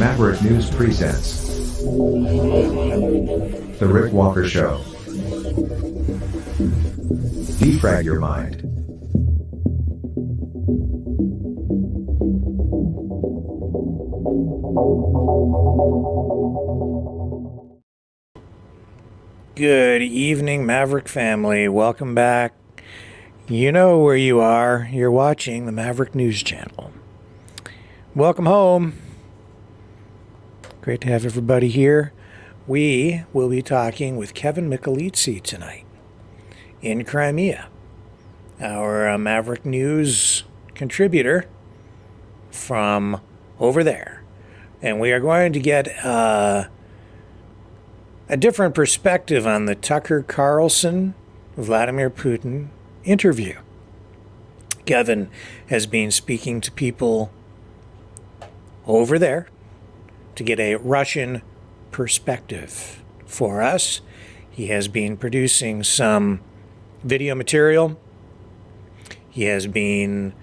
Maverick News presents The Rick Walker Show. Defrag your mind. Good evening, Maverick family. Welcome back. You know where you are. You're watching the Maverick News Channel. Welcome home. Great to have everybody here. We will be talking with Kevin Michelizzi tonight in Crimea, our Maverick News contributor from over there. And we are going to get a different perspective on the Tucker-Carlson Vladimir Putin interview. Kevin has been speaking to people over there to get a Russian perspective for us. He has been producing some video material. He has been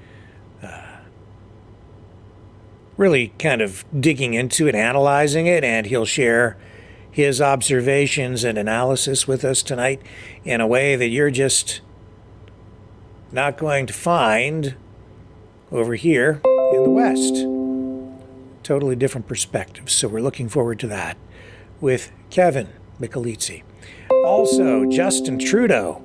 really kind of digging into it, analyzing it, and he'll share his observations and analysis with us tonight in a way that you're just not going to find over here in the West. Totally different perspectives. So we're looking forward to that with Kevin Michelizzi. Also, Justin Trudeau,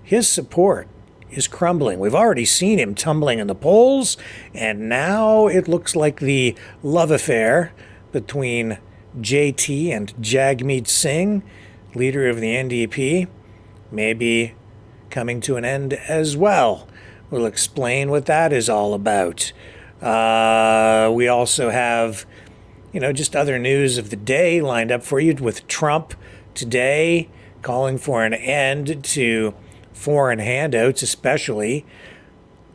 his support is crumbling. We've already seen him tumbling in the polls, and now it looks like the love affair between JT and Jagmeet Singh, leader of the NDP, may be coming to an end as well. We'll explain what that is all about. We also have, just other news of the day lined up for you, with Trump today calling for an end to foreign handouts, especially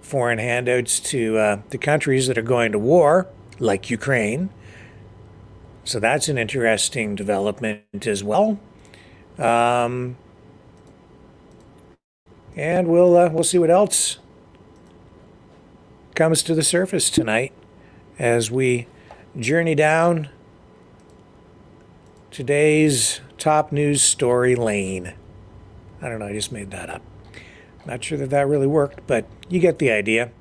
foreign handouts to the countries that are going to war, like Ukraine. So that's an interesting development as well. And we'll see what else comes to the surface tonight as we journey down today's top news story lane. I don't know, I just made that up. Not sure that really worked, but you get the idea.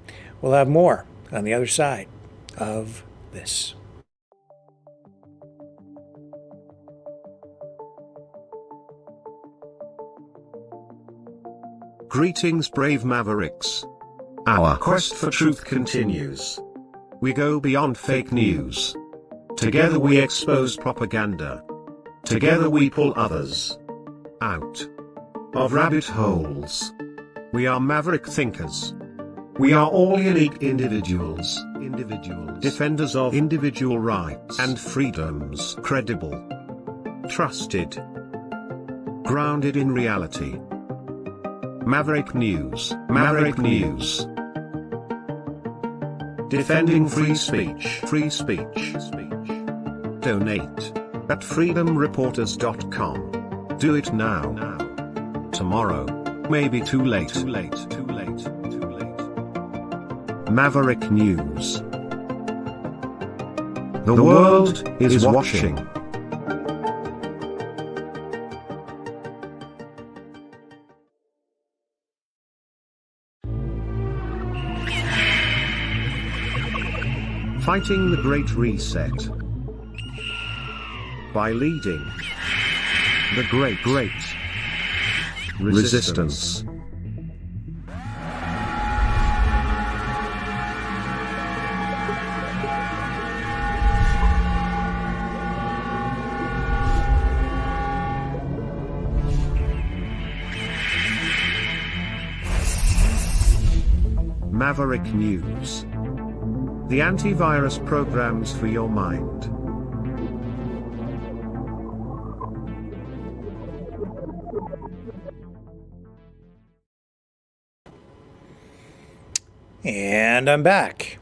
We'll have more on the other side of this. Greetings, brave Mavericks. Our quest for truth continues. We go beyond fake news. Together we expose propaganda. Together we pull others out of rabbit holes. We are maverick thinkers. We are all unique individuals, defenders of individual rights and freedoms, credible, trusted, grounded in reality. Maverick News. Defending free speech. Donate at freedomreporters.com. Do it now. Tomorrow may be too late. Maverick News. The world is watching. Fighting the Great Reset by leading the Great Resistance. Maverick News. The antivirus programs for your mind. And I'm back.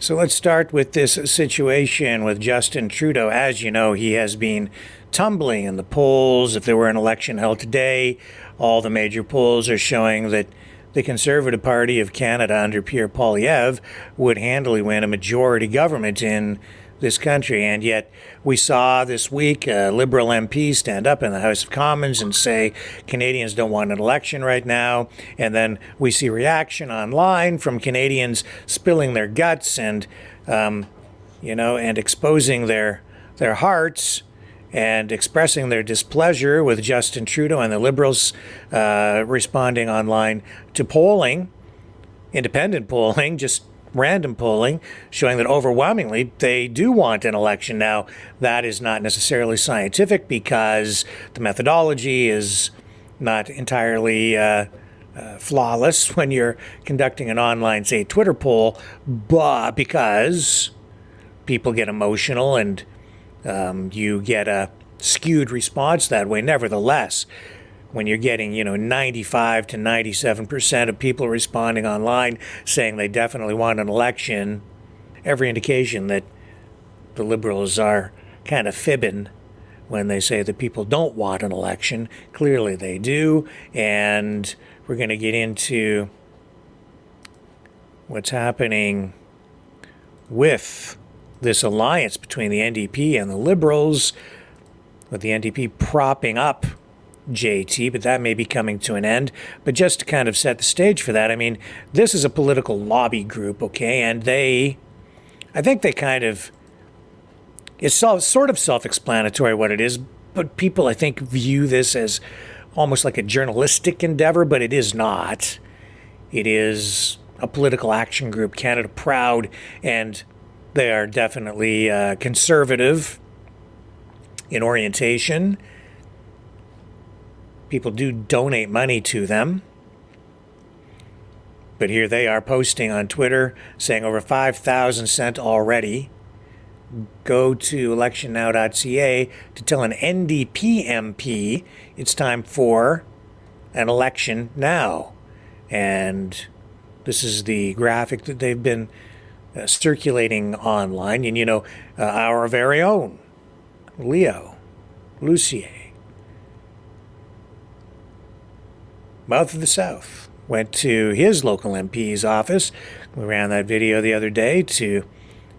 So let's start with this situation with Justin Trudeau. As you know, he has been tumbling in the polls. If there were an election held today, all the major polls are showing that the Conservative Party of Canada under Pierre Poilievre would handily win a majority government in this country. And yet we saw this week a Liberal MP stand up in the House of Commons and say Canadians don't want an election right now. And then we see reaction online from Canadians spilling their guts and, and exposing their hearts and expressing their displeasure with Justin Trudeau, and the Liberals responding online to polling, independent polling, just random polling, showing that overwhelmingly they do want an election. Now, that is not necessarily scientific because the methodology is not entirely flawless when you're conducting an online, say, Twitter poll, but because people get emotional and you get a skewed response that way. Nevertheless, when you're getting, 95 to 97% of people responding online saying they definitely want an election, every indication that the Liberals are kind of fibbing when they say that people don't want an election. Clearly they do, and we're going to get into what's happening with this alliance between the NDP and the Liberals, with the NDP propping up JT, but that may be coming to an end. But just to kind of set the stage for that, I mean, this is a political lobby group, okay, and I think they kind of, it's sort of self-explanatory what it is, but people, I think, view this as almost like a journalistic endeavor, but it is not. It is a political action group, Canada Proud, and they are definitely conservative in orientation. People do donate money to them. But here they are posting on Twitter saying over 5,000 sent already. Go to electionnow.ca to tell an NDP MP it's time for an election now. And this is the graphic that they've been circulating online, and our very own Leo Lucier, Mouth of the South, went to his local MP's office. We ran that video the other day to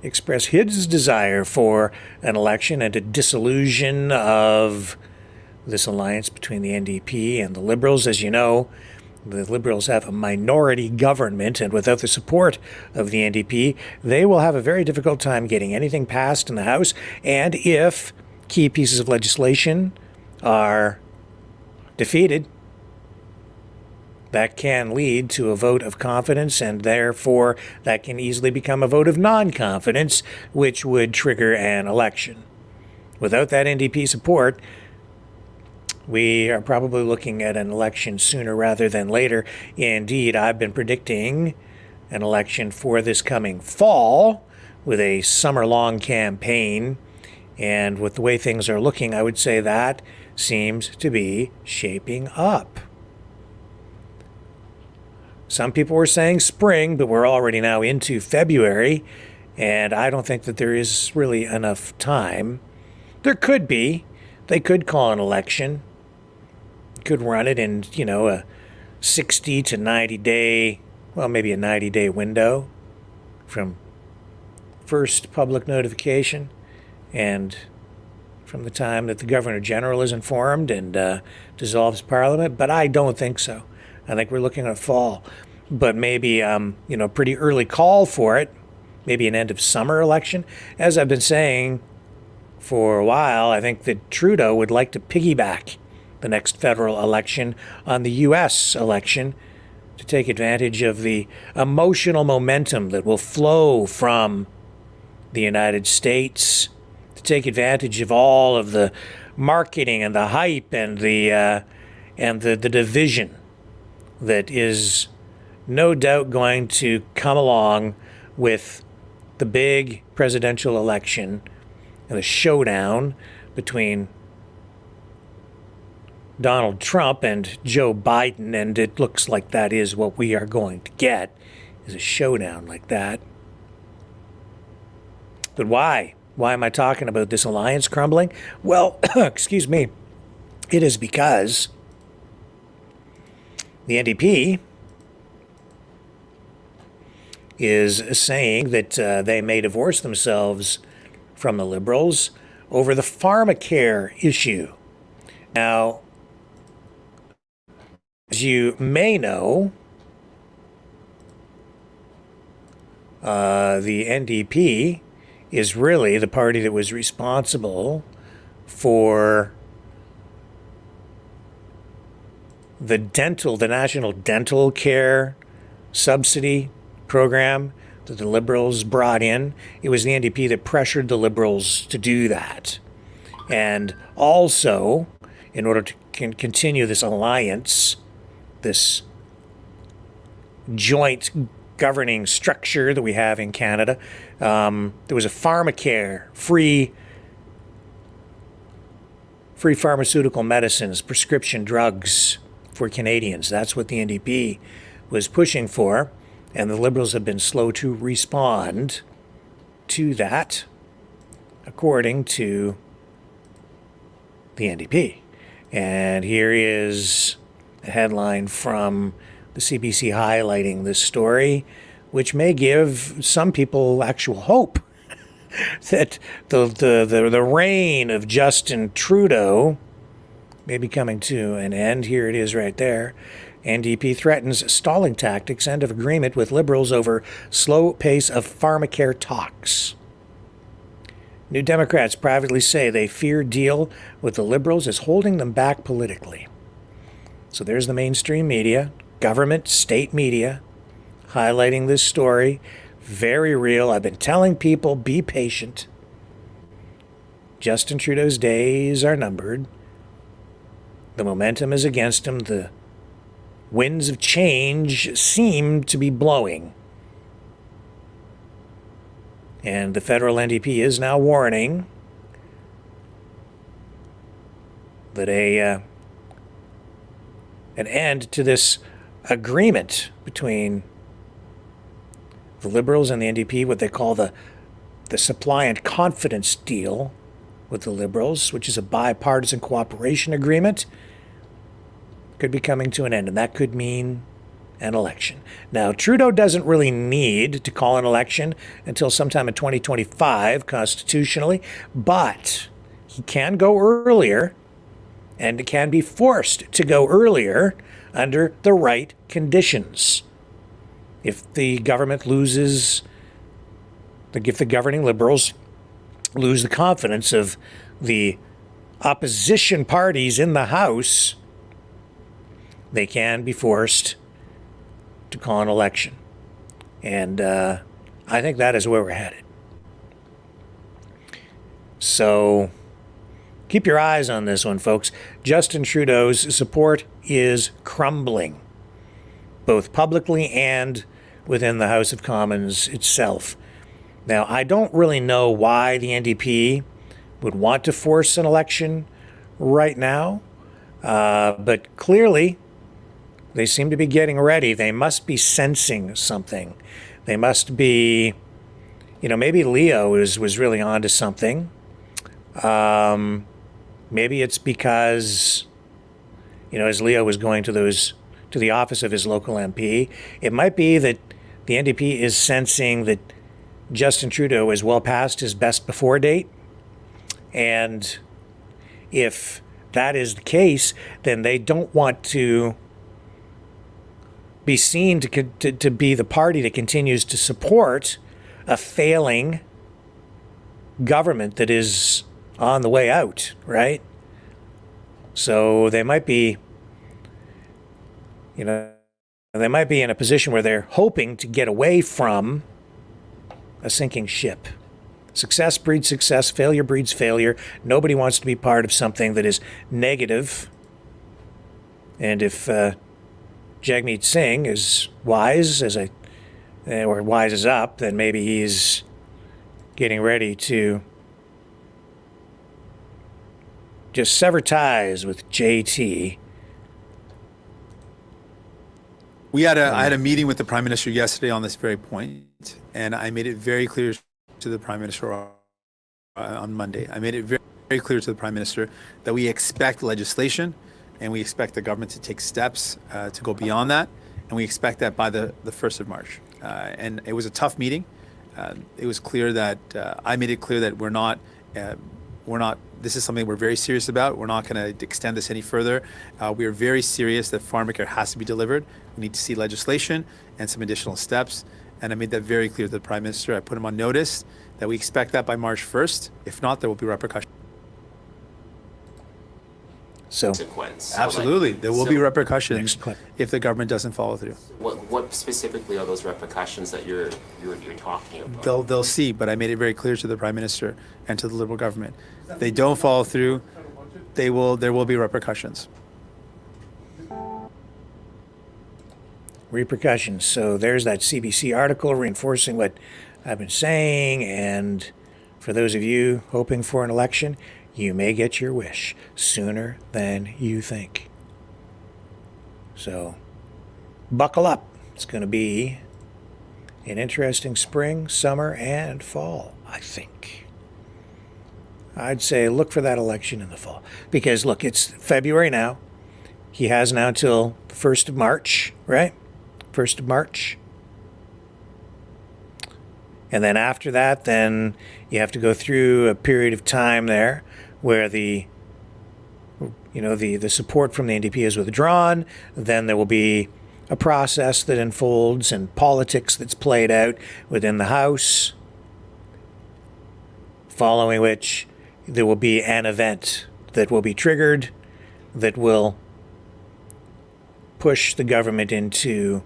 express his desire for an election and a dissolution of this alliance between the NDP and the Liberals. As you know, the Liberals have a minority government, and without the support of the NDP, they will have a very difficult time getting anything passed in the House. And if key pieces of legislation are defeated, that can lead to a vote of confidence, and therefore that can easily become a vote of non-confidence, which would trigger an election. Without that NDP support, we are probably looking at an election sooner rather than later. Indeed, I've been predicting an election for this coming fall with a summer-long campaign. And with the way things are looking, I would say that seems to be shaping up. Some people were saying spring, but we're already now into February, and I don't think that there is really enough time. There could be. They could call an election. Could run it in, a 60 to 90 day, well, maybe a 90-day window from first public notification and from the time that the Governor General is informed and dissolves Parliament. But I don't think so. I think we're looking at fall. But maybe, pretty early call for it, maybe an end of summer election. As I've been saying for a while, I think that Trudeau would like to piggyback the next federal election on the U.S. election to take advantage of the emotional momentum that will flow from the United States, to take advantage of all of the marketing and the hype and the division that is no doubt going to come along with the big presidential election and the showdown between Donald Trump and Joe Biden, and it looks like that is what we are going to get, is a showdown like that. But why? Why am I talking about this alliance crumbling? Well, excuse me, it is because the NDP is saying that they may divorce themselves from the Liberals over the pharmacare issue. Now, as you may know, the NDP is really the party that was responsible for the National Dental Care Subsidy Program that the Liberals brought in. It was the NDP that pressured the Liberals to do that. And also, in order to continue this alliance, this joint governing structure that we have in Canada, there was a pharmacare, free pharmaceutical medicines, prescription drugs for Canadians. That's what the NDP was pushing for, and the Liberals have been slow to respond to that, according to the NDP. And here is a headline from the CBC highlighting this story, which may give some people actual hope that the reign of Justin Trudeau may be coming to an end. Here it is right there. NDP threatens stalling tactics, end of agreement with Liberals over slow pace of pharmacare talks. New Democrats privately say they fear deal with the Liberals is holding them back politically. So there's the mainstream media, government, state media, highlighting this story. Very real. I've been telling people, be patient. Justin Trudeau's days are numbered. The momentum is against him. The winds of change seem to be blowing. And the federal NDP is now warning that an end to this agreement between the Liberals and the NDP, what they call the supply and confidence deal with the Liberals, which is a bipartisan cooperation agreement, could be coming to an end, and that could mean an election. Now, Trudeau doesn't really need to call an election until sometime in 2025 constitutionally, but he can go earlier, and can be forced to go earlier under the right conditions. If the government loses, if the governing Liberals lose the confidence of the opposition parties in the House, they can be forced to call an election. And I think that is where we're headed. So keep your eyes on this one, folks. Justin Trudeau's support is crumbling, both publicly and within the House of Commons itself. Now, I don't really know why the NDP would want to force an election right now, but clearly they seem to be getting ready. They must be sensing something. They must be, maybe Leo was really onto something. Maybe it's because, as Leo was going to the office of his local MP, it might be that the NDP is sensing that Justin Trudeau is well past his best before date. And if that is the case, then they don't want to be seen to be the party that continues to support a failing government that is on the way out, right? So they might be, they might be in a position where they're hoping to get away from a sinking ship. Success breeds success, failure breeds failure. Nobody wants to be part of something that is negative. And if Jagmeet Singh is wise, or wises up, then maybe he's getting ready to just sever ties with JT. I had a meeting with the Prime Minister yesterday on this very point, and I made it very clear to the Prime Minister on Monday. I made it very, very clear to the Prime Minister that we expect legislation, and we expect the government to take steps to go beyond that, and we expect that by the 1st of March. And it was a tough meeting. it was clear that I made it clear that we're not. This is something we're very serious about. We're not going to extend this any further. We are very serious that pharmacare has to be delivered. We need to see legislation and some additional steps. And I made that very clear to the Prime Minister. I put him on notice that we expect that by March 1st. If not, there will be repercussions. So, consequence. Absolutely, there will be repercussions clip. if the government doesn't follow through. What specifically are those repercussions that you're talking about? They'll see, but I made it very clear to the Prime Minister and to the Liberal government. If they don't follow through, there will be repercussions. Repercussions. So there's that CBC article reinforcing what I've been saying. And for those of you hoping for an election, you may get your wish sooner than you think. So buckle up. It's going to be an interesting spring, summer, and fall, I think. I'd say look for that election in the fall. Because, look, it's February now. He has now till the 1st of March, right? 1st of March. And then after that, then you have to go through a period of time there where the support from the NDP is withdrawn. Then there will be a process that unfolds and politics that's played out within the House, following which there will be an event that will be triggered that will push the government into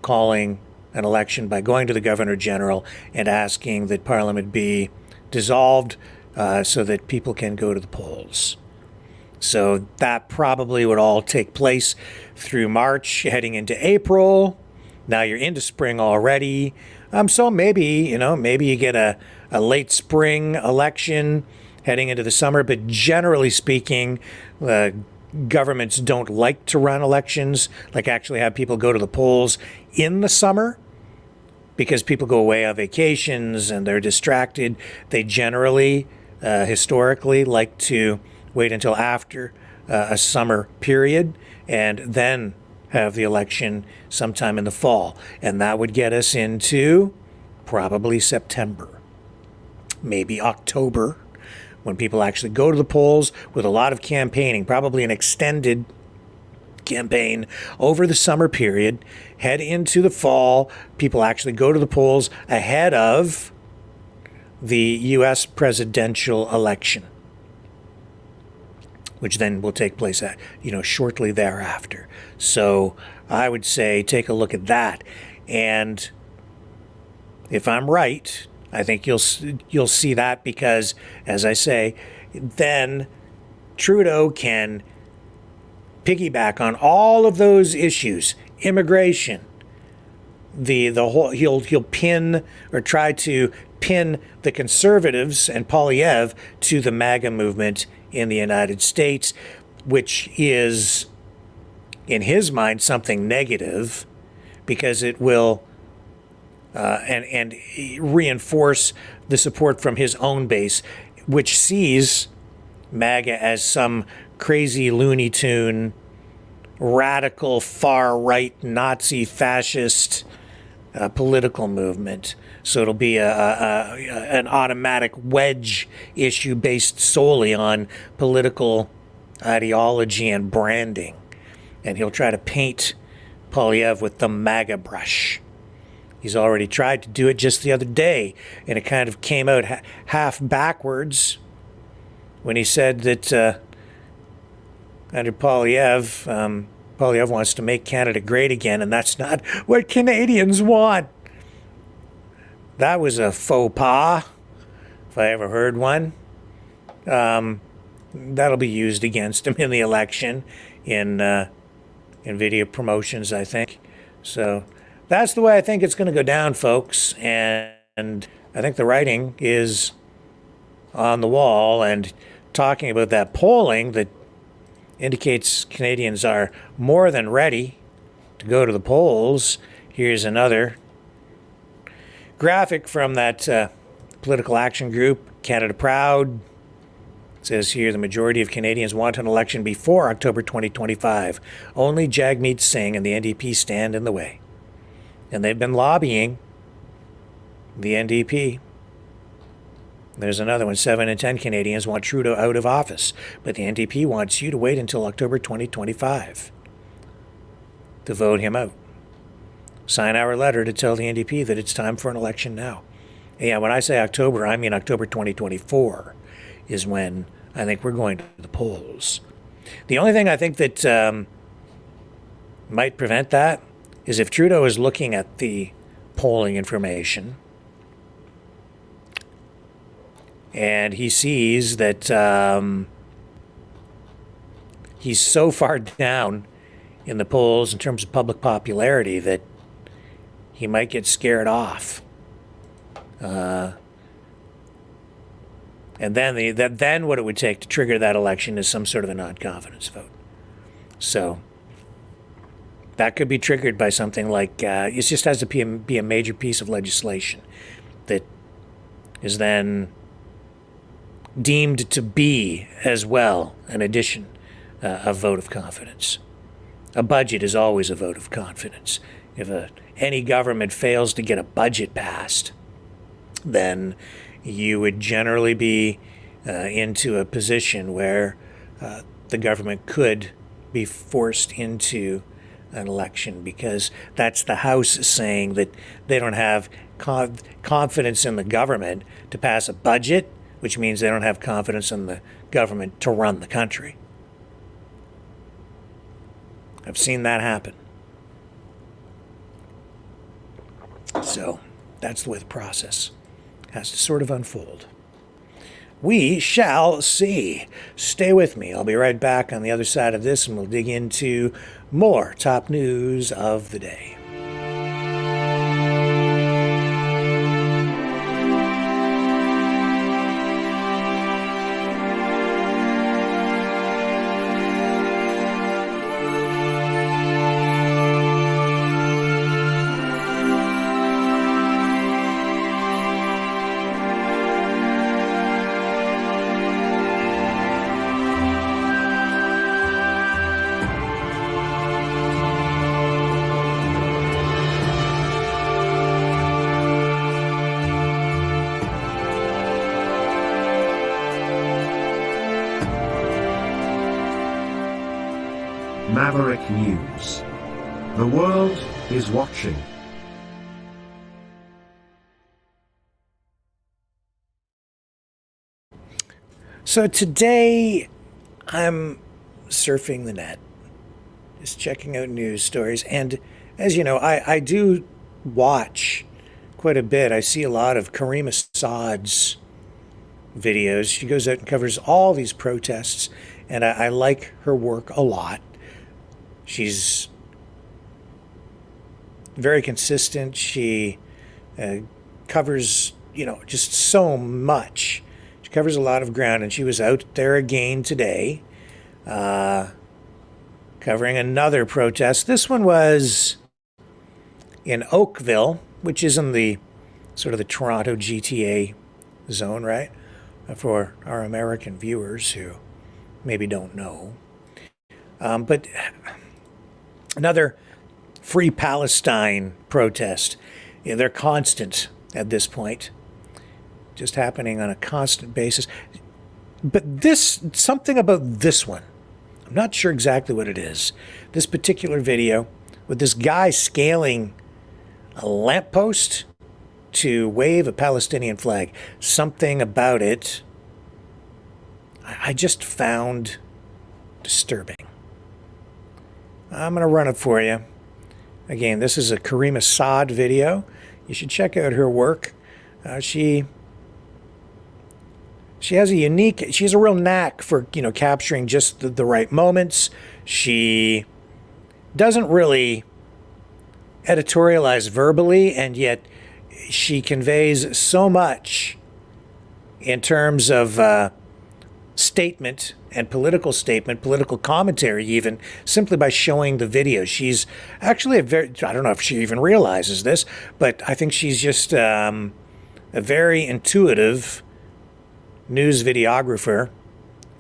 calling an election by going to the Governor General and asking that Parliament be dissolved so that people can go to the polls. So that probably would all take place through March, heading into April. Now you're into spring already. So maybe you get a late spring election heading into the summer. But generally speaking, governments don't like to run elections, like actually have people go to the polls in the summer, because people go away on vacations and they're distracted. They generally, historically, like to wait until after a summer period and then have the election sometime in the fall. And that would get us into probably September, maybe October, when people actually go to the polls with a lot of campaigning, probably an extended campaign over the summer period, head into the fall. People actually go to the polls ahead of the U.S. presidential election, which then will take place shortly thereafter. So I would say take a look at that. And if I'm right, I think you'll see that, because, as I say, then Trudeau can piggyback on all of those issues, immigration, the whole. He'll pin or try to pin the Conservatives and Poilievre to the MAGA movement in the United States, which is, in his mind, something negative, because it will and reinforce the support from his own base, which sees MAGA as some crazy Looney Tune, radical, far-right, Nazi, fascist political movement. So it'll be an automatic wedge issue based solely on political ideology and branding. And he'll try to paint Poilievre with the MAGA brush. He's already tried to do it just the other day, and it kind of came out half backwards when he said that under Poilievre, Poilievre wants to make Canada great again, and that's not what Canadians want. That was a faux pas, if I ever heard one. That'll be used against him in the election in video promotions, I think. So that's the way I think it's going to go down, folks. And I think the writing is on the wall. And talking about that polling that indicates Canadians are more than ready to go to the polls, here's another graphic from that political action group, Canada Proud. It says here, the majority of Canadians want an election before October 2025. Only Jagmeet Singh and the NDP stand in the way. And they've been lobbying The NDP. There's another one. 7 in 10 Canadians want Trudeau out of office, but the NDP wants you to wait until October 2025 to vote him out. Sign our letter to tell the NDP that it's time for an election now. Yeah, when I say October, I mean October 2024 is when I think we're going to the polls. The only thing I think that might prevent that is if Trudeau is looking at the polling information and he sees that he's so far down in the polls in terms of public popularity that he might get scared off. And then what it would take to trigger that election is some sort of a non-confidence vote. So that could be triggered by something like, it just has to be a major piece of legislation that is then deemed to be as well an addition, a vote of confidence. A budget is always a vote of confidence. If any government fails to get a budget passed, then you would generally be into a position where the government could be forced into an election, because that's the House saying that they don't have confidence in the government to pass a budget, which means they don't have confidence in the government to run the country. I've seen that happen. So that's the way the process has to sort of unfold. We shall see. Stay with me. I'll be right back on the other side of this, and we'll dig into more top news of the day. Maverick News. The world is watching. So today I'm surfing the net, just checking out news stories. And as you know, I do watch quite a bit. I see a lot of Crimea Assad's videos. She goes out and covers all these protests, and I like her work a lot. She's very consistent. She covers, just so much. She covers a lot of ground, and she was out there again today covering another protest. This one was in Oakville, which is in the sort of the Toronto GTA zone, right? For our American viewers who maybe don't know. But another Free Palestine protest. They're constant at this point, just happening on a constant basis. But something about this one, I'm not sure exactly what it is. This particular video with this guy scaling a lamppost to wave a Palestinian flag. Something about it I just found disturbing. I'm going to run it for you. Again, this is a Kareem Assad video. You should check out her work. She has a real knack for, capturing just the right moments. She doesn't really editorialize verbally, and yet she conveys so much in terms of statement and political commentary, even simply by showing the video. She's actually I don't know if she even realizes this, but I think she's just a very intuitive news videographer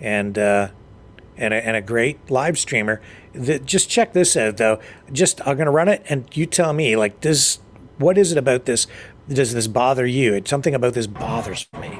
and a great live streamer. Just check this out, though. I'm going to run it, and you tell me, What is it about this? Does this bother you? It's something about this bothers me.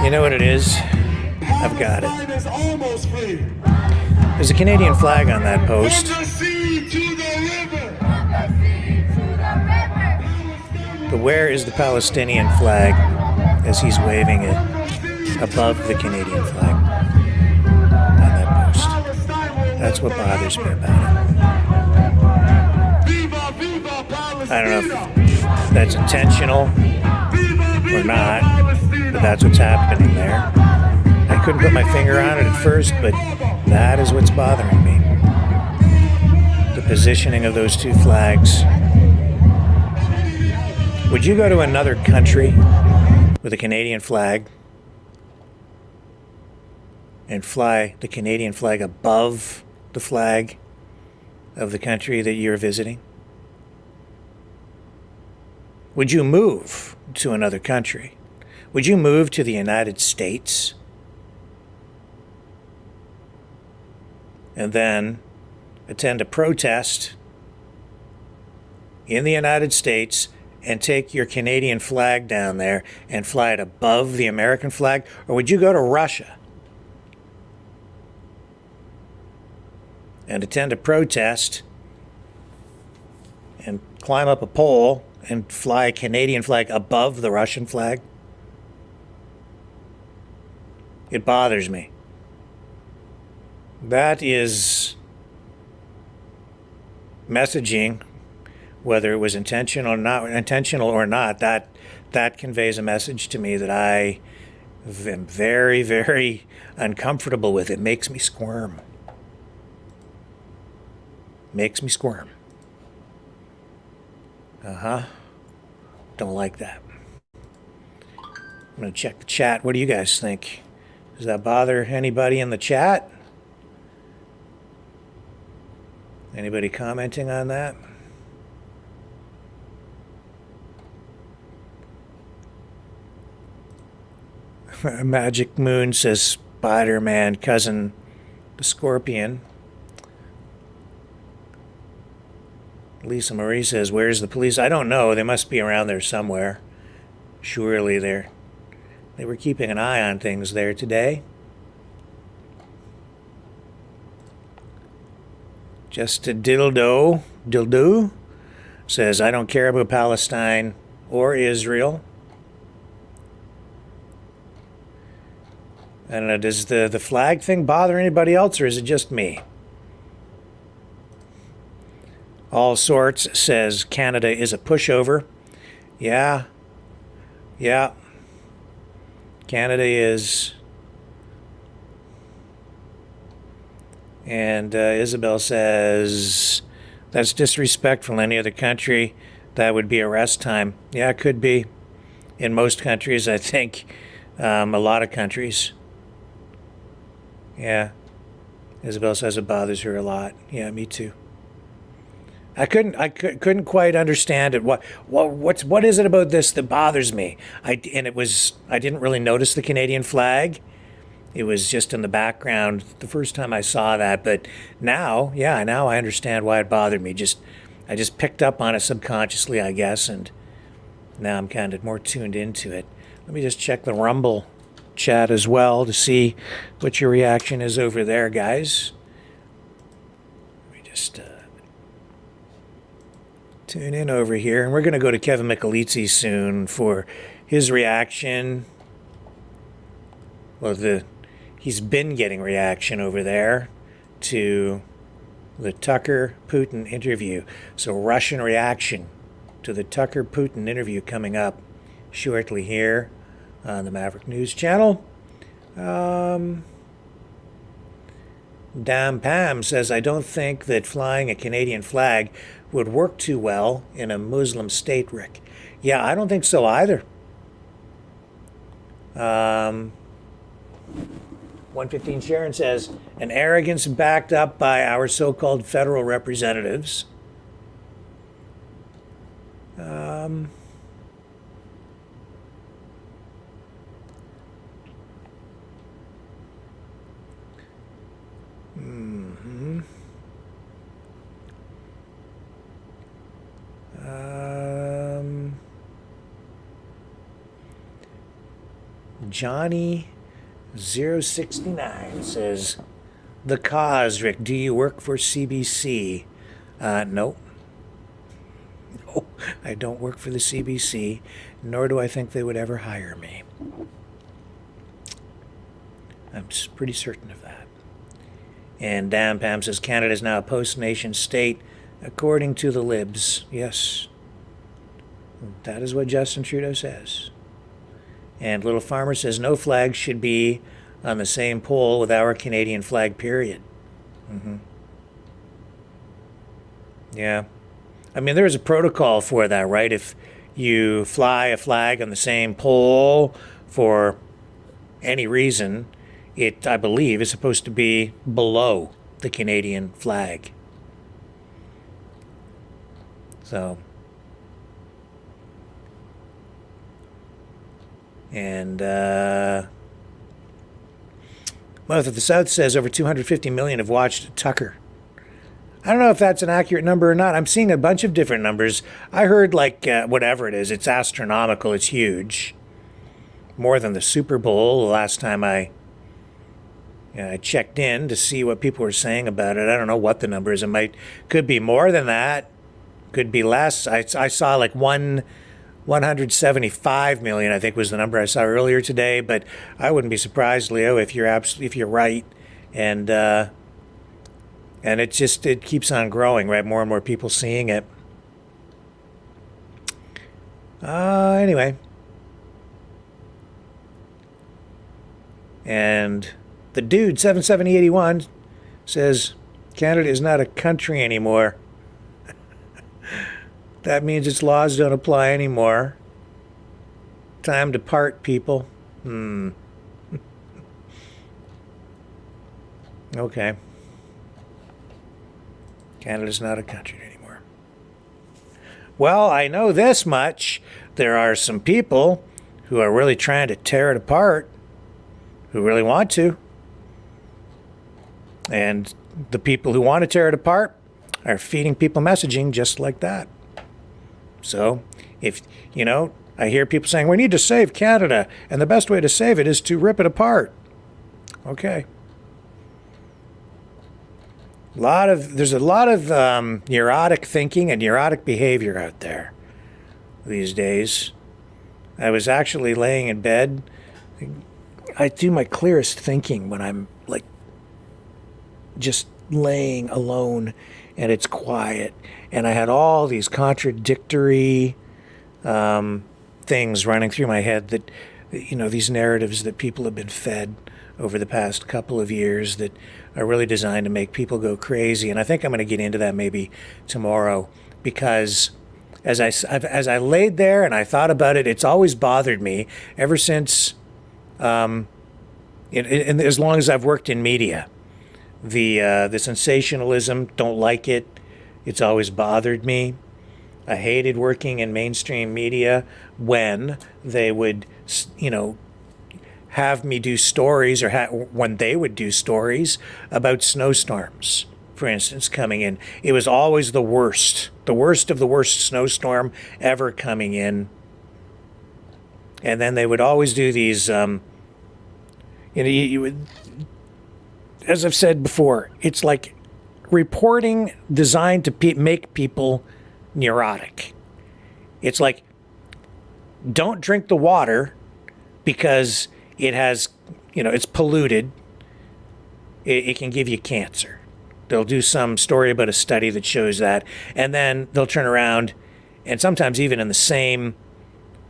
You know what it is? I've got it. There's a Canadian flag on that post. But where is the Palestinian flag as he's waving it above the Canadian flag on that post? That's what bothers me about it. I don't know if that's intentional or not, but that's what's happening there. I couldn't put my finger on it at first, but that is what's bothering me. The positioning of those two flags. Would you go to another country with a Canadian flag and fly the Canadian flag above the flag of the country that you're visiting? Would you move to another country? Would you move to the United States and then attend a protest in the United States and take your Canadian flag down there and fly it above the American flag? Or would you go to Russia and attend a protest and climb up a pole and fly a Canadian flag above the Russian flag? It bothers me. That is messaging, whether it was intentional or not, that conveys a message to me that I am very, very uncomfortable with. It makes me squirm. Makes me squirm. Don't like that. I'm going to check the chat. What do you guys think? Does that bother anybody in the chat? Anybody commenting on that? Magic Moon says Spider-Man, cousin the Scorpion. Lisa Marie says, where's the police? I don't know. They must be around there somewhere. Surely they were keeping an eye on things there today. Just a dildo says, I don't care about Palestine or Israel. I don't know, does the flag thing bother anybody else, or is it just me? All Sorts says Canada is a pushover. Yeah. Canada is. And Isabel says, that's disrespectful. Any other country, that would be arrest time. Yeah, it could be. In most countries, I think. A lot of countries. Yeah. Isabel says it bothers her a lot. Yeah, me too. I couldn't quite understand it. What is it about this that bothers me? I didn't really notice the Canadian flag. It was just in the background the first time I saw that, but now I understand why it bothered me. I just picked up on it subconsciously, I guess, and now I'm kind of more tuned into it. Let me just check the Rumble chat as well to see what your reaction is over there, guys. Let me just tune in over here, and we're going to go to Kevin Michelizzi soon for his reaction. Well, he's been getting reaction over there to the Tucker-Putin interview. So Russian reaction to the Tucker-Putin interview coming up shortly here on the Maverick News channel. Dam Pam says, I don't think that flying a Canadian flag would work too well in a Muslim state, Rick. Yeah, I don't think so either. 115 Sharon says, an arrogance backed up by our so-called federal representatives. Johnny 069 says, the cause, Rick, do you work for CBC? No. No, I don't work for the CBC, nor do I think they would ever hire me. I'm pretty certain of that. And Dan Pam says, Canada is now a post-nation state, according to the libs. Yes, that is what Justin Trudeau says. And Little Farmer says, no flag should be on the same pole with our Canadian flag, period. Yeah. I mean, there's a protocol for that, right? If you fly a flag on the same pole for any reason, it, I believe, is supposed to be below the Canadian flag. So, and Mouth of the South says over 250 million have watched Tucker. I don't know if that's an accurate number or not. I'm seeing a bunch of different numbers. I heard like whatever it is, it's astronomical, it's huge. More than the Super Bowl the last time I checked in to see what people were saying about it. I don't know what the number is. Could be more than that, could be less. I saw like 175 million, I think was the number I saw earlier today, but I wouldn't be surprised, Leo, if you're right. And it keeps on growing, right? More and more people seeing it. Anyway. And the dude, 77081, says, Canada is not a country anymore. That means its laws don't apply anymore. Time to part, people. Okay. Canada's not a country anymore. Well, I know this much. There are some people who are really trying to tear it apart, who really want to. And the people who want to tear it apart are feeding people messaging just like that. So, if, I hear people saying, we need to save Canada, and the best way to save it is to rip it apart. Okay. There's a lot of neurotic thinking and neurotic behavior out there these days. I was actually laying in bed. I do my clearest thinking when I'm like just laying alone and it's quiet. And I had all these contradictory things running through my head that, these narratives that people have been fed over the past couple of years that are really designed to make people go crazy. And I think I'm going to get into that maybe tomorrow, because as I laid there and I thought about it, it's always bothered me ever since, and as long as I've worked in media. The sensationalism, don't like it. It's always bothered me. I hated working in mainstream media when they would, have me do stories, or when they would do stories about snowstorms, for instance, coming in. It was always the worst of the worst snowstorm ever coming in. And then they would always do these, you would, as I've said before, it's like reporting designed to make people neurotic. It's like, don't drink the water because it has, it's polluted. It can give you cancer. They'll do some story about a study that shows that, and then they'll turn around, and sometimes even in the same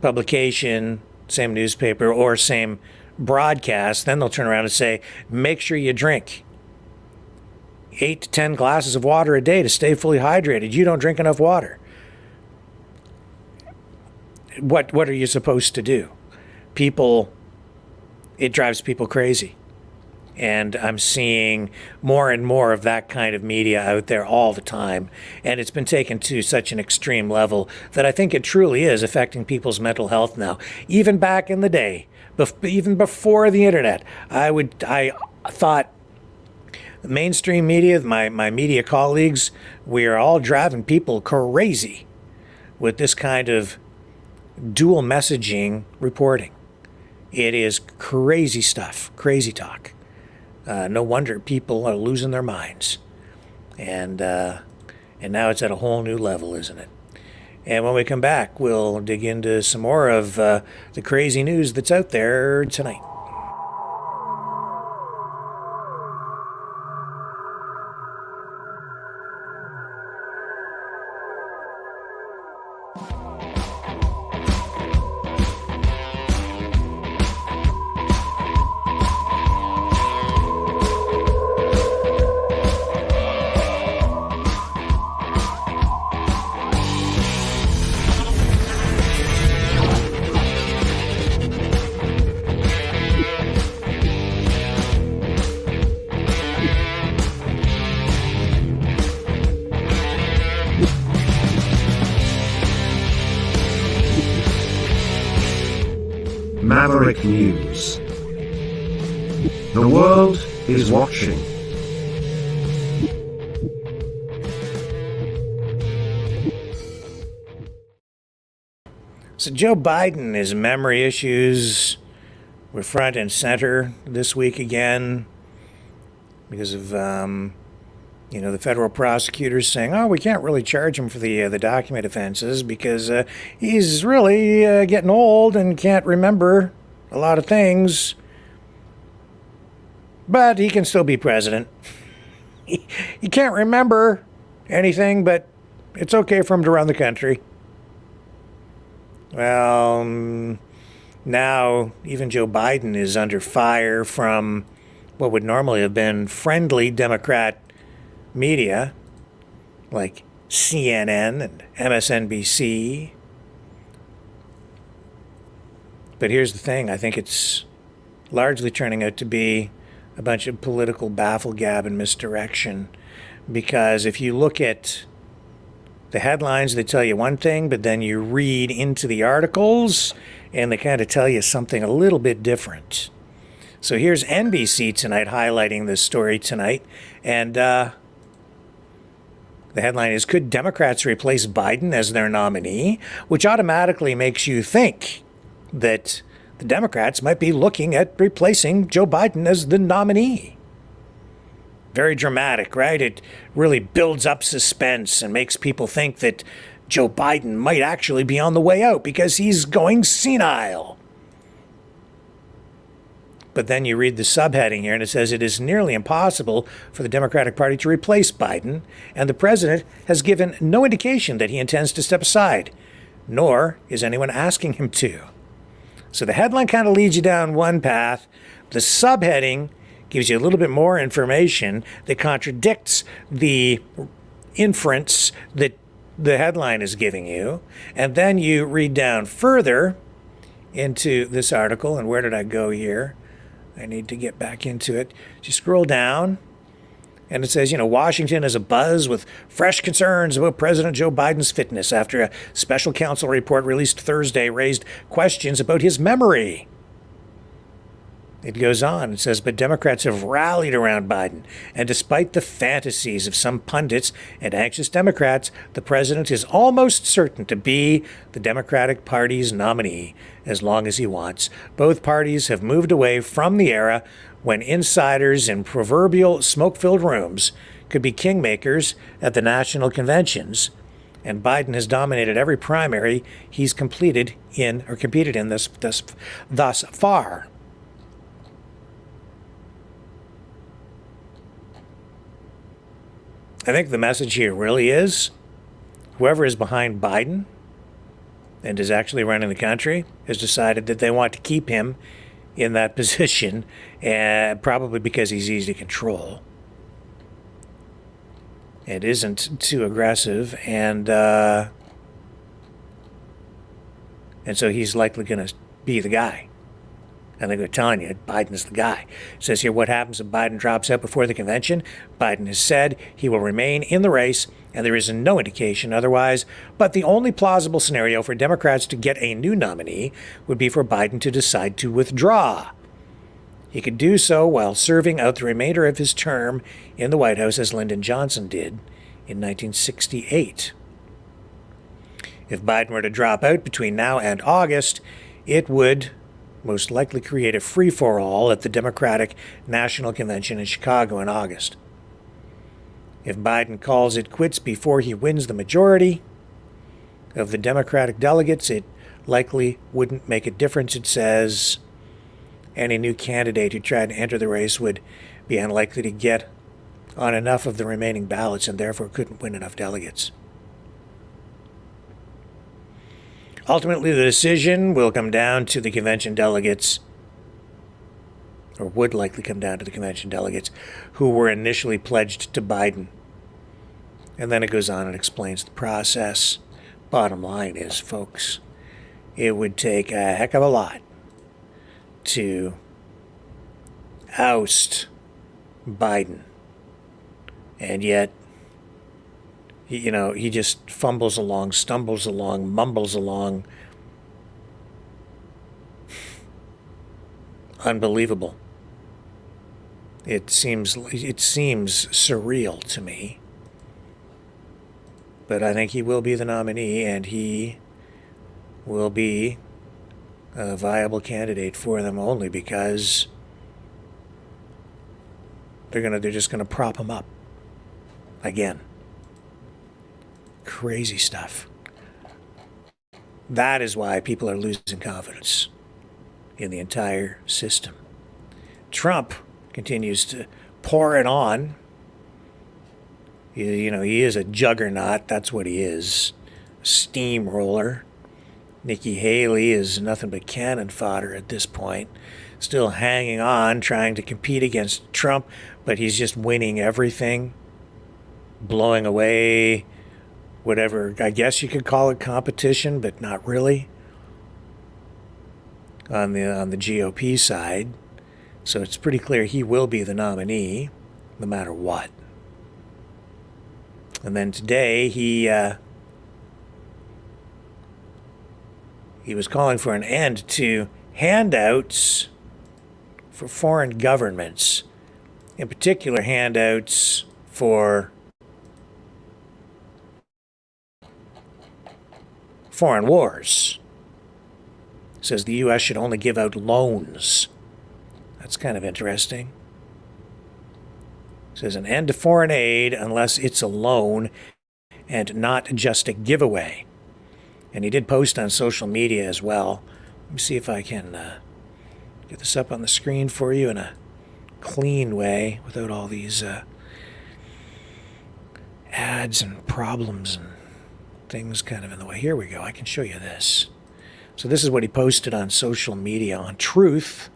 publication, same newspaper, or same broadcast, then they'll turn around and say, make sure you drink 8 to 10 glasses of water a day to stay fully hydrated. You don't drink enough water. What are you supposed to do? It drives people crazy. And I'm seeing more and more of that kind of media out there all the time. And it's been taken to such an extreme level that I think it truly is affecting people's mental health now. Even back in the day, even before the internet, I thought the mainstream media, my media colleagues, we are all driving people crazy with this kind of dual messaging reporting. It is crazy stuff, crazy talk. No wonder people are losing their minds. And now it's at a whole new level, isn't it? And when we come back, we'll dig into some more of the crazy news that's out there tonight. Maverick News. The world is watching. So Joe Biden, his memory issues were front and center this week again because of the federal prosecutors saying, oh, we can't really charge him for the document offenses because he's really getting old and can't remember a lot of things. But he can still be president. He can't remember anything, but it's okay for him to run the country. Well, now even Joe Biden is under fire from what would normally have been friendly Democrat media like CNN and MSNBC. But here's the thing, I think it's largely turning out to be a bunch of political bafflegab and misdirection, because if you look at the headlines, they tell you one thing, but then you read into the articles and they kind of tell you something a little bit different. So here's NBC tonight highlighting this story tonight, and the headline is, could Democrats replace Biden as their nominee? Which automatically makes you think that the Democrats might be looking at replacing Joe Biden as the nominee. Very dramatic, right? It really builds up suspense and makes people think that Joe Biden might actually be on the way out because he's going senile. But then you read the subheading here and it says it is nearly impossible for the Democratic Party to replace Biden, and the president has given no indication that he intends to step aside, nor is anyone asking him to. So the headline kind of leads you down one path. The subheading gives you a little bit more information that contradicts the inference that the headline is giving you. And then you read down further into this article, and where did I go here? I need to get back into it. You scroll down, and it says, Washington is abuzz with fresh concerns about President Joe Biden's fitness after a special counsel report released Thursday raised questions about his memory. It goes on. It says, but Democrats have rallied around Biden, and despite the fantasies of some pundits and anxious Democrats, the president is almost certain to be the Democratic Party's nominee as long as he wants. Both parties have moved away from the era when insiders in proverbial smoke-filled rooms could be kingmakers at the national conventions, and Biden has dominated every primary he's competed in thus far. I think the message here really is whoever is behind Biden and is actually running the country has decided that they want to keep him in that position, probably because he's easy to control. It isn't too aggressive, and so he's likely going to be the guy. I think they're telling you Biden's the guy. It says here, what happens if Biden drops out before the convention? Biden has said he will remain in the race, and there is no indication otherwise. But the only plausible scenario for Democrats to get a new nominee would be for Biden to decide to withdraw. He could do so while serving out the remainder of his term in the White House, as Lyndon Johnson did in 1968. If Biden were to drop out between now and August, it would most likely create a free-for-all at the Democratic National Convention in Chicago in August. If Biden calls it quits before he wins the majority of the Democratic delegates, it likely wouldn't make a difference, it says. Any new candidate who tried to enter the race would be unlikely to get on enough of the remaining ballots and therefore couldn't win enough delegates. Ultimately, the decision will come down to the convention delegates, or would likely come down to the convention delegates, who were initially pledged to Biden. And then it goes on and explains the process. Bottom line is, folks, it would take a heck of a lot to oust Biden. And yet, he just fumbles along, stumbles along, mumbles along. Unbelievable. It seems surreal to me. But I think he will be the nominee, and he will be a viable candidate for them only because they're just gonna prop him up again. Crazy stuff. That is why people are losing confidence in the entire system. Trump continues to pour it on. He is a juggernaut. That's what he is. A steamroller. Nikki Haley is nothing but cannon fodder at this point. Still hanging on, trying to compete against Trump, but he's just winning everything. Blowing away whatever, I guess you could call it competition, but not really, on the GOP side. So it's pretty clear he will be the nominee, no matter what. And then today he was calling for an end to handouts for foreign governments, in particular handouts for foreign wars. Says the U.S. should only give out loans. That's kind of interesting. Says an end to foreign aid unless it's a loan and not just a giveaway. And he did post on social media as well. Let me see if I can get this up on the screen for you in a clean way without all these ads and problems and things kind of in the way. Here we go. I can show you this. So this is what he posted on social media on Truth,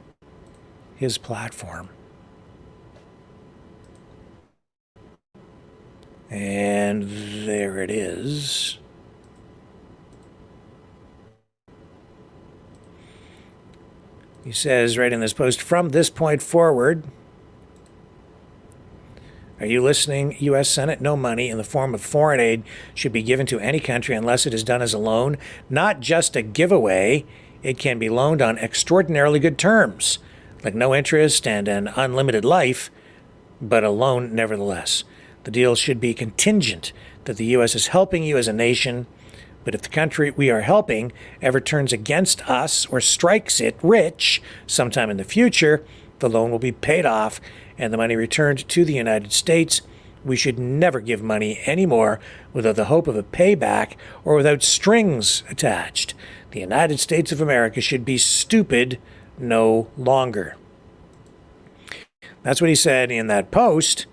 his platform. And there it is. He says right in this post, from this point forward, are you listening, U.S. Senate? No money in the form of foreign aid should be given to any country unless it is done as a loan, not just a giveaway. It can be loaned on extraordinarily good terms, like no interest and an unlimited life, but a loan nevertheless. The deal should be contingent that the U.S. is helping you as a nation, but if the country we are helping ever turns against us or strikes it rich sometime in the future, the loan will be paid off and the money returned to the United States. We should never give money anymore without the hope of a payback or without strings attached. The United States of America should be stupid no longer. That's what he said in that post.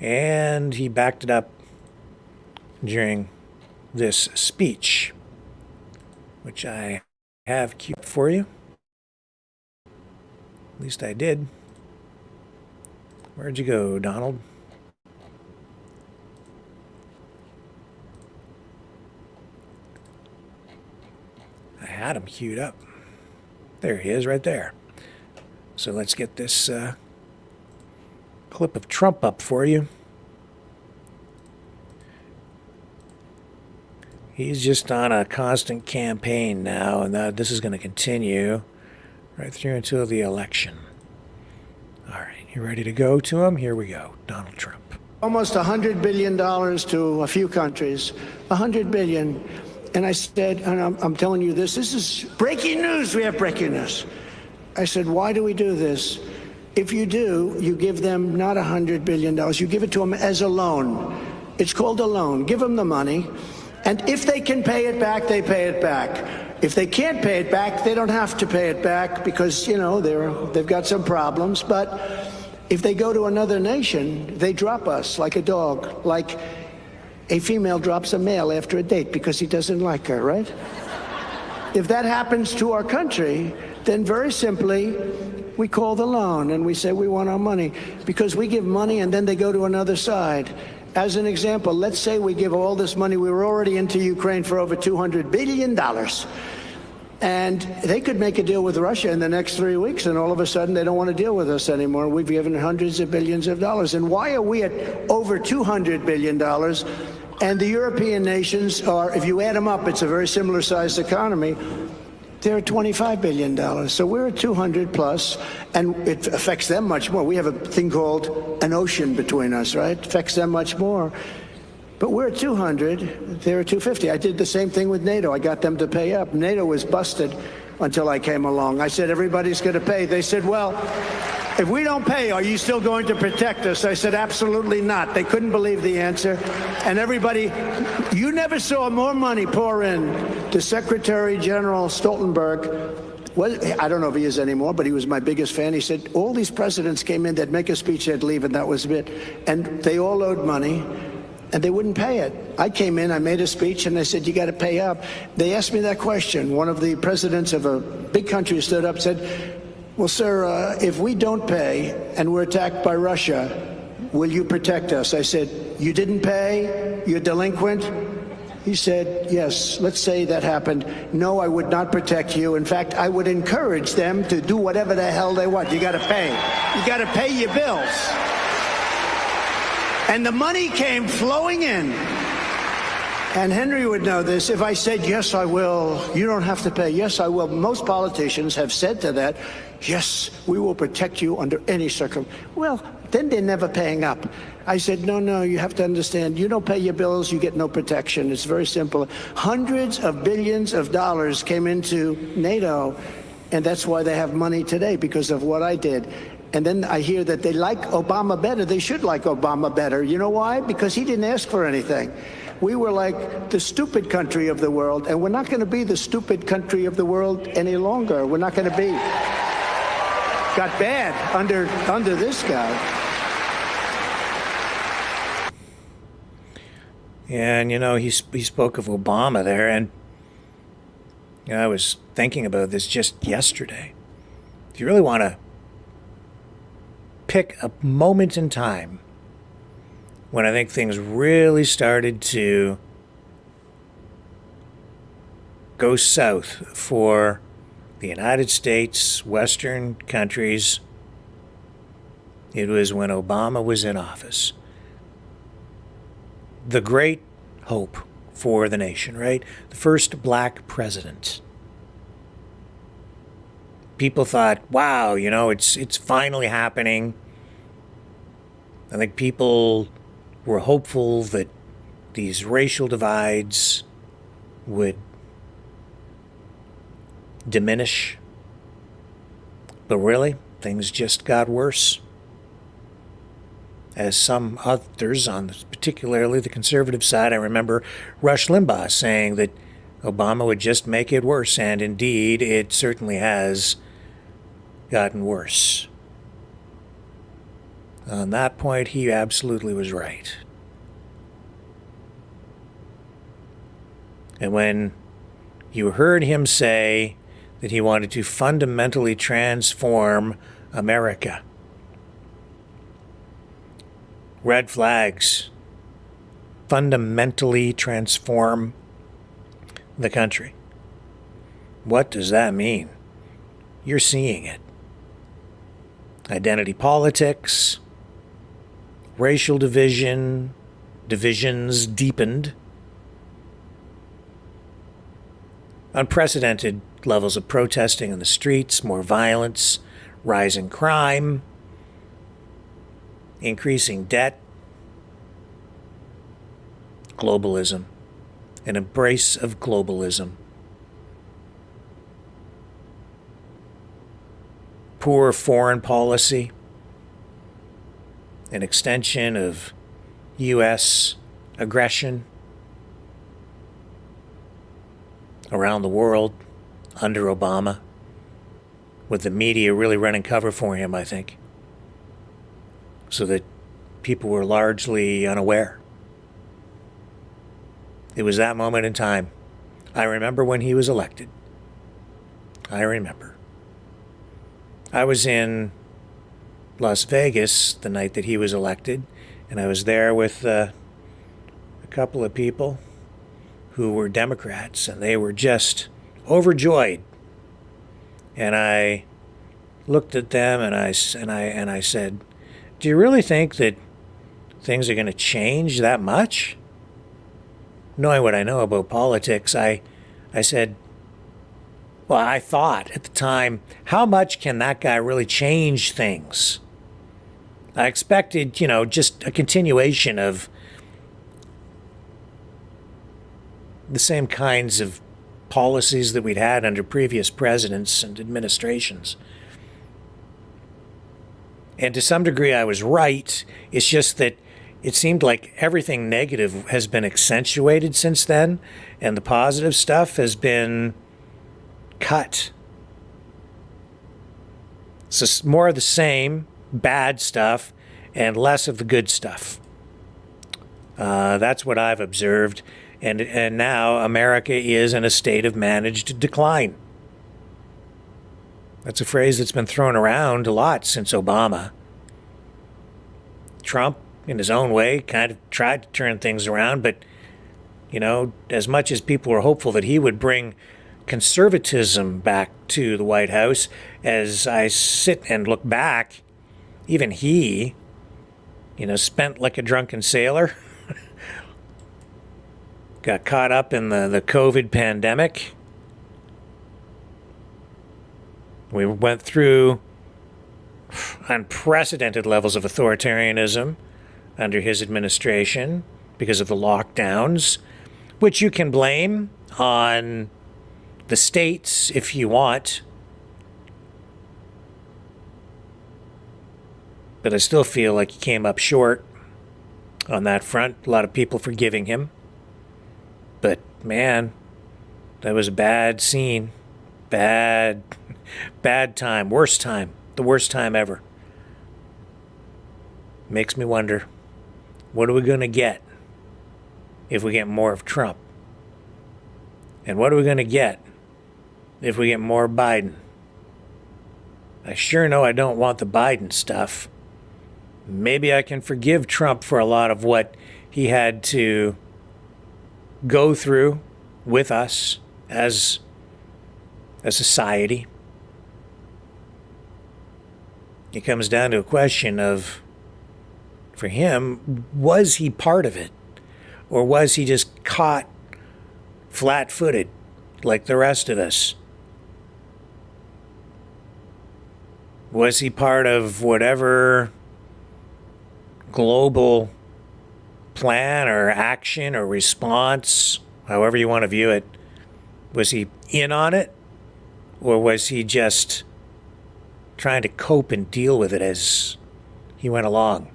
And he backed it up during this speech, which I have queued for you. At least I did. Where'd you go, Donald? I had him queued up. There he is, right there. So let's get this clip of Trump up for you. He's just on a constant campaign now, and this is going to continue right through until the election. All right, you ready to go to him? Here we go. Donald Trump. Almost $100 billion to a few countries. $100 billion. And I said, and I'm telling you this is breaking news. We have breaking news. I said, why do we do this? If you do, you give them not $100 billion. You give it to them as a loan. It's called a loan. Give them the money. And if they can pay it back, they pay it back. If they can't pay it back, they don't have to pay it back because, you know, they've got some problems. But if they go to another nation, they drop us like a dog, like a female drops a male after a date because he doesn't like her, right? If that happens to our country, then very simply, we call the loan and we say we want our money because we give money and then they go to another side. As an example, let's say we give all this money. We were already into Ukraine for over $200 billion. And they could make a deal with Russia in the next 3 weeks, and all of a sudden they don't want to deal with us anymore. We've given hundreds of billions of dollars. And why are we at over $200 billion? And the European nations are, if you add them up, it's a very similar sized economy. They're at $25 billion. So we're at 200 plus, and it affects them much more. We have a thing called an ocean between us, right? It affects them much more. But we're at 200, they're at 250. I did the same thing with NATO. I got them to pay up. NATO was busted until I came along. I said, everybody's going to pay. They said, well, if we don't pay, are you still going to protect us? I said, absolutely not. They couldn't believe the answer. And everybody, you never saw more money pour in to Secretary General Stoltenberg. Well, I don't know if he is anymore, but he was my biggest fan. He said, all these presidents came in, they'd make a speech, they'd leave, and that was it. And they all owed money. And they wouldn't pay it. I came in, I made a speech, and I said, you got to pay up. They asked me that question. One of the presidents of a big country stood up and said, well, sir, if we don't pay and we're attacked by Russia, will you protect us? I said, you didn't pay? You're delinquent? He said, yes, let's say that happened. No, I would not protect you. In fact, I would encourage them to do whatever the hell they want. You got to pay. You got to pay your bills. And the money came flowing in. And Henry would know this. If I said, yes, I will, you don't have to pay. Yes, I will. Most politicians have said to that, yes, we will protect you under any circumstance. Well, then they're never paying up. I said, no, you have to understand, you don't pay your bills, you get no protection. It's very simple. Hundreds of billions of dollars came into NATO, and that's why they have money today, because of what I did. And then I hear that they like Obama better. They should like Obama better. You know why? Because he didn't ask for anything. We were like the stupid country of the world, and we're not going to be the stupid country of the world any longer. We're not going to be. Got bad under this guy. And, you know, he spoke of Obama there, and you know, I was thinking about this just yesterday. If you really want to pick a moment in time when I think things really started to go south for the United States, Western countries, it was when Obama was in office. The great hope for the nation, right? The first black president. People thought, wow, you know, it's finally happening. I think people were hopeful that these racial divides would diminish. But really, things just got worse. As some others, particularly the conservative side, I remember Rush Limbaugh saying that Obama would just make it worse, and indeed, it certainly has gotten worse. On that point, he absolutely was right. And when you heard him say that he wanted to fundamentally transform America. Red flags fundamentally transform the country. What does that mean? You're seeing it. Identity politics, racial divisions deepened, unprecedented levels of protesting in the streets, more violence, rising crime, increasing debt, globalism, an embrace of globalism. Poor foreign policy, an extension of U.S. aggression around the world under Obama, with the media really running cover for him, I think, so that people were largely unaware. It was that moment in time. I remember when he was elected. I remember. I was in Las Vegas the night that he was elected, and I was there with a couple of people who were Democrats, and they were just overjoyed. And I looked at them and I said, "Do you really think that things are going to change that much?" Knowing what I know about politics, I said, well, I thought at the time, how much can that guy really change things? I expected, just a continuation of the same kinds of policies that we'd had under previous presidents and administrations. And to some degree, I was right. It's just that it seemed like everything negative has been accentuated since then, and the positive stuff has been cut. So more of the same bad stuff and less of the good stuff. That's what I've observed. And now America is in a state of managed decline. That's a phrase that's been thrown around a lot since Obama. Trump, in his own way, kind of tried to turn things around, but, as much as people were hopeful that he would bring conservatism back to the White House, as I sit and look back, even he, spent like a drunken sailor, got caught up in the COVID pandemic. We went through unprecedented levels of authoritarianism under his administration because of the lockdowns, which you can blame on the states if you want. But I still feel like he came up short on that front. A lot of people forgiving him. But man, that was a bad scene. Bad time. Worst time. The worst time ever. Makes me wonder, what are we going to get if we get more of Trump? And what are we going to get if we get more Biden? I sure know I don't want the Biden stuff. Maybe I can forgive Trump for a lot of what he had to go through with us as a society. It comes down to a question of, for him, was he part of it? Or was he just caught flat-footed like the rest of us? Was he part of whatever global plan or action or response, however you want to view it? Was he in on it? Or was he just trying to cope and deal with it as he went along?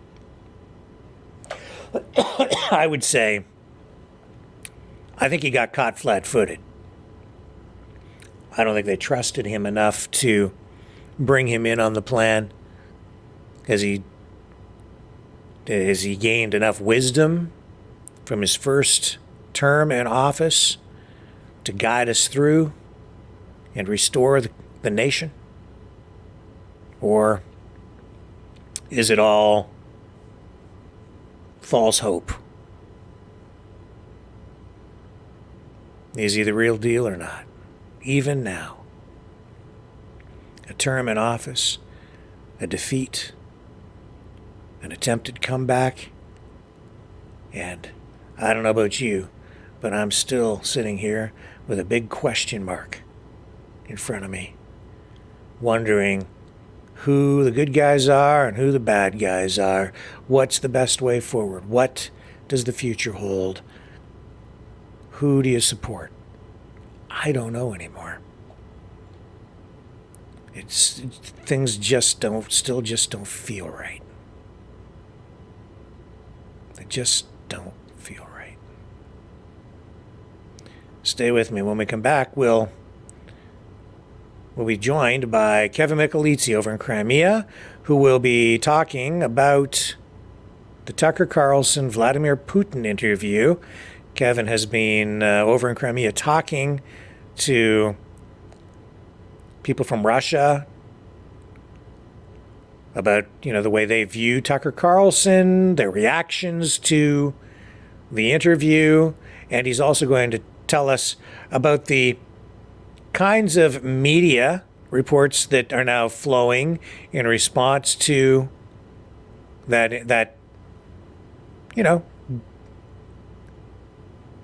I would say, I think he got caught flat-footed. I don't think they trusted him enough to bring him in on the plan. Has he gained enough wisdom from his first term in office to guide us through and restore the nation? Or is it all false hope? Is he the real deal or not? Even now. A term in office, a defeat, an attempted comeback, and I don't know about you, but I'm still sitting here with a big question mark in front of me, wondering who the good guys are and who the bad guys are. What's the best way forward? What does the future hold? Who do you support? I don't know anymore. Things still just don't feel right. They just don't feel right. Stay with me. When we come back, we'll be joined by Kevin Michelizzi over in Crimea, who will be talking about the Tucker Carlson Vladimir Putin interview. Kevin has been over in Crimea talking to people from Russia about, the way they view Tucker Carlson, their reactions to the interview, and he's also going to tell us about the kinds of media reports that are now flowing in response to that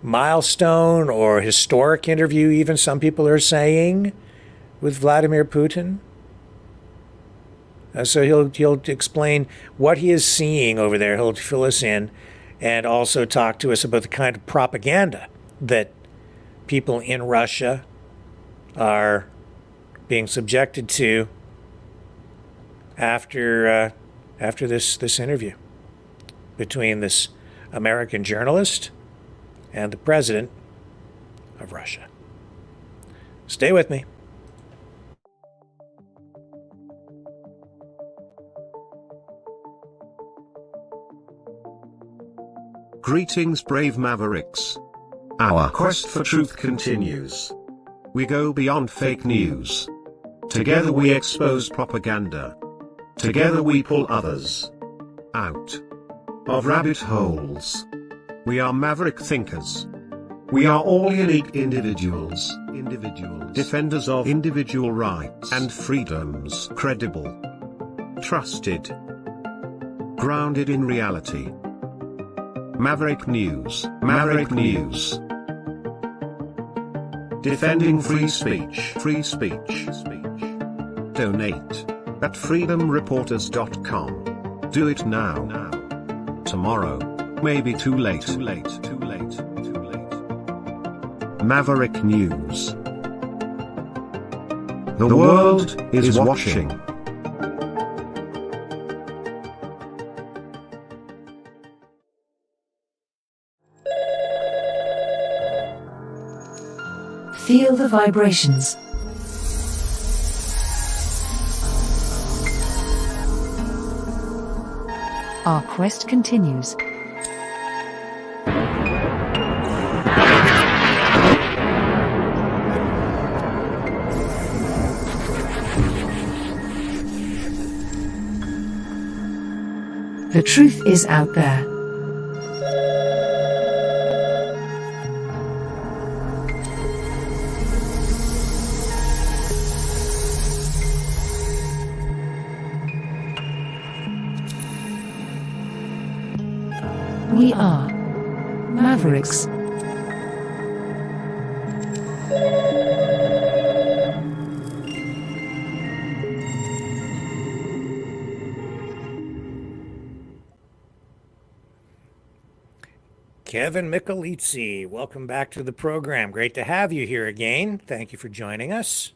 milestone or historic interview, even some people are saying, with Vladimir Putin. So he'll explain what he is seeing over there. He'll fill us in and also talk to us about the kind of propaganda that people in Russia are being subjected to after this interview between this American journalist and the president of Russia. Stay with me. Greetings, brave Mavericks. Our quest for truth continues. We go beyond fake news. Together we expose propaganda. Together we pull others out of rabbit holes. We are maverick thinkers. We are all unique individuals. Defenders of individual rights and freedoms. Credible. Trusted. Grounded in reality. Maverick News. Defending free speech. Donate at freedomreporters.com. Do it now. Tomorrow may be too late. Maverick News. The world is watching. Feel the vibrations. Our quest continues. The truth is out there. We are Mavericks. Kevin Michelizzi, welcome back to the program. Great to have you here again. Thank you for joining us.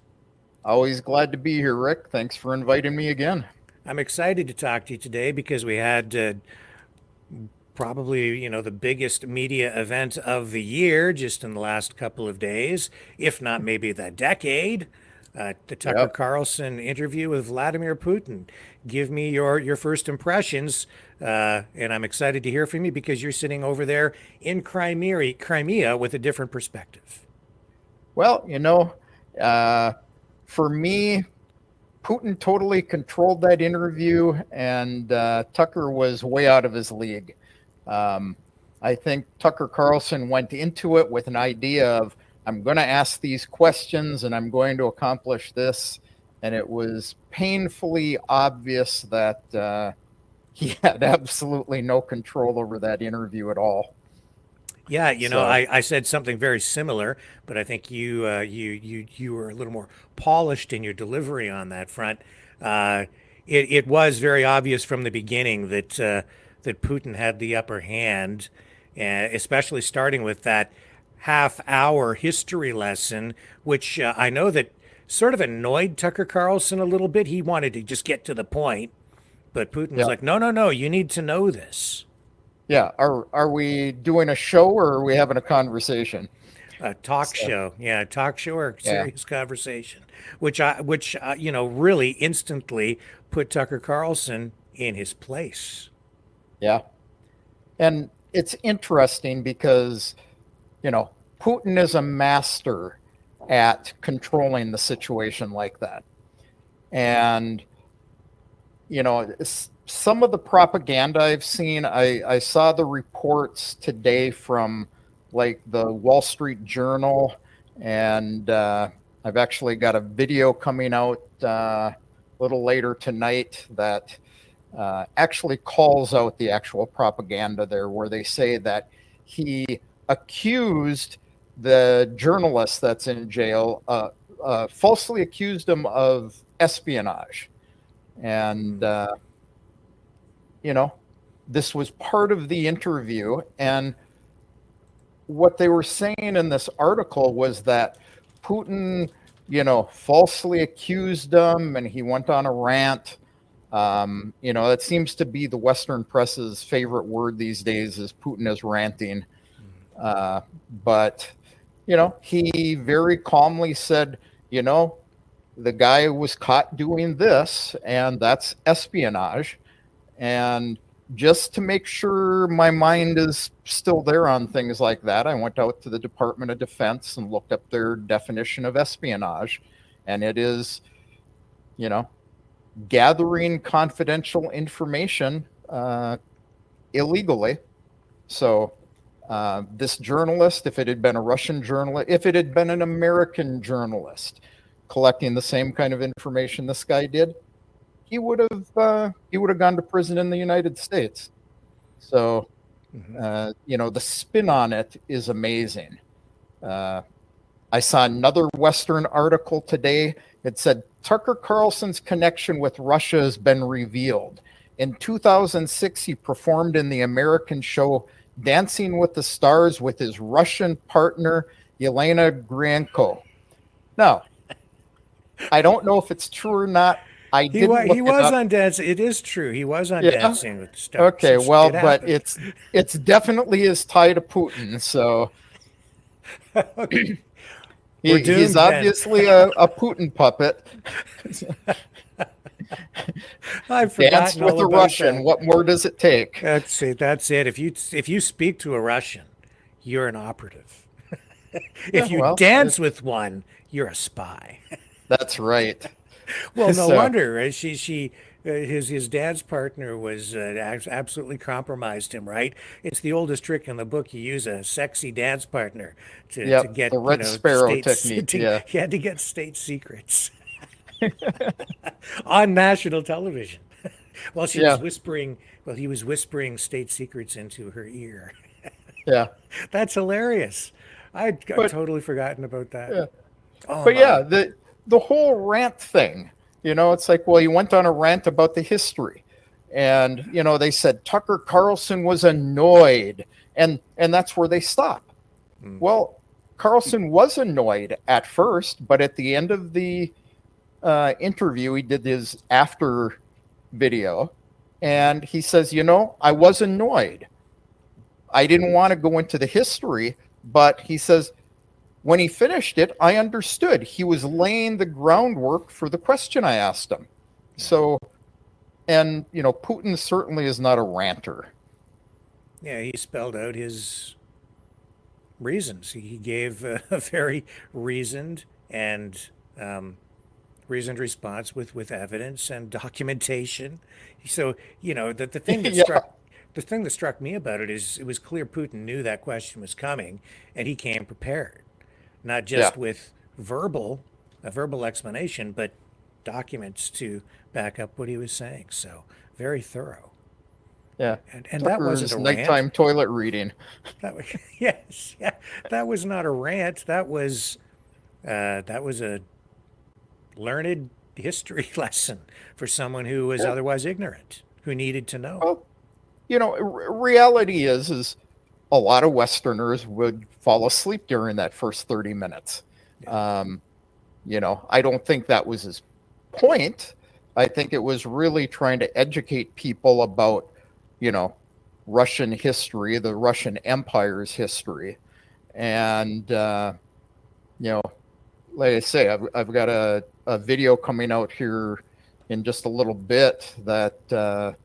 Always glad to be here, Rick. Thanks for inviting me again. I'm excited to talk to you today because we had probably, the biggest media event of the year just in the last couple of days, if not maybe the decade. The Tucker Carlson interview with Vladimir Putin. Give me your first impressions, and I'm excited to hear from you because you're sitting over there in Crimea with a different perspective. Well, for me, Putin totally controlled that interview, and Tucker was way out of his league. I think Tucker Carlson went into it with an idea of, I'm going to ask these questions and I'm going to accomplish this. And it was painfully obvious that he had absolutely no control over that interview at all. Yeah, So- I said something very similar, but I think you were a little more polished in your delivery on that front. It was very obvious from the beginning that Putin had the upper hand, especially starting with that half-hour history lesson, which I know that sort of annoyed Tucker Carlson a little bit. He wanted to just get to the point, but Putin was Yeah. like, no, you need to know this. Yeah. Are we doing a show or are we having a conversation? A talk show, talk show or Yeah. serious conversation, which really instantly put Tucker Carlson in his place. Yeah. And it's interesting because, Putin is a master at controlling the situation like that. And, some of the propaganda I've seen, I saw the reports today from like the Wall Street Journal, and I've actually got a video coming out a little later tonight that actually calls out the actual propaganda there, where they say that he accused the journalist that's in jail, falsely accused him of espionage. And, this was part of the interview. And what they were saying in this article was that Putin, falsely accused him, and he went on a rant. That seems to be the Western press's favorite word these days, is Putin is ranting. But, he very calmly said, the guy was caught doing this, and that's espionage. And just to make sure my mind is still there on things like that, I went out to the Department of Defense and looked up their definition of espionage. And it is, gathering confidential information illegally. So this journalist, if it had been a Russian journalist, if it had been an American journalist collecting the same kind of information this guy did, he would have gone to prison in the United States. So, the spin on it is amazing. I saw another Western article today. It said Tucker Carlson's connection with Russia has been revealed. In 2006, he performed in the American show Dancing with the Stars with his Russian partner, Yelena Granko. Now, I don't know if it's true or not. He was on Dancing. It is true. He was on Dancing with the Stars. Okay, well, but it's definitely his tie to Putin. So Okay. he's obviously a Putin puppet. I've forgotten Dance with all a about Russian. that. What more does it take? That's it. If you speak to a Russian, you're an operative. If you dance with one, you're a spy. That's right. Well, no wonder. Right? His dance partner was absolutely compromised him. Right? It's the oldest trick in the book. You use a sexy dance partner to get the Red Sparrow states, technique. He had to get state secrets on national television. While she was whispering, he was whispering state secrets into her ear. Yeah, that's hilarious. I'd totally forgotten about that. Yeah. Oh, but yeah, the whole rant thing, it's like, well, you went on a rant about the history, and they said Tucker Carlson was annoyed, and that's where they stop. Well, Carlson was annoyed at first, but at the end of the interview, he did his after video, and he says, I was annoyed. I didn't want to go into the history, but he says, when he finished it, I understood. He was laying the groundwork for the question I asked him. So, and, Putin certainly is not a ranter. Yeah, he spelled out his reasons. He gave a very reasoned and reasoned response with evidence and documentation. So, the thing that Yeah. struck me about it is it was clear Putin knew that question was coming, and he came prepared, not Yeah. just with a verbal explanation, but documents to back up what he was saying. So very thorough. Yeah. And that wasn't Tucker's a rant. nighttime toilet reading. That was, yes, yeah, that was not a rant. That was a learned history lesson for someone who was Yeah. otherwise ignorant, who needed to know. Well, reality is a lot of Westerners would fall asleep during that first 30 minutes. I don't think that was his point. I think it was really trying to educate people about, Russian history, the Russian Empire's history. And, like I say, I've got a video coming out here in just a little bit that, the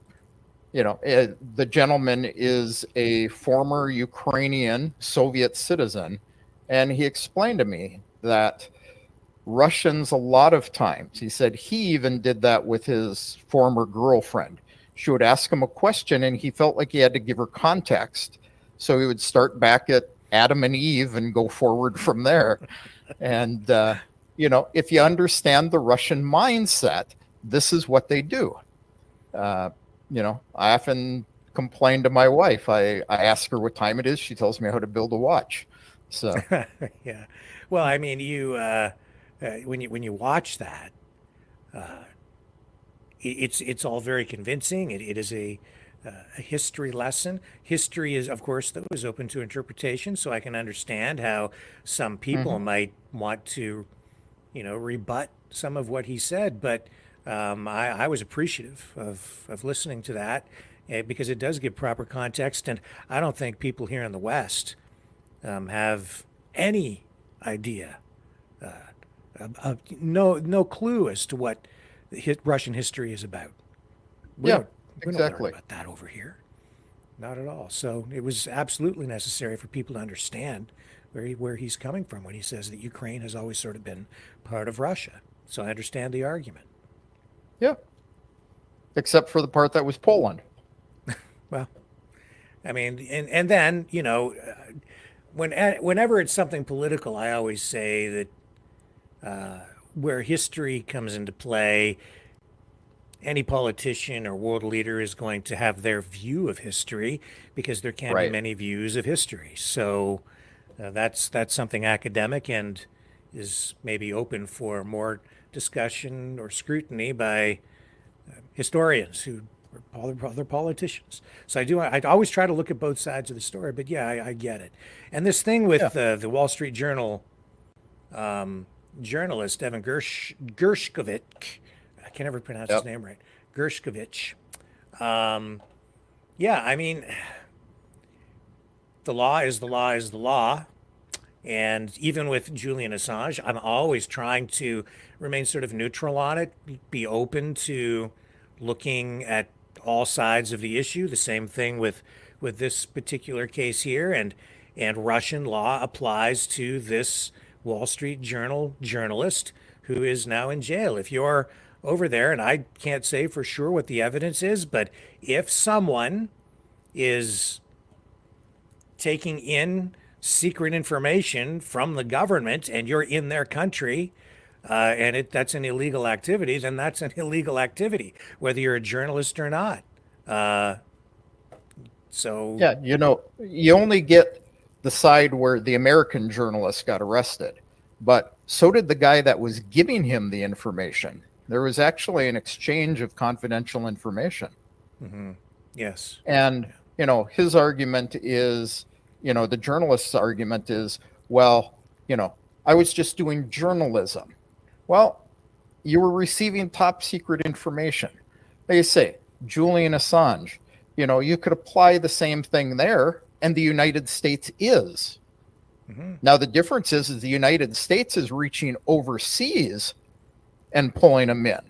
gentleman is a former Ukrainian Soviet citizen. And he explained to me that Russians, a lot of times, he said he even did that with his former girlfriend. She would ask him a question and he felt like he had to give her context. So he would start back at Adam and Eve and go forward from there. And, if you understand the Russian mindset, this is what they do. I often complain to my wife. I ask her what time it is. She tells me how to build a watch. So, Yeah. Well, I mean, when you watch that, it's all very convincing. It is a history lesson. History is, of course, that was open to interpretation, so I can understand how some people might want to, rebut some of what he said. But I was appreciative of listening to that because it does give proper context, and I don't think people here in the West have any idea, no clue as to what Russian history is about. We don't exactly. learn about that over here. Not at all. So it was absolutely necessary for people to understand where he's coming from when he says that Ukraine has always sort of been part of Russia. So I understand the argument. Yeah. Except for the part that was Poland. Well, I mean, and then, whenever it's something political, I always say that where history comes into play, any politician or world leader is going to have their view of history because there can be Right. many views of history. So that's something academic and is maybe open for more discussion or scrutiny by historians who are other politicians. So I always try to look at both sides of the story, but yeah, I get it. And this thing with the Wall Street Journal journalist Evan Gershkovich, I can never pronounce his name right, Gershkovich. Yeah, I mean, the law is the law is the law. And even with Julian Assange, I'm always trying to remain sort of neutral on it, be open to looking at all sides of the issue. The same thing with this particular case here, and Russian law applies to this Wall Street Journal journalist who is now in jail. If you're over there, and I can't say for sure what the evidence is, but if someone is taking in secret information from the government and you're in their country, and that's an illegal activity, then that's an illegal activity, whether you're a journalist or not. So Yeah, you only get the side where the American journalist got arrested, but so did the guy that was giving him the information. There was actually an exchange of confidential information. yes, And, his argument is, the journalist's argument is, well, I was just doing journalism. Well, you were receiving top secret information. They say, Julian Assange, you could apply the same thing there, and the United States is. Now, the difference is the United States is reaching overseas and pulling them in.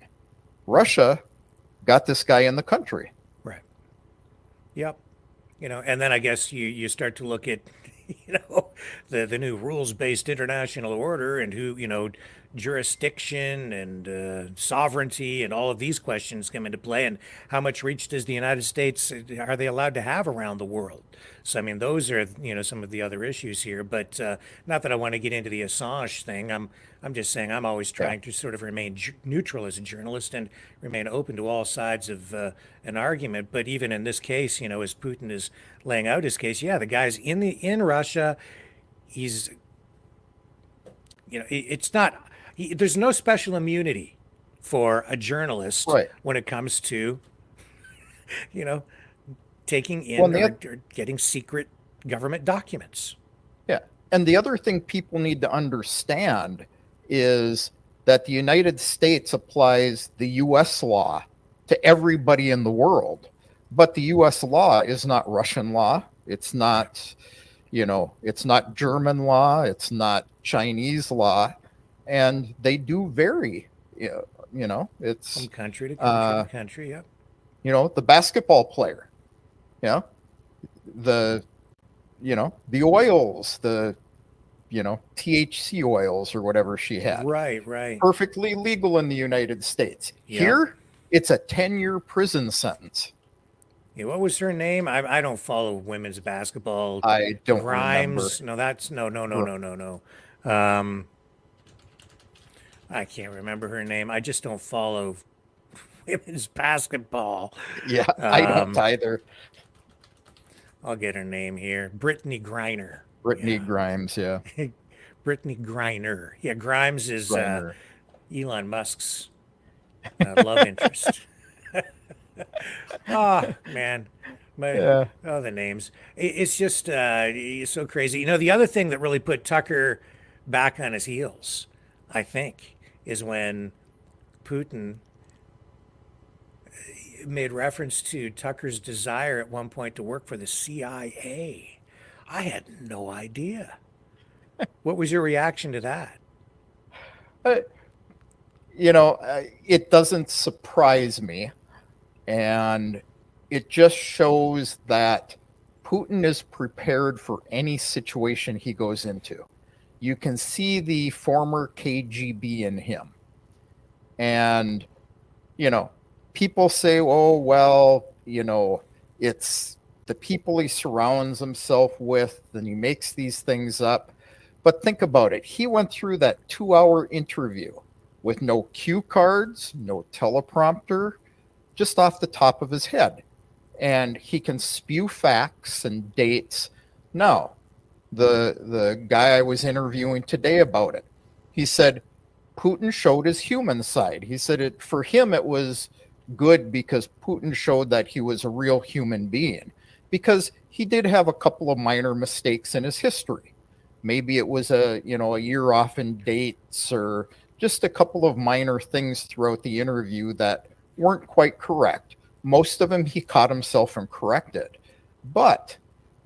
Russia got this guy in the country. right. Yep. And then I guess you start to look at, the new rules-based international order and who, jurisdiction and sovereignty and all of these questions come into play, and how much reach does the United States are they allowed to have around the world? So I mean, those are some of the other issues here. But not that I want to get into the Assange thing. I'm just saying I'm always trying to sort of remain neutral as a journalist and remain open to all sides of an argument. But even in this case, as Putin is laying out his case, yeah, the guy's in Russia. He's it's not. There's no special immunity for a journalist Right. when it comes to, taking in Well, or getting secret government documents. Yeah. And the other thing people need to understand is that the United States applies the US law to everybody in the world. But the US law is not Russian law. It's not, it's not German law. It's not Chinese law. And they do vary. It's From country to country to country, yeah. the basketball player, the oils, the THC oils or whatever she had. Right. Perfectly legal in the United States. Yeah. Here, it's a 10-year prison sentence. Yeah, what was her name? I don't follow women's basketball. I don't Grimes. remember. No, that's no. I can't remember her name. I just don't follow women's basketball. Yeah, I don't either. I'll get her name here. Brittany Griner. Brittany Grimes, yeah. Brittany Griner. Yeah, Grimes is Griner. Elon Musk's love interest. Oh, man. The names. It's just it's so crazy. The other thing that really put Tucker back on his heels, I think, is when Putin made reference to Tucker's desire at one point to work for the CIA. I had no idea. What was your reaction to that? It doesn't surprise me. And it just shows that Putin is prepared for any situation he goes into. You can see the former KGB in him. And, people say, oh, well, it's the people he surrounds himself with, and he makes these things up. But think about it. He went through that 2-hour interview with no cue cards, no teleprompter, just off the top of his head. And he can spew facts and dates. No, the guy I was interviewing today about it, he said Putin showed his human side. He said for him it was good because Putin showed that he was a real human being, because he did have a couple of minor mistakes in his history. Maybe it was a year off in dates, or just a couple of minor things throughout the interview that weren't quite correct. Most of them he caught himself and corrected. But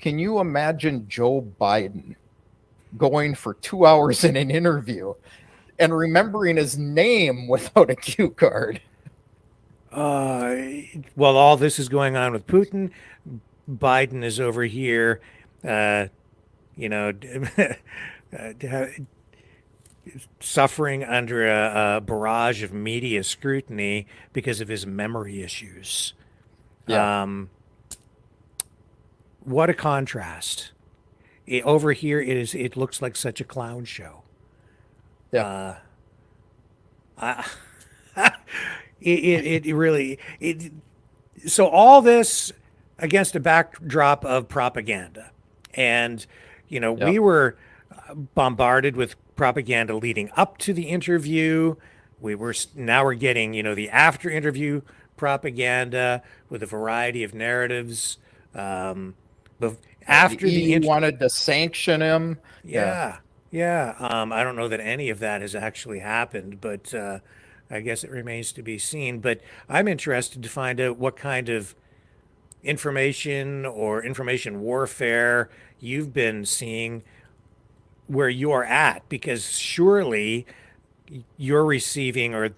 can you imagine Joe Biden going for 2 hours in an interview and remembering his name without a cue card? Well, all this is going on with Putin. Biden is over here, suffering under a barrage of media scrutiny because of his memory issues. Yeah. What a contrast. Over here, it looks like such a clown show. Yeah. It really. So all this against a backdrop of propaganda, and we were bombarded with propaganda leading up to the interview. Now we're getting the after interview propaganda with a variety of narratives. But after the EU wanted to sanction him. Yeah. I don't know that any of that has actually happened, but I guess it remains to be seen. But I'm interested to find out what kind of information or information warfare you've been seeing where you're at, because surely you're receiving, or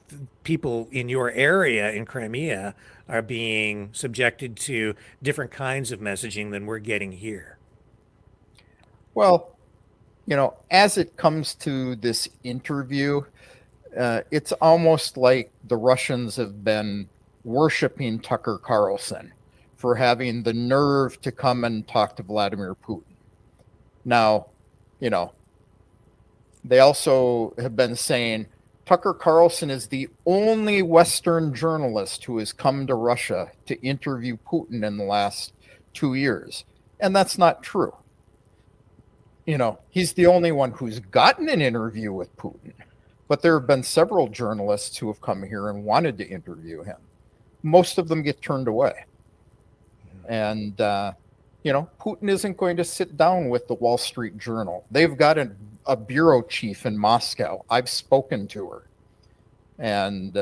people in your area in Crimea are being subjected to different kinds of messaging than we're getting here. Well, as it comes to this interview, it's almost like the Russians have been worshiping Tucker Carlson for having the nerve to come and talk to Vladimir Putin. Now, you know, they also have been saying Tucker Carlson is the only Western journalist who has come to Russia to interview Putin in the last 2 years. And that's not true. You know, he's the only one who's gotten an interview with Putin. But there have been several journalists who have come here and wanted to interview him. Most of them get turned away. And, you know, Putin isn't going to sit down with the Wall Street Journal. They've got a bureau chief in Moscow. I've spoken to her. And,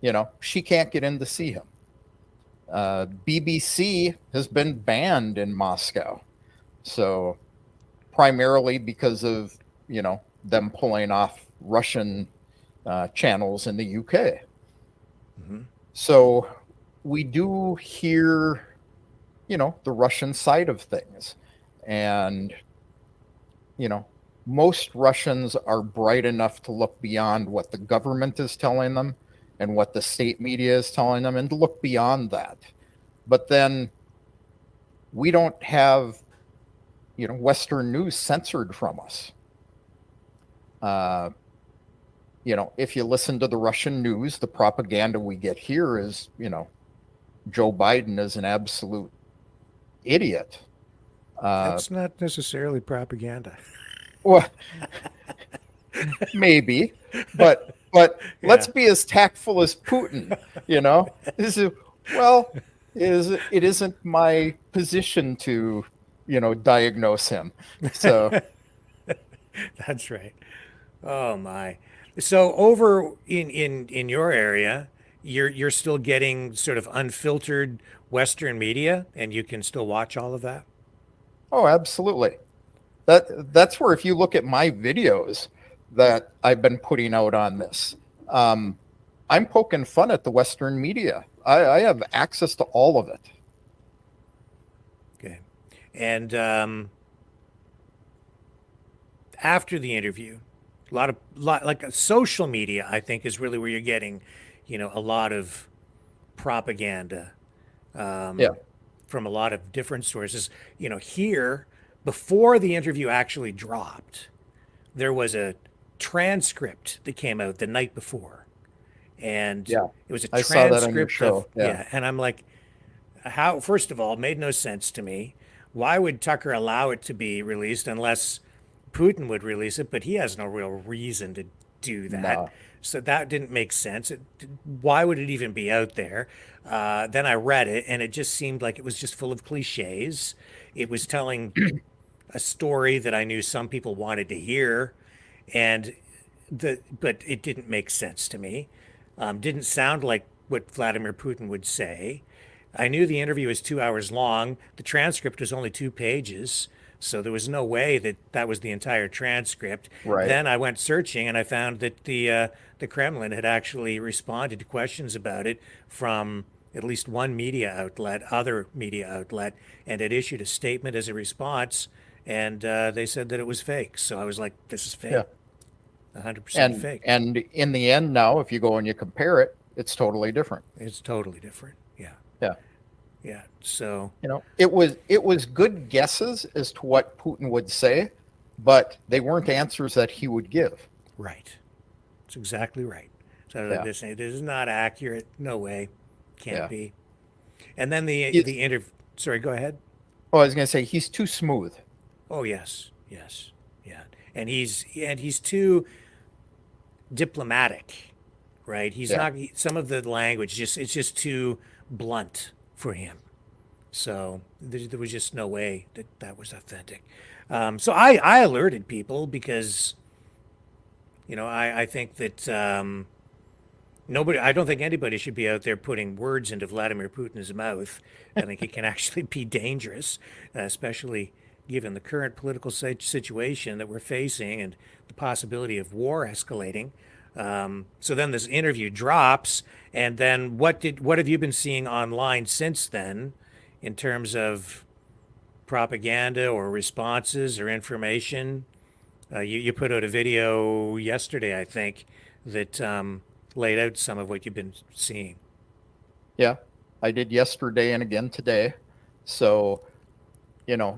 you know, she can't get in to see him. BBC has been banned in Moscow. So primarily because of, you know, them pulling off Russian channels in the UK. Mm-hmm. So we do hear, you know, the Russian side of things. And, you know, most Russians are bright enough to look beyond what the government is telling them and what the state media is telling them and to look beyond that. But then we don't have, you know, Western news censored from us. You know, if you listen to the Russian news, the propaganda we get here is, you know, Joe Biden is an absolute idiot. That's not necessarily propaganda. Well, maybe, but let's be as tactful as Putin. You know, it isn't my position to, you know, diagnose him. So That's right. Oh my. So over in your area, you're still getting sort of unfiltered Western media, and you can still watch all of that? oh, absolutely. That's where if you look at my videos that I've been putting out on this, I'm poking fun at the Western media. I have access to all of it. Okay. And after the interview, a lot like social media, I think, is really where you're getting, you know, a lot of propaganda Yeah. from a lot of different sources. You know, here, before the interview actually dropped, there was a transcript that came out the night before. And Yeah. it was a I saw that on your transcript show. of, Yeah. and I'm like, how, first of all, it made no sense to me. Why would Tucker allow it to be released unless Putin would release it? But he has no real reason to do that. No. So that didn't make sense. Why would it even be out there? Then I read it, and it just seemed like it was just full of cliches. It was telling a story that I knew some people wanted to hear, and but it didn't make sense to me. Didn't sound like what Vladimir Putin would say. I knew the interview was 2 hours long. The transcript was only 2 pages, so there was no way that that was the entire transcript. Right. Then I went searching, and I found that the Kremlin had actually responded to questions about it from at least one other media outlet, and had issued a statement as a response, and they said that it was fake. So I was like, this is fake. Yeah. 100% fake. And in the end now, if you go and you compare it, it's totally different. It's totally different. Yeah. Yeah. Yeah. So, You know, it was good guesses as to what Putin would say, but they weren't answers that he would give. right. It's exactly right. So Yeah. this is not accurate. No way. Can't Yeah. be. And then He's- the interview. Sorry, go ahead. Oh, I was going to say he's too smooth. Oh yes, yes, yeah. And he's too diplomatic, right? He's Yeah. not. Some of the language it's just too blunt for him. So there was just no way that that was authentic. So I alerted people because, you know, I think that I don't think anybody should be out there putting words into Vladimir Putin's mouth. I think it can actually be dangerous, especially given the current political situation that we're facing and the possibility of war escalating. So then this interview drops, and then what have you been seeing online since then, in terms of propaganda or responses or information? You put out a video yesterday, I think, that laid out some of what you've been seeing. Yeah, I did yesterday and again today. So,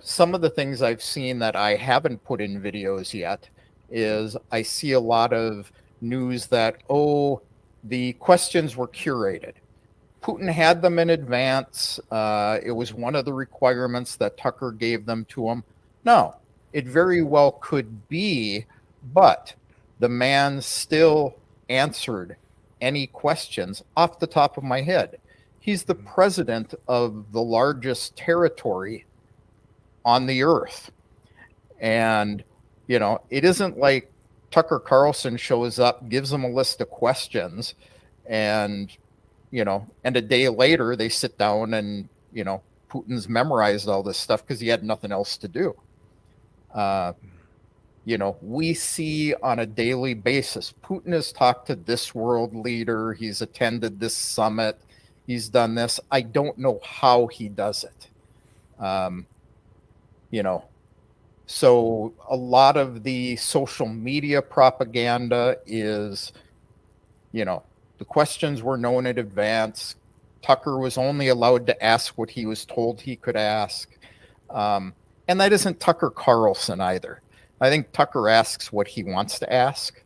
some of the things I've seen that I haven't put in videos yet is I see a lot of news that, oh, the questions were curated. Putin had them in advance. It was one of the requirements that Tucker gave them to him. No, it very well could be, but the man still answered any questions off the top of my head. He's the president of the largest territory on the earth. And, it isn't like Tucker Carlson shows up, gives him a list of questions, and, and a day later they sit down and, Putin's memorized all this stuff because he had nothing else to do. We see on a daily basis, Putin has talked to this world leader, he's attended this summit, he's done this. I don't know how he does it. So a lot of the social media propaganda is, the questions were known in advance. Tucker was only allowed to ask what he was told he could ask. And that isn't Tucker Carlson either. I think Tucker asks what he wants to ask,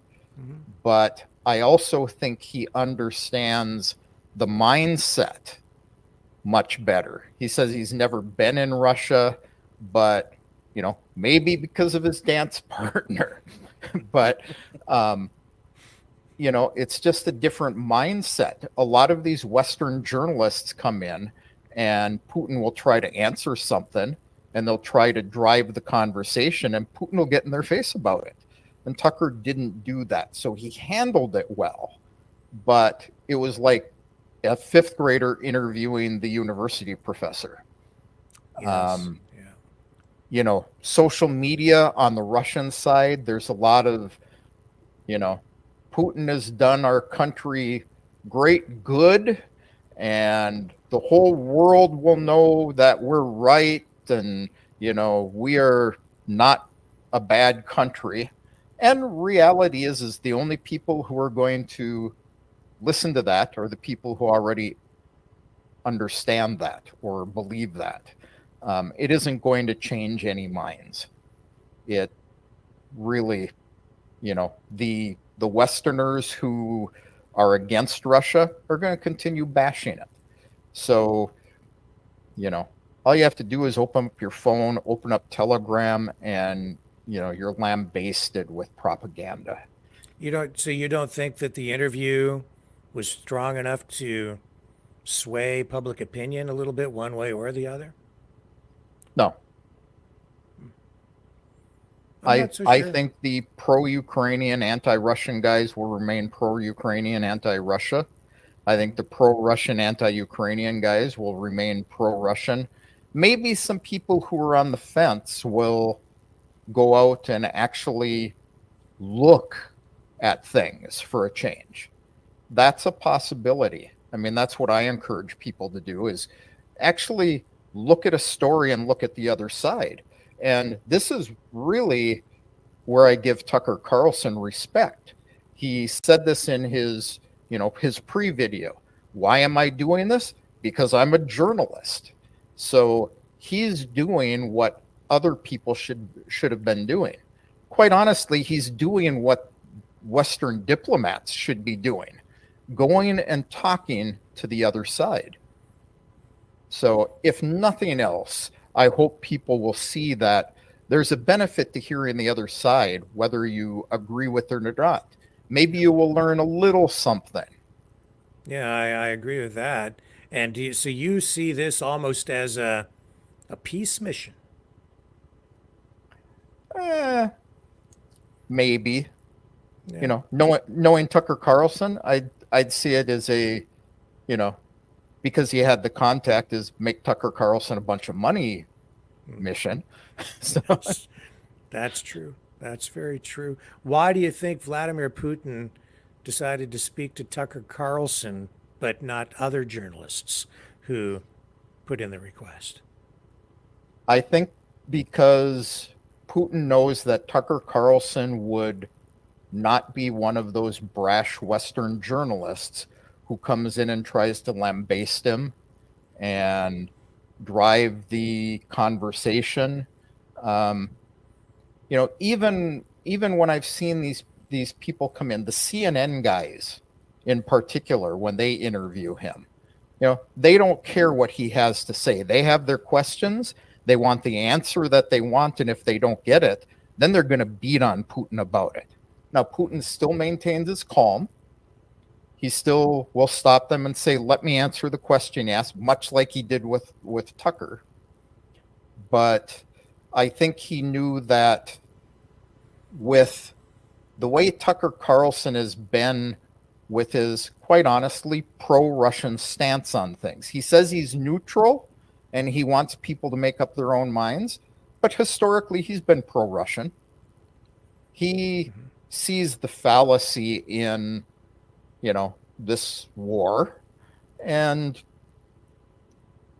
but I also think he understands the mindset much better. He says he's never been in Russia, but maybe because of his dance partner, but it's just a different mindset. A lot of these Western journalists come in and Putin will try to answer something and they'll try to drive the conversation and Putin will get in their face about it. And Tucker didn't do that. So he handled it well, but it was like a fifth grader interviewing the university professor. Yes. Social media on the Russian side, there's a lot of, Putin has done our country great good, and the whole world will know that we're right, and, we are not a bad country. And reality is the only people who are going to listen to that are the people who already understand that or believe that. It isn't going to change any minds. It really, the Westerners who are against Russia are going to continue bashing it. So, all you have to do is open up your phone, open up Telegram, and, you're lambasted with propaganda. So you don't think that the interview was strong enough to sway public opinion a little bit one way or the other? No. I'm not so I sure. think the pro-Ukrainian, anti-Russian guys will remain pro-Ukrainian, anti-Russia. I think the pro-Russian, anti-Ukrainian guys will remain pro-Russian. Maybe some people who are on the fence will go out and actually look at things for a change. That's a possibility. I mean, that's what I encourage people to do, is actually look at a story and look at the other side. And this is really where I give Tucker Carlson respect. He said this in his pre-video. Why am I doing this? Because I'm a journalist. So he's doing what other people should have been doing. Quite honestly, he's doing what Western diplomats should be doing, going and talking to the other side. So if nothing else, I hope people will see that there's a benefit to hearing the other side, whether you agree with it or not. Maybe you will learn a little something. Yeah, I agree with that. And so you see this almost as a peace mission? Maybe. Yeah. Knowing Tucker Carlson, I'd see it as a, because he had the contact, is make Tucker Carlson a bunch of money mission. So That's true. That's very true. Why do you think Vladimir Putin decided to speak to Tucker Carlson, but not other journalists who put in the request? I think because Putin knows that Tucker Carlson would not be one of those brash Western journalists who comes in and tries to lambaste him and drive the conversation. Even when I've seen these people come in, the CNN guys in particular, when they interview him, they don't care what he has to say. They have their questions. They want the answer that they want, and if they don't get it, then they're going to beat on Putin about it. Now, Putin still maintains his calm. He still will stop them and say, let me answer the question you asked, much like he did with Tucker. But I think he knew that with the way Tucker Carlson has been with his, quite honestly, pro-Russian stance on things. He says he's neutral and he wants people to make up their own minds, but historically he's been pro-Russian. He sees the fallacy in, this war, and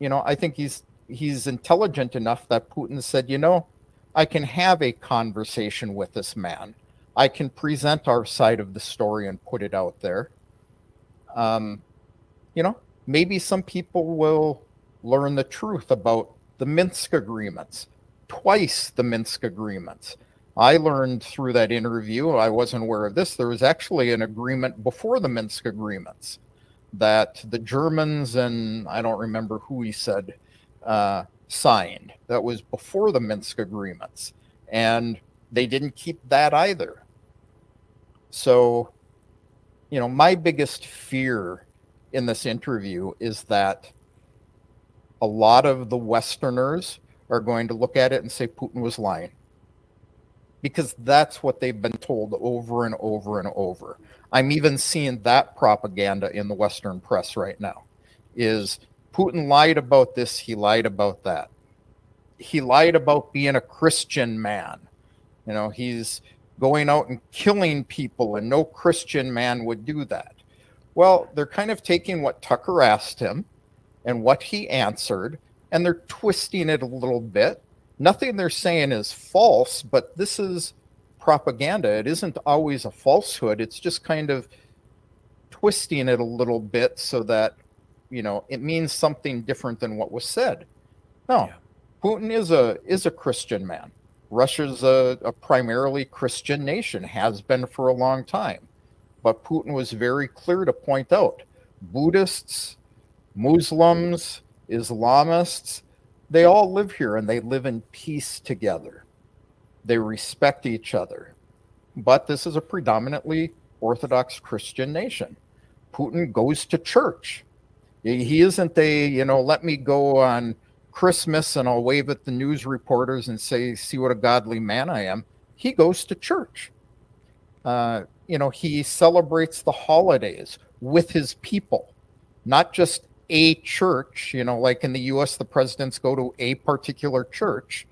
I think he's intelligent enough that Putin said, I can have a conversation with this man. I can present our side of the story and put it out there. Maybe some people will learn the truth about the Minsk agreements, twice the Minsk agreements. I learned through that interview, I wasn't aware of this, there was actually an agreement before the Minsk agreements that the Germans and I don't remember who he said signed. That was before the Minsk agreements. And they didn't keep that either. So, my biggest fear in this interview is that a lot of the Westerners are going to look at it and say Putin was lying. Because that's what they've been told over and over and over. I'm even seeing that propaganda in the Western press right now, is Putin lied about this, he lied about that. He lied about being a Christian man. He's going out and killing people, and no Christian man would do that. Well, they're kind of taking what Tucker asked him and what he answered, and they're twisting it a little bit. Nothing they're saying is false, but this is propaganda. It isn't always a falsehood. It's just kind of twisting it a little bit so that, it means something different than what was said. No, yeah. Putin is a Christian man. Russia's a primarily Christian nation, has been for a long time. But Putin was very clear to point out Buddhists, Muslims, Islamists, they all live here and they live in peace together. They respect each other. But this is a predominantly Orthodox Christian nation. Putin goes to church. He isn't let me go on Christmas and I'll wave at the news reporters and say, see what a godly man I am. He goes to church. He celebrates the holidays with his people, not just a church, like in the US, the presidents go to a particular church.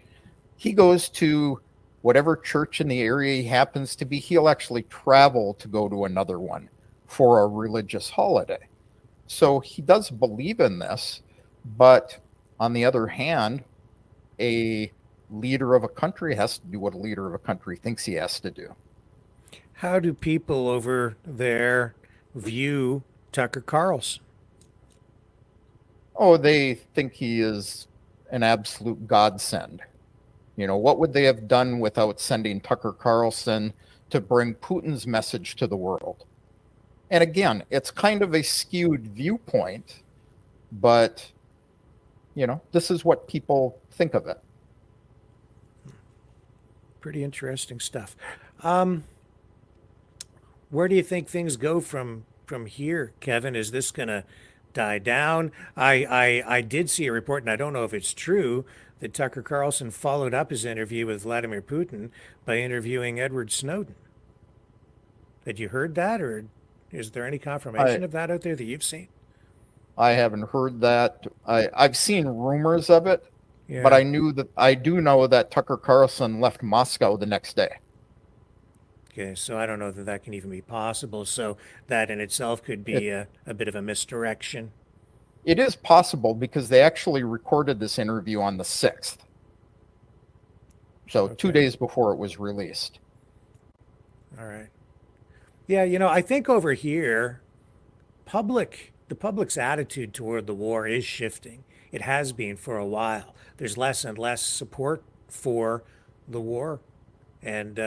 He goes to whatever church in the area he happens to be. He'll actually travel to go to another one for a religious holiday. So he does believe in this, but on the other hand, a leader of a country has to do what a leader of a country thinks he has to do. How do people over there view Tucker Carlson? Oh, they think he is an absolute godsend. What would they have done without sending Tucker Carlson to bring Putin's message to the world? And again, it's kind of a skewed viewpoint, but, this is what people think of it. Pretty interesting stuff. Where do you think things go from here, Kevin? Is this going to die down? I did see a report, and I don't know if it's true, that Tucker Carlson followed up his interview with Vladimir Putin by interviewing Edward Snowden. Had you heard that, or is there any confirmation of that out there that you've seen? I haven't heard that. I've seen rumors of it, Yeah. but I do know that Tucker Carlson left Moscow the next day. Okay, so I don't know that that can even be possible. So that in itself could be a bit of a misdirection. It is possible because they actually recorded this interview on the 6th. So 2 Okay. days before it was released. All right. Yeah, I think over here, the public's attitude toward the war is shifting. It has been for a while. There's less and less support for the war, and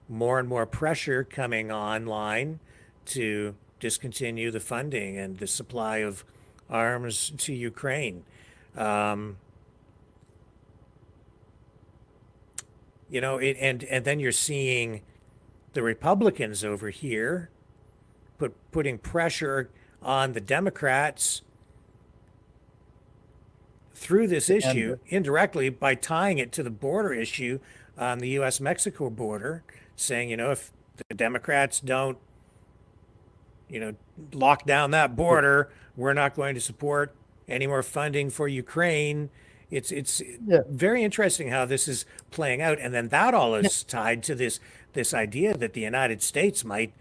more and more pressure coming online to discontinue the funding and the supply of arms to Ukraine. Um, and then you're seeing the Republicans over here putting pressure on the Democrats through this issue And indirectly by tying it to the border issue on the U.S. Mexico border, saying, if the Democrats don't, lock down that border, we're not going to support any more funding for Ukraine. It's yeah, very interesting how this is playing out, and then that all is tied to this idea that the United States might,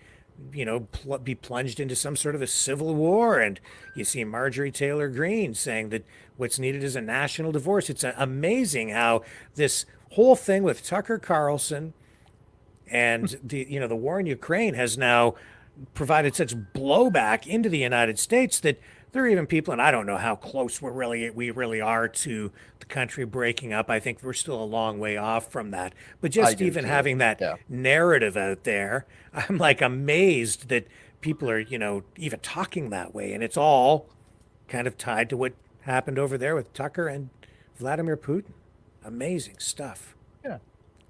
be plunged into some sort of a civil war. And you see Marjorie Taylor Greene saying that what's needed is a national divorce. It's amazing how this whole thing with Tucker Carlson and the war in Ukraine has now provided such blowback into the United States that there are even people, and I don't know how close we really are to the country breaking up. I think we're still a long way off from that. But I just do even too. having that Yeah. narrative out there, I'm like amazed that people are, even talking that way. And it's all kind of tied to what happened over there with Tucker and Vladimir Putin. Amazing stuff. Yeah.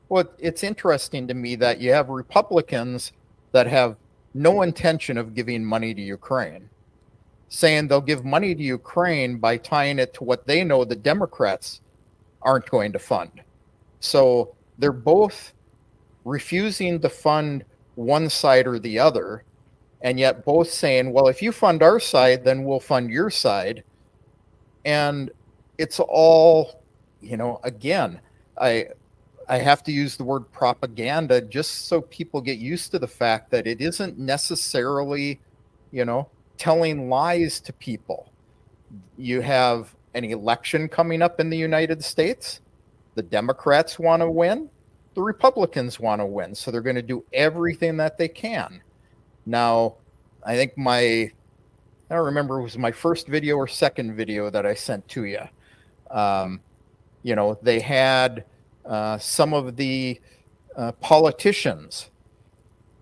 Well, it's interesting to me that you have Republicans that have no intention of giving money to Ukraine, saying they'll give money to Ukraine by tying it to what they know the Democrats aren't going to fund. So they're both refusing to fund one side or the other, and yet both saying, well, if you fund our side, then we'll fund your side. And it's all, again, I have to use the word propaganda just so people get used to the fact that it isn't necessarily, telling lies to people. You have an election coming up in the United States. The Democrats want to win. The Republicans want to win. So they're going to do everything that they can. Now, I think I don't remember, it was my first video or second video that I sent to you. They had some of the politicians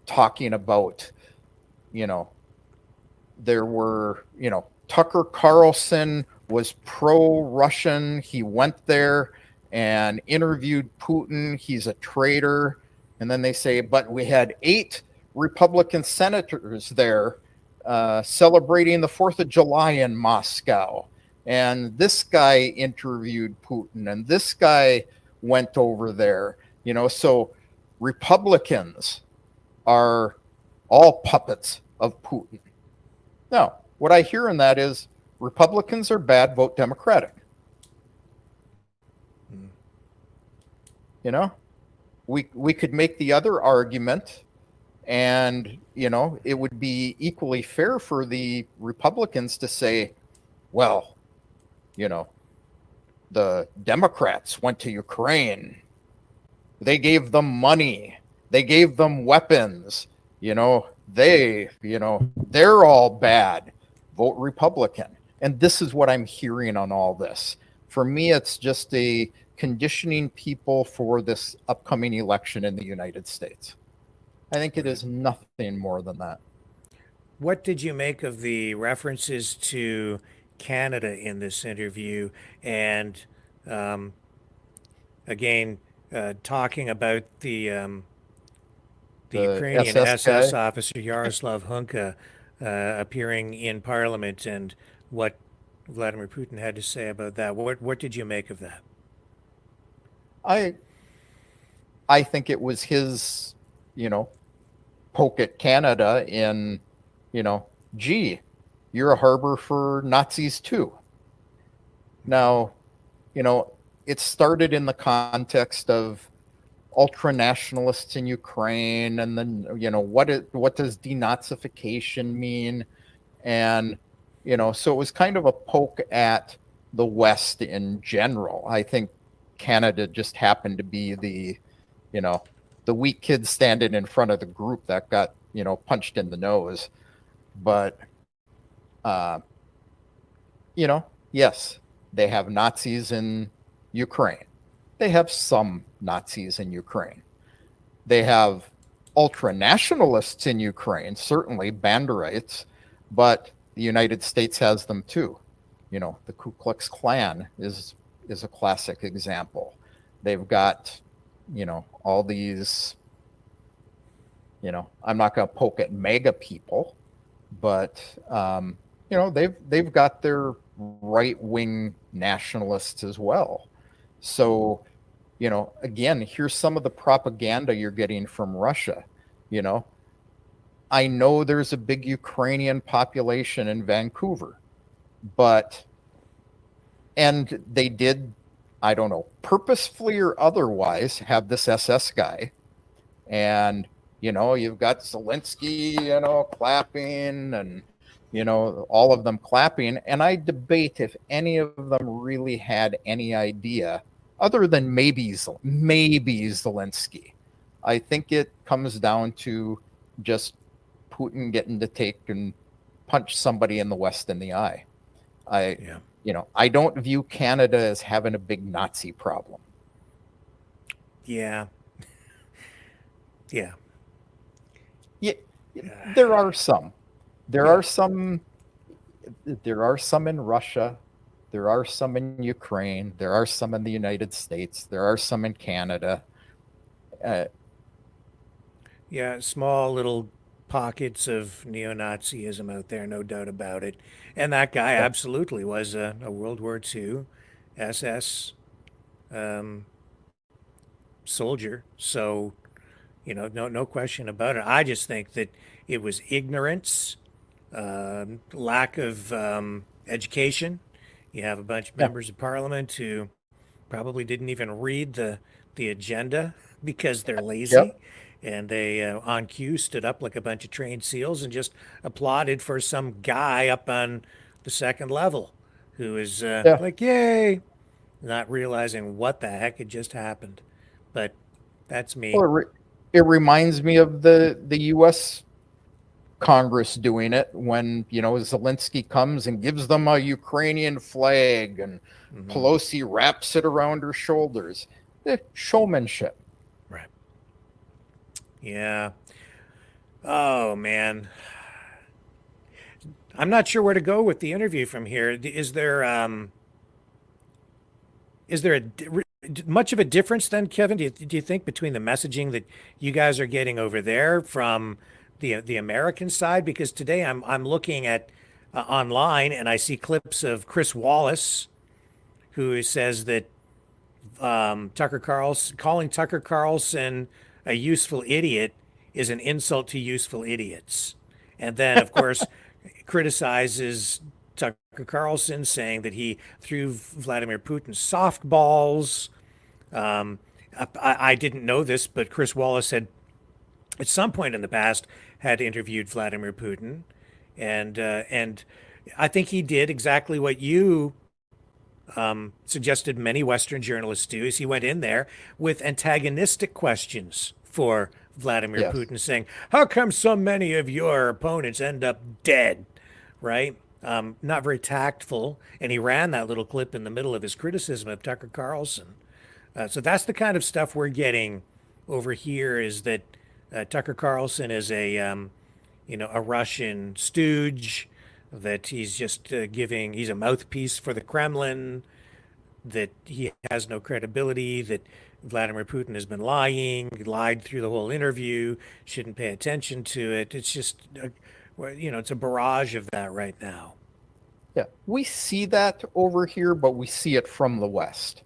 talking about, there were, Tucker Carlson was pro-Russian. He went there and interviewed Putin. He's a traitor. And then they say, but we had 8 Republican senators there celebrating the 4th of July in Moscow. And this guy interviewed Putin, and this guy went over there. So Republicans are all puppets of Putin. Now, what I hear in that is Republicans are bad, vote Democratic. We could make the other argument, and it would be equally fair for the Republicans to say, well, the Democrats went to Ukraine. They gave them money. They gave them weapons. They're all bad. Vote Republican. And this is what I'm hearing on all this. For me, it's just a conditioning people for this upcoming election in the United States. I think it is nothing more than that. What did you make of the references to Canada in this interview? And again, talking about the Ukrainian SS guy? officer Yaroslav Hunka appearing in Parliament, and what Vladimir Putin had to say about that. What did you make of that? I think it was his, poke at Canada in, gee, you're a harbor for Nazis too. Now, it started in the context of ultra-nationalists in Ukraine, and then, what does denazification mean? And, so it was kind of a poke at the West in general. I think, Canada just happened to be the, the weak kid standing in front of the group that got, punched in the nose. But, yes, they have Nazis in Ukraine. They have some Nazis in Ukraine. They have ultra-nationalists in Ukraine, certainly Banderites, but the United States has them too. The Ku Klux Klan is a classic example. They've got, all these, I'm not going to poke at MAGA people, but, they've got their right-wing nationalists as well. So, again, here's some of the propaganda you're getting from Russia. I know there's a big Ukrainian population in Vancouver, and they did, I don't know, purposefully or otherwise, have this SS guy. And, you've got Zelensky, clapping, and, all of them clapping. And I debate if any of them really had any idea, other than maybe Zelensky. I think it comes down to just Putin getting to take and punch somebody in the West in the eye. I don't view Canada as having a big Nazi problem. Yeah. Yeah, there are some. There are some in Russia. There are some in Ukraine. There are some in the United States. There are some in Canada. Yeah, small little pockets of neo-Nazism out there, no doubt about it. And that guy absolutely was a World War II SS soldier. So, no question about it. I just think that it was ignorance, lack of education. You have a bunch of members of parliament who probably didn't even read the agenda because they're lazy. And they, on cue, stood up like a bunch of trained SEALs and just applauded for some guy up on the second level who is like, yay, not realizing what the heck had just happened. But that's me. Well, it reminds me of the U.S. Congress doing it when, Zelensky comes and gives them a Ukrainian flag and Pelosi wraps it around her shoulders. Showmanship. Right. Yeah. Oh, man. I'm not sure where to go with the interview from here. Is there much of a difference then, Kevin? Do you think between the messaging that you guys are getting over there from the American side? Because today I'm looking at online and I see clips of Chris Wallace, who says that calling Tucker Carlson a useful idiot is an insult to useful idiots. And then, of course, criticizes Tucker Carlson, saying that he threw Vladimir Putin softballs. I didn't know this, but Chris Wallace had, at some point in the past, had interviewed Vladimir Putin, and I think he did exactly what you suggested many Western journalists do. Is he went in there with antagonistic questions for Vladimir Putin, saying, "How come so many of your opponents end up dead?" Right? Not very tactful, and he ran that little clip in the middle of his criticism of Tucker Carlson. So that's the kind of stuff we're getting over here. Is that Tucker Carlson is a Russian stooge, that he's just he's a mouthpiece for the Kremlin, that he has no credibility, that Vladimir Putin has been lying, lied through the whole interview, shouldn't pay attention to it. It's just, it's a barrage of that right now. Yeah, we see that over here, but we see it from the West.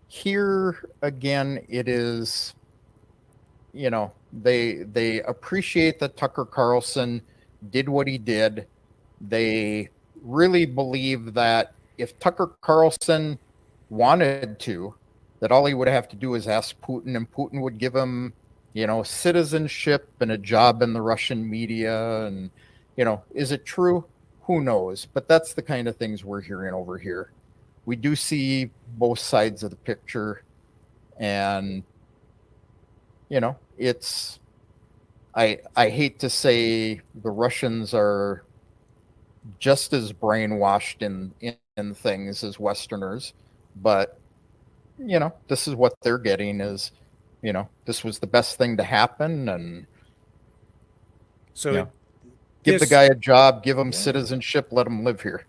Here again, it is, they appreciate that Tucker Carlson did what he did. They really believe that if Tucker Carlson wanted to, that all he would have to do is ask Putin, and Putin would give him, citizenship and a job in the Russian media. And, is it true? Who knows? But that's the kind of things we're hearing over here. We do see both sides of the picture. And, it's, I hate to say the Russians are just as brainwashed in things as Westerners, but, this is what they're getting is, this was the best thing to happen. And So give the this- guy a job, give him citizenship, let him live here.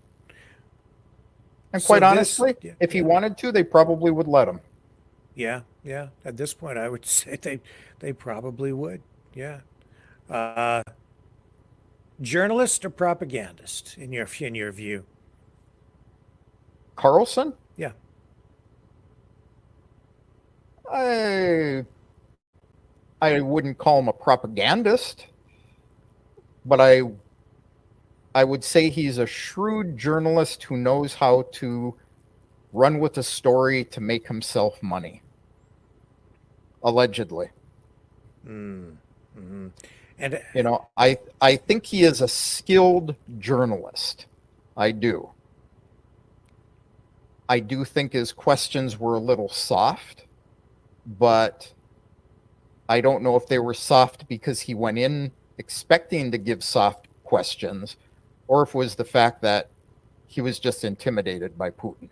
And quite honestly, if he wanted to, they probably would let him. Yeah. At this point, I would say they probably would. Yeah. Journalist or propagandist in your view? Carlson? Yeah. I wouldn't call him a propagandist, but I would say he's a shrewd journalist who knows how to run with a story to make himself money. Allegedly. Mm-hmm. And I think he is a skilled journalist. I do think his questions were a little soft, but I don't know if they were soft because he went in expecting to give soft questions, or if it was the fact that he was just intimidated by Putin.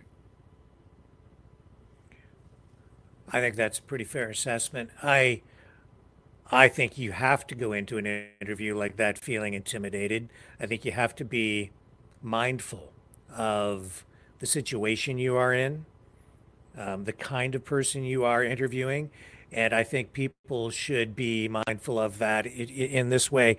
I think that's a pretty fair assessment. I think you have to go into an interview like that feeling intimidated. I think you have to be mindful of the situation you are in, the kind of person you are interviewing. And I think people should be mindful of that in this way.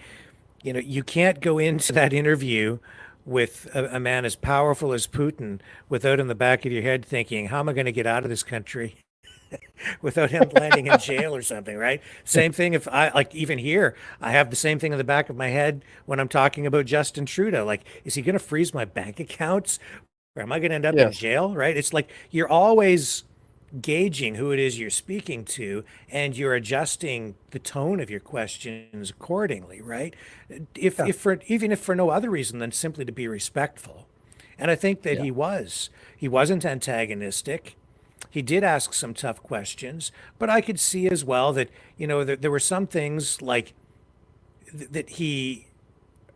You can't go into that interview with a man as powerful as Putin without in the back of your head thinking, how am I going to get out of this country? Without him landing in jail or something, right? Same thing if even here, I have the same thing in the back of my head when I'm talking about Justin Trudeau. Like, is he going to freeze my bank accounts or am I going to end up in jail, right? It's like you're always gauging who it is you're speaking to and you're adjusting the tone of your questions accordingly, right? Even if for no other reason than simply to be respectful. And I think that he wasn't antagonistic. He did ask some tough questions, but I could see as well that, there were some things like that he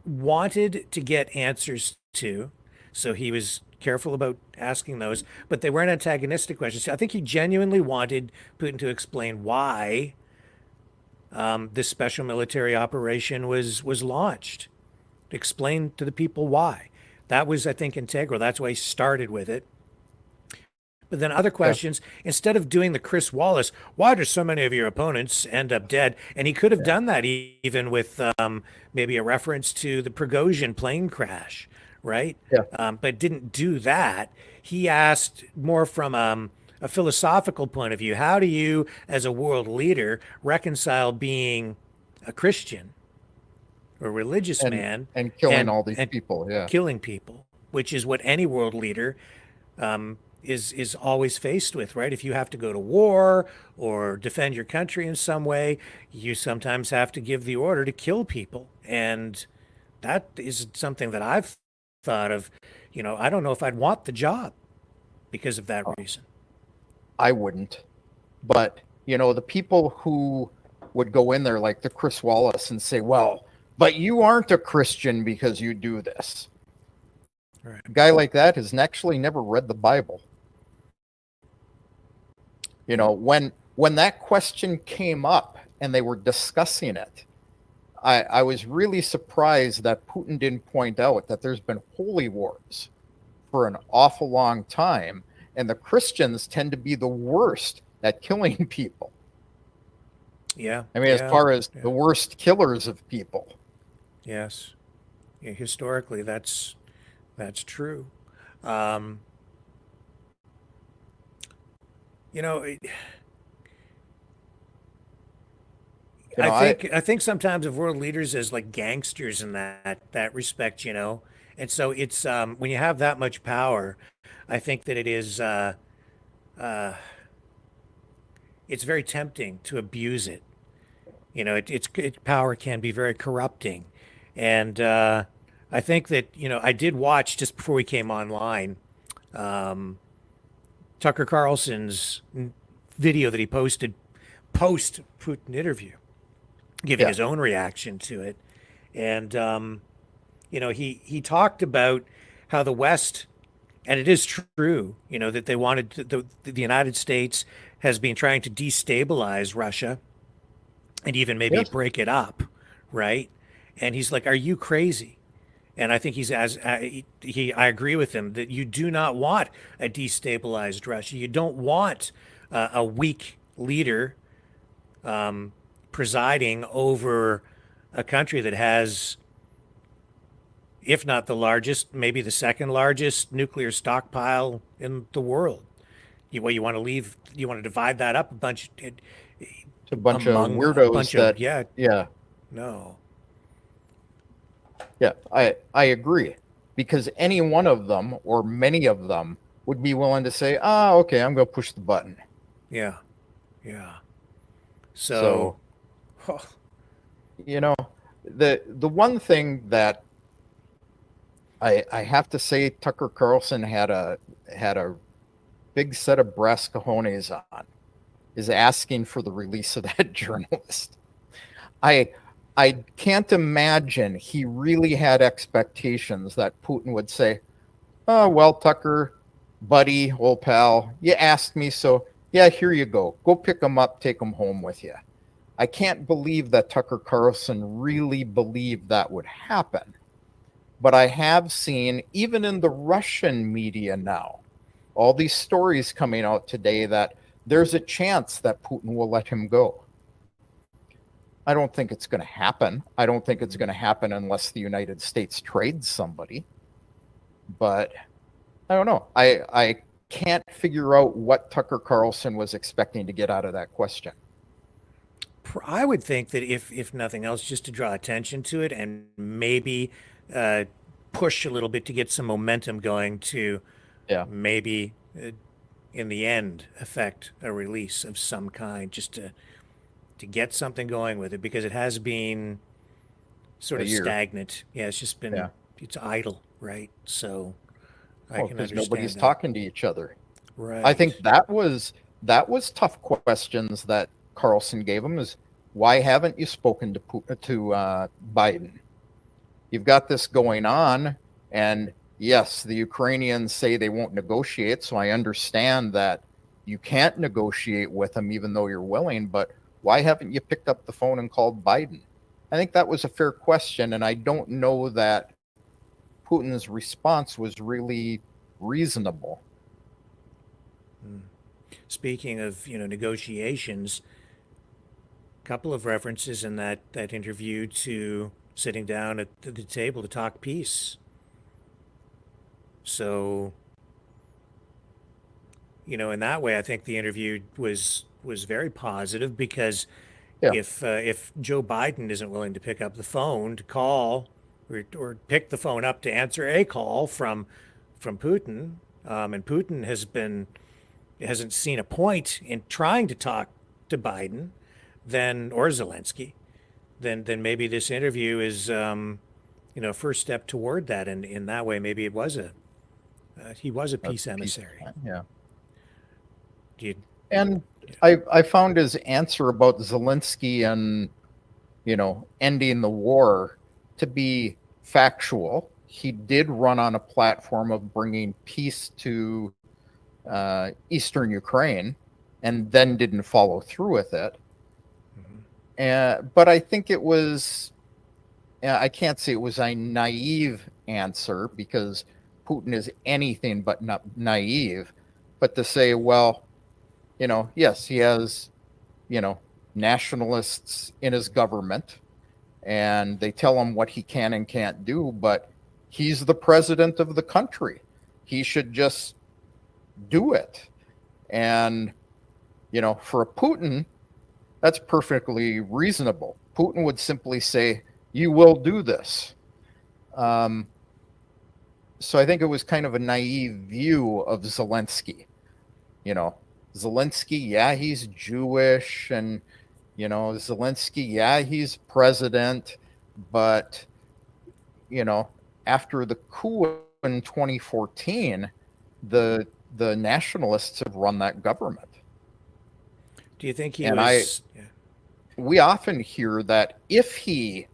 wanted to get answers to. So he was careful about asking those, but they weren't antagonistic questions. I think he genuinely wanted Putin to explain why this special military operation was launched. Explain to the people why. That was, I think, integral. That's why he started with it. But then other questions, instead of doing the Chris Wallace, why do so many of your opponents end up dead? And he could have done that even with maybe a reference to the Prigozhin plane crash, right? Yeah. But didn't do that. He asked more from a philosophical point of view. How do you, as a world leader, reconcile being a Christian or religious man and killing all these people? Yeah, killing people, which is what any world leader is always faced with, right? If you have to go to war or defend your country in some way, you sometimes have to give the order to kill people. And that is something that I've thought of, I don't know if I'd want the job because of that reason. I wouldn't. But, the people who would go in there like the Chris Wallace and say, well, but you aren't a Christian because you do this. Right. A guy like that has actually never read the Bible. When that question came up and they were discussing it, I was really surprised that Putin didn't point out that there's been holy wars for an awful long time, and the Christians tend to be the worst at killing people. Yeah. I mean, as far as the worst killers of people. Yes. Yeah, historically, that's true. I think sometimes of world leaders as like gangsters in that respect, and so it's when you have that much power, I think that it is it's very tempting to abuse it. Its power can be very corrupting, and I think that I did watch just before we came online. Tucker Carlson's video that he posted post Putin interview, giving Yeah. his own reaction to it. And, he talked about how the West, and it is true, that they wanted the United States has been trying to destabilize Russia and even maybe Yes. break it up, right? And he's like, "Are you crazy?" And I think I agree with him that you do not want a destabilized Russia. You don't want a weak leader presiding over a country that has, if not the largest, maybe the second largest nuclear stockpile in the world. You want to divide that up It's a bunch of among a weirdos bunch that, of, yeah, yeah, no. yeah, I agree. Because any one of them or many of them would be willing to say, okay, I'm going to push the button. Yeah. Yeah. So, You know, the one thing that I have to say Tucker Carlson had a big set of brass cojones on is asking for the release of that journalist. I can't imagine he really had expectations that Putin would say, "Oh, well, Tucker, buddy, old pal, you asked me, so yeah, here you go. Go pick him up, take him home with you." I can't believe that Tucker Carlson really believed that would happen. But I have seen, even in the Russian media now, all these stories coming out today that there's a chance that Putin will let him go. I don't think it's going to happen. I don't think it's going to happen unless the United States trades somebody. But I don't know. I can't figure out what Tucker Carlson was expecting to get out of that question. I would think that if nothing else, just to draw attention to it and maybe push a little bit to get some momentum going to Yeah. maybe in the end affect a release of some kind, just to get something going with it, because it has been sort A of year. stagnant. Yeah, it's just been Yeah. it's idle, right? So I Oh, can because understand nobody's that. talking to each other. Right. I think that was tough questions that Carlson gave him. Is why haven't you spoken to Biden? You've got this going on, and yes, the Ukrainians say they won't negotiate. So I understand that you can't negotiate with them, even though you're willing. But why haven't you picked up the phone and called Biden? I think that was a fair question, and I don't know that Putin's response was really reasonable. Speaking of, negotiations, a couple of references in that interview to sitting down at the table to talk peace. So, in that way, I think the interview was very positive, because Yeah. if Joe Biden isn't willing to pick up the phone to call or pick the phone up to answer a call from Putin, and Putin hasn't seen a point in trying to talk to Biden, then or Zelensky, then maybe this interview is first step toward that, and in that way maybe it was he was a peace emissary. Yeah. Do you, And I found his answer about Zelensky and, ending the war to be factual. He did run on a platform of bringing peace to Eastern Ukraine, and then didn't follow through with it. But I think it was, I can't say it was a naive answer, because Putin is anything but naive. But to say, well, yes, he has, nationalists in his government, and they tell him what he can and can't do, but he's the president of the country. He should just do it. And, for a Putin, that's perfectly reasonable. Putin would simply say, you will do this. So I think it was kind of a naive view of Zelensky. Zelensky, yeah, he's Jewish, and, Zelensky, yeah, he's president, but, after the coup in 2014, the the nationalists have run that government. Do you think he And was? Yeah. we often hear that if he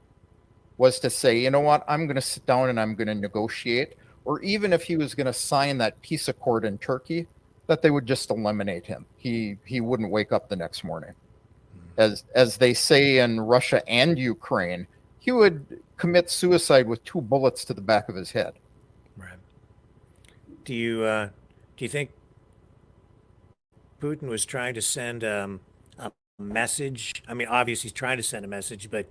was to say, you know what, I'm going to sit down and I'm going to negotiate, or even if he was going to sign that peace accord in Turkey, that they would just eliminate him. He wouldn't wake up the next morning. As they say in Russia and Ukraine, he would commit suicide with 2 bullets to the back of his head. Right. Do you think Putin was trying to send a message? I mean, obviously he's trying to send a message, but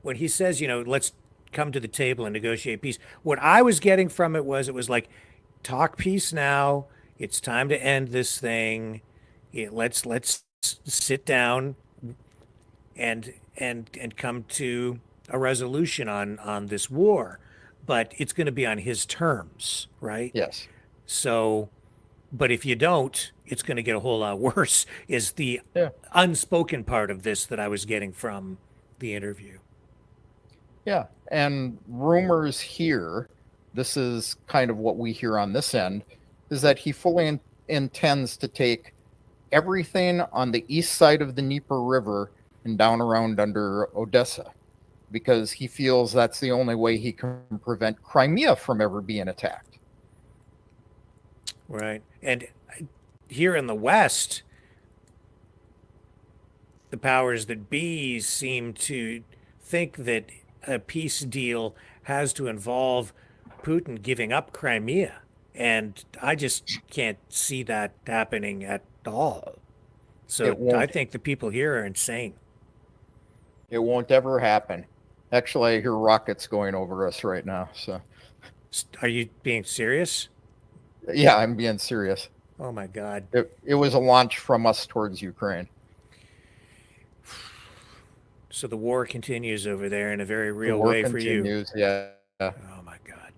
when he says, let's come to the table and negotiate peace, what I was getting from it was like, talk peace now. It's time to end this thing. Let's sit down and come to a resolution on this war, but it's going to be on his terms, right? Yes. So, but if you don't, it's going to get a whole lot worse, is the Yeah. unspoken part of this that I was getting from the interview. Yeah. And rumors here, this is kind of what we hear on this end, is that he fully intends to take everything on the east side of the Dnieper River and down around under Odessa, because he feels that's the only way he can prevent Crimea from ever being attacked. Right. And here in the West, the powers that be seem to think that a peace deal has to involve Putin giving up Crimea. And I just can't see that happening at all. So I think the people here are insane. It won't ever happen. Actually, I hear rockets going over us right now. So, Are you being serious? yeah, I'm being serious. Oh my God. It was a launch from us towards Ukraine. So the war continues over there in a very The real war way for you. continues, yeah. Oh my God.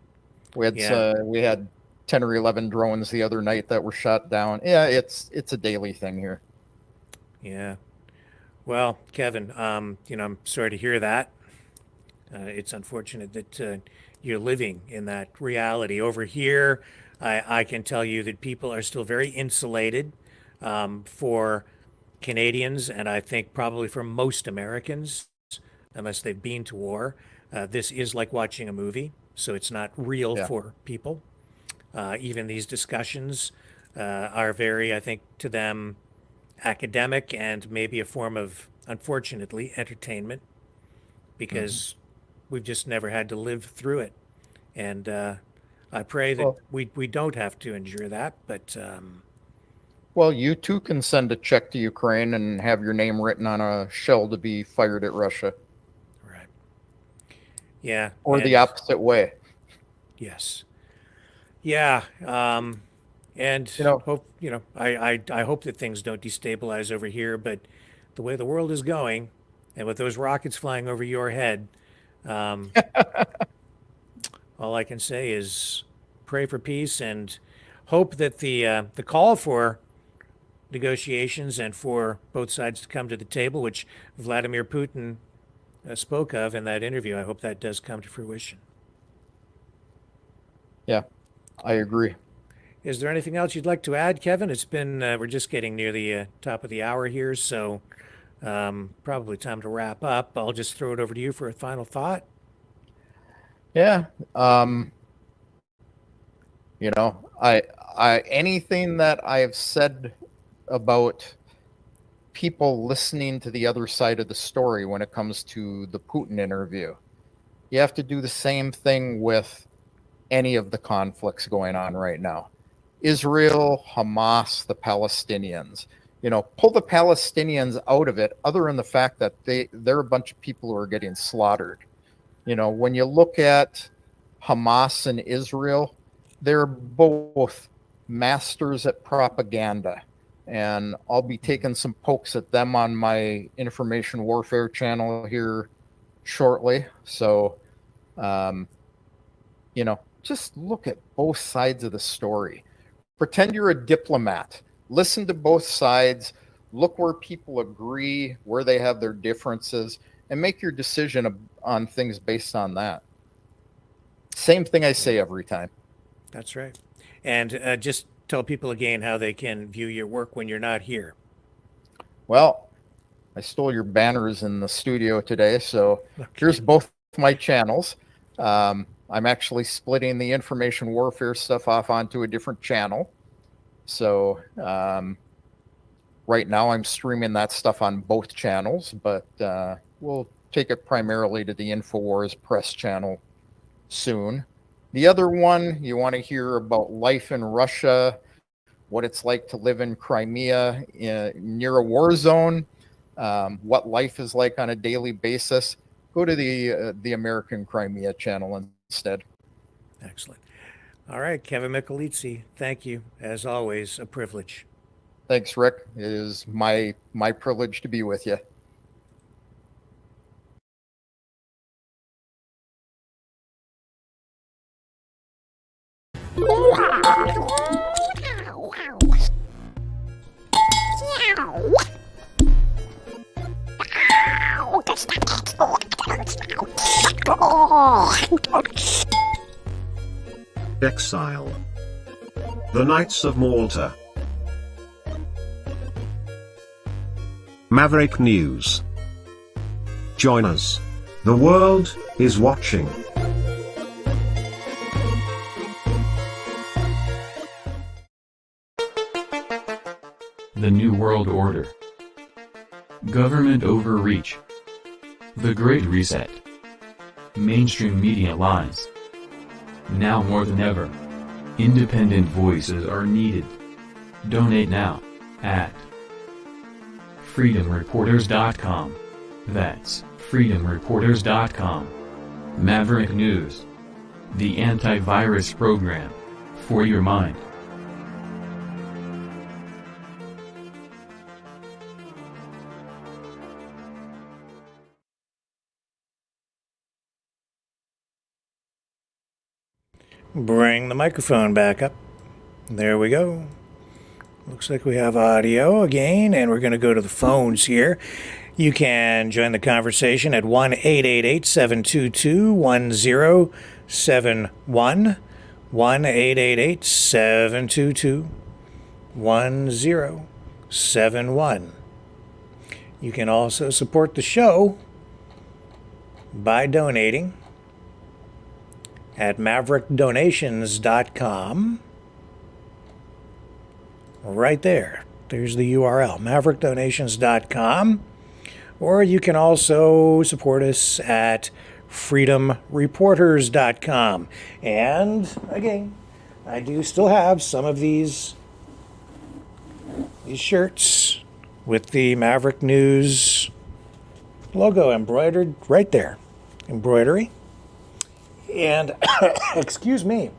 We had 10 or 11 drones the other night that were shot down. Yeah, it's a daily thing here. Yeah. Well, Kevin, I'm sorry to hear that. It's unfortunate that you're living in that reality. Over here, I can tell you that people are still very insulated for Canadians, and I think probably for most Americans, unless they've been to war. This is like watching a movie, so it's not real for people. Even these discussions are very, I think, to them, academic and maybe a form of, unfortunately, entertainment, because we've just never had to live through it. And I pray that we don't have to endure that. But well, you too can send a check to Ukraine and have your name written on a shell to be fired at Russia. Right. Yeah. Or the opposite way. Yes. Yeah. And hope I hope that things don't destabilize over here. But the way the world is going, and with those rockets flying over your head, all I can say is pray for peace and hope that the call for negotiations and for both sides to come to the table, which Vladimir Putin spoke of in that interview, I hope that does come to fruition. Yeah, I agree. Is there anything else you'd like to add, Kevin? It's been, we're just getting near the top of the hour here, so probably time to wrap up. I'll just throw it over to you for a final thought. Yeah. I anything that I've said about people listening to the other side of the story when it comes to the Putin interview, you have to do the same thing with any of the conflicts going on right now. Israel, Hamas, the Palestinians. Pull the Palestinians out of it, other than the fact that they're a bunch of people who are getting slaughtered. When you look at Hamas and Israel, they're both masters at propaganda. And I'll be taking some pokes at them on my information warfare channel here shortly. So, just look at both sides of the story. Pretend you're a diplomat. Listen to both sides. Look where people agree, where they have their differences, and make your decision on things based on that. Same thing I say every time. That's right. And just tell people again how they can view your work when you're not here. Well, I stole your banners in the studio today, so here's both my channels. I'm actually splitting the information warfare stuff off onto a different channel. So right now I'm streaming that stuff on both channels, but we'll take it primarily to the InfoWars Press channel soon. The other one, you want to hear about life in Russia, what it's like to live in Crimea near a war zone, what life is like on a daily basis. Go to the American Crimea channel instead. Excellent. All right, Kevin Michelizzi, thank you. As always, a privilege. Thanks, Rick. It is my privilege to be with you. Exile. The Knights of Malta. Maverick News. Join us. The world is watching. The New World Order. Government overreach. The Great Reset. Mainstream media lies. Now more than ever, independent voices are needed. Donate now at freedomreporters.com. That's freedomreporters.com. Maverick News. The antivirus program for your mind. Bring the microphone back up. There we go. Looks like we have audio again, and we're going to go to the phones here. You can join the conversation at 1-888-722-1071, 1-888-722-1071. You can also support the show by donating at maverickdonations.com. Right there. There's the URL, maverickdonations.com. Or you can also support us at freedomreporters.com. And again, I do still have some of these shirts with the Maverick News logo embroidered right there. Embroidery. And, excuse me,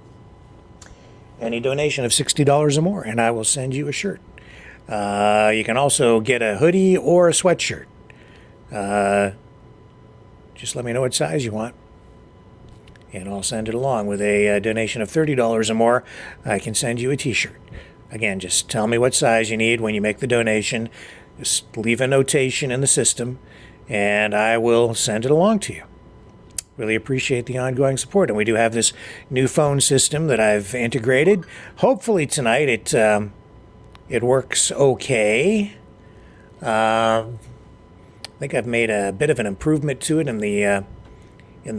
any donation of $60 or more, and I will send you a shirt. You can also get a hoodie or a sweatshirt. Just let me know what size you want, and I'll send it along with a donation of $30 or more. I can send you a t-shirt. Again, just tell me what size you need when you make the donation. Just leave a notation in the system, and I will send it along to you. Really appreciate the ongoing support. And we do have this new phone system that I've integrated. Hopefully tonight it works okay. I think I've made a bit of an improvement to it in the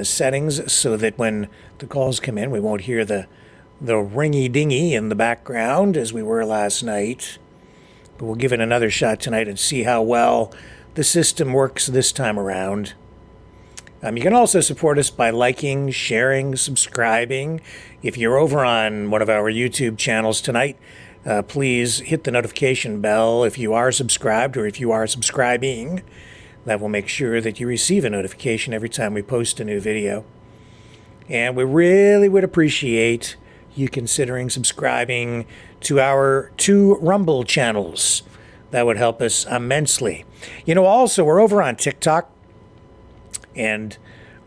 settings so that when the calls come in, we won't hear the ringy-dingy in the background as we were last night. But we'll give it another shot tonight and see how well the system works this time around. You can also support us by liking, sharing, subscribing. If you're over on one of our YouTube channels tonight, please hit the notification bell if you are subscribed or if you are subscribing. That will make sure that you receive a notification every time we post a new video. And we really would appreciate you considering subscribing to our 2 Rumble channels. That would help us immensely. You know, also, we're over on TikTok. And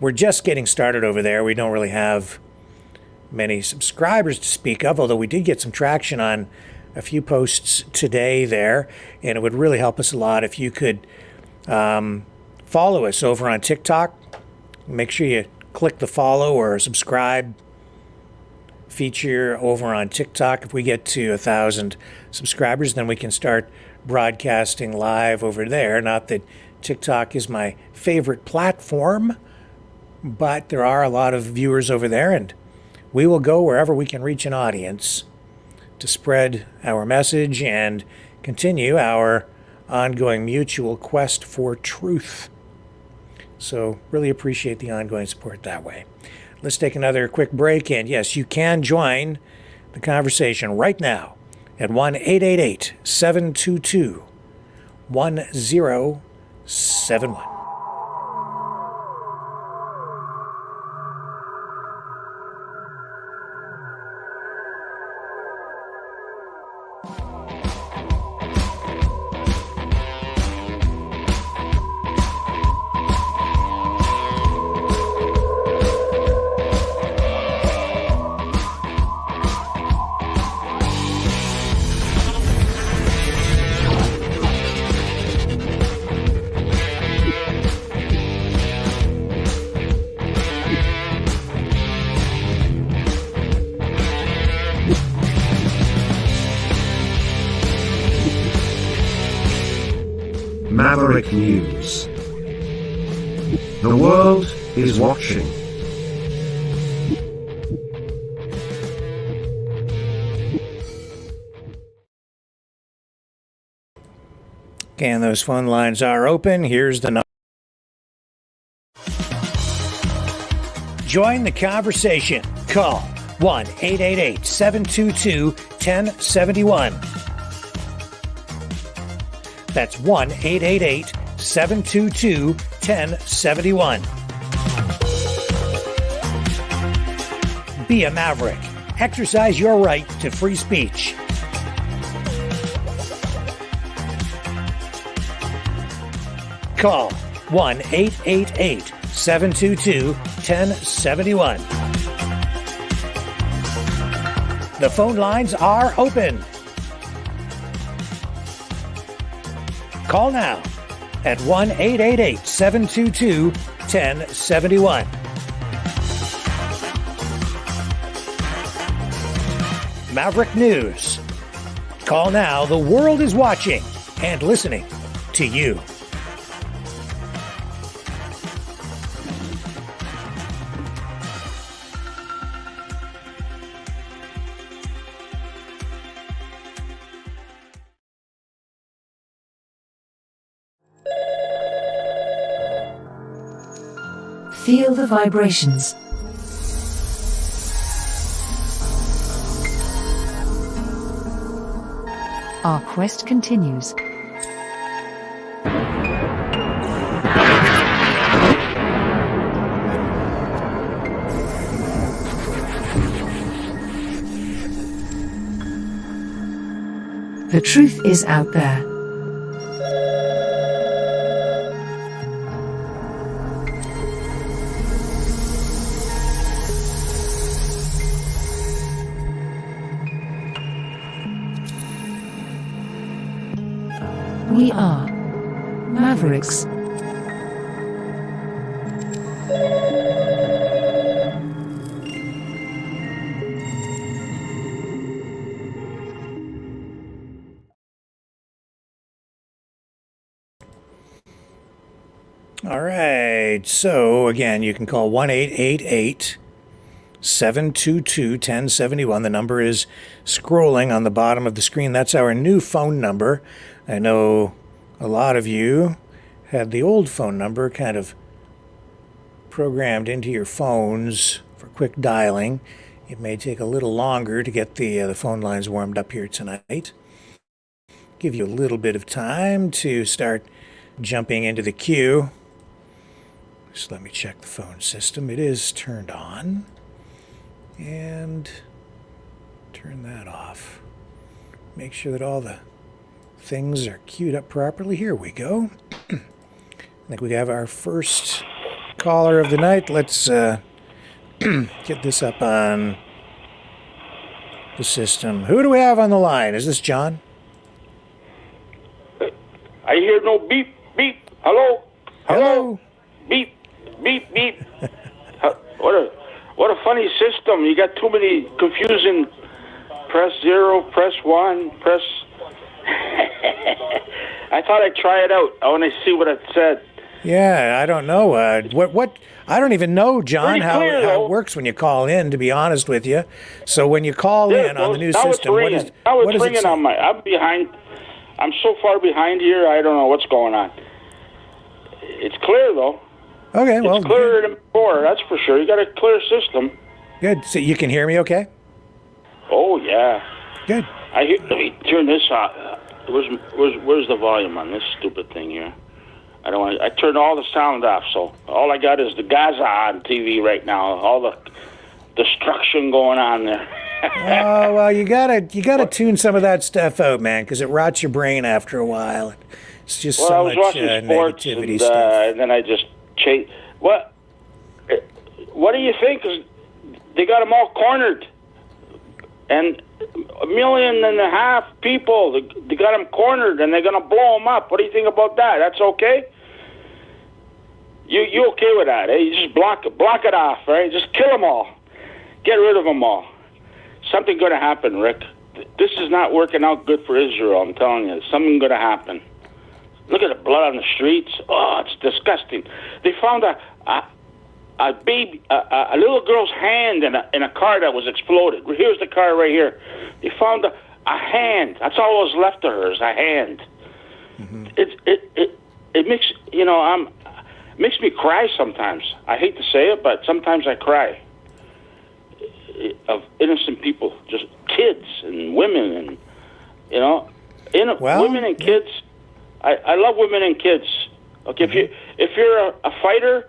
we're just getting started over there. We don't really have many subscribers to speak of, although we did get some traction on a few posts today there. And it would really help us a lot if you could follow us over on TikTok. Make sure you click the follow or subscribe feature over on TikTok. If we get to 1,000 subscribers, then we can start broadcasting live over there. Not that TikTok is my favorite platform, but there are a lot of viewers over there, and we will go wherever we can reach an audience to spread our message and continue our ongoing mutual quest for truth. So really appreciate the ongoing support that way. Let's take another quick break, and yes, you can join the conversation right now at 1-888-722-1071. Maverick News. The world is watching. Okay, and those phone lines are open. Here's the number. Join the conversation. Call 1-888-722-1071. That's 1-888-722-1071. Be a maverick. Exercise your right to free speech. Call 1-888-722-1071. The phone lines are open. Call now at 1-888-722-1071. Maverick News. Call now. The world is watching and listening to you. Feel the vibrations. Our quest continues. The truth is out there. We are Mavericks. All right. So again, you can call 1-888-722-1071. The number is scrolling on the bottom of the screen. That's our new phone number. I know a lot of you had the old phone number kind of programmed into your phones for quick dialing. It may take a little longer to get the phone lines warmed up here tonight. Give you a little bit of time to start jumping into the queue. Just let me check the phone system. It is turned on. And turn that off. Make sure that all the things are queued up properly. Here we go. I think we have our first caller of the night. Let's get this up on the system. Who do we have on the line? Is this John? I hear no beep, beep. Hello? Hello? Beep, beep, beep. What a funny system. You got too many confusing press 0, press 1, press... I thought I'd try it out. I want to see what it said. Yeah, I don't know. What? I don't even know, John, how it works when you call in, to be honest with you. So when you call in on the new system, what is ringing on my... I'm behind. I'm so far behind here, I don't know what's going on. It's clear, though. Okay, well... It's clearer than before, that's for sure. You got a clear system. Good. So you can hear me okay? Oh, yeah. Good. Let me turn this off. Where's the volume on this stupid thing here? I turned all the sound off, so all I got is the Gaza on TV right now. All the destruction going on there. Oh well, you gotta tune some of that stuff out, man, because it rots your brain after a while. It's just so much negativity stuff. And then I just changed. What do you think? They got them all cornered, and 1.5 million people. They got them cornered, and they're gonna blow them up. What do you think about that? That's okay? You okay with that? Eh? You just block it off, right? Just kill them all. Get rid of them all. Something's going to happen, Rick. This is not working out good for Israel, I'm telling you. Something's going to happen. Look at the blood on the streets. Oh, it's disgusting. They found a baby, a little girl's hand in a car that was exploded. Here's the car right here. They found a hand. That's all that was left of her is a hand. Mm-hmm. It makes, makes me cry sometimes. I hate to say it, but sometimes I cry. Of innocent people, just kids and women, and women and kids. I love women and kids. Okay, if you're a fighter,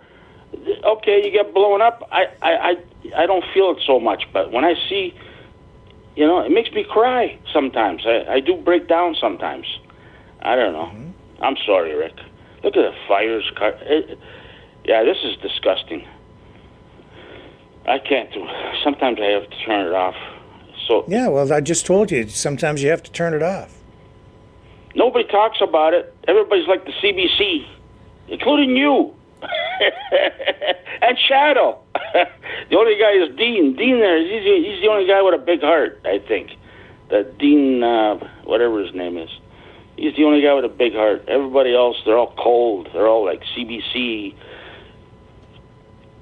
okay, you get blown up. I don't feel it so much, but when I see, it makes me cry sometimes. I do break down sometimes. I don't know. Mm-hmm. I'm sorry, Rick. Look at the fires. Yeah, this is disgusting. I can't do it. Sometimes I have to turn it off. So yeah, well, I just told you. Sometimes you have to turn it off. Nobody talks about it. Everybody's like the CBC, including you. And Shadow. The only guy is Dean. Dean there, he's the only guy with a big heart, I think. That Dean, whatever his name is. He's the only guy with a big heart. Everybody else, they're all cold. They're all like CBC.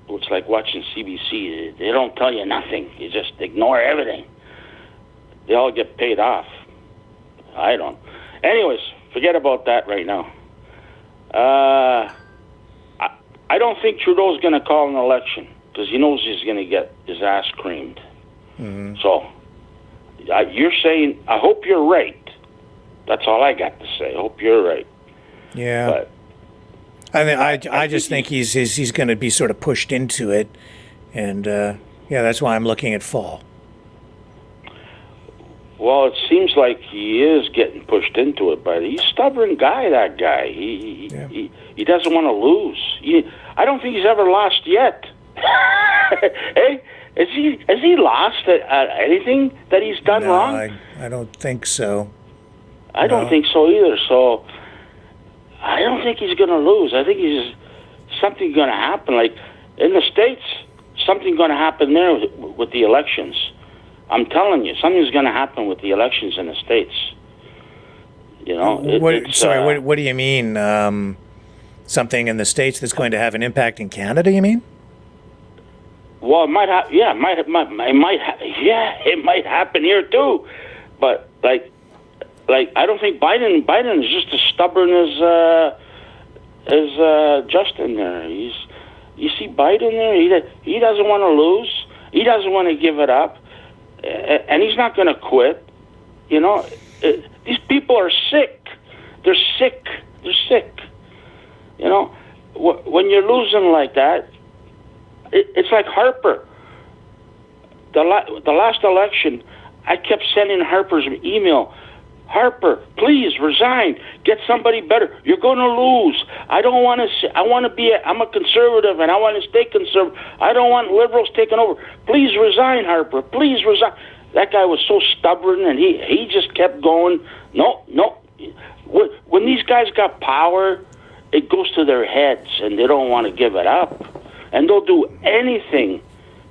It's like watching CBC. They don't tell you nothing. You just ignore everything. They all get paid off. I don't. Anyways, forget about that right now. I don't think Trudeau's going to call an election because he knows he's going to get his ass creamed. Mm-hmm. So you're saying, I hope you're right. That's all I got to say. I hope you're right. Yeah. But I just think he's going to be sort of pushed into it, and that's why I'm looking at fall. Well, it seems like he is getting pushed into it, but he's a stubborn guy. That guy, he doesn't want to lose. I don't think he's ever lost yet. Hey, has he lost at anything that he's done wrong? I don't think so. I don't think so either. So. I don't think he's going to lose. I think something's going to happen. Like in the States, something's going to happen there with the elections. I'm telling you, something's going to happen with the elections in the States. What do you mean? Something in the States that's going to have an impact in Canada? You mean? Well, it might have. Yeah, it might happen here too. But like I don't think Biden is just as stubborn as Justin there. You see Biden there. He doesn't want to lose. He doesn't want to give it up, and he's not going to quit. These people are sick. They're sick. When you're losing like that, it's like Harper. The last election, I kept sending Harper's email. Harper, please resign. Get somebody better. You're going to lose. I don't want to. I'm a conservative, and I want to stay conservative. I don't want liberals taking over. Please resign, Harper. Please resign. That guy was so stubborn, and he just kept going. No. When these guys got power, it goes to their heads, and they don't want to give it up, and they'll do anything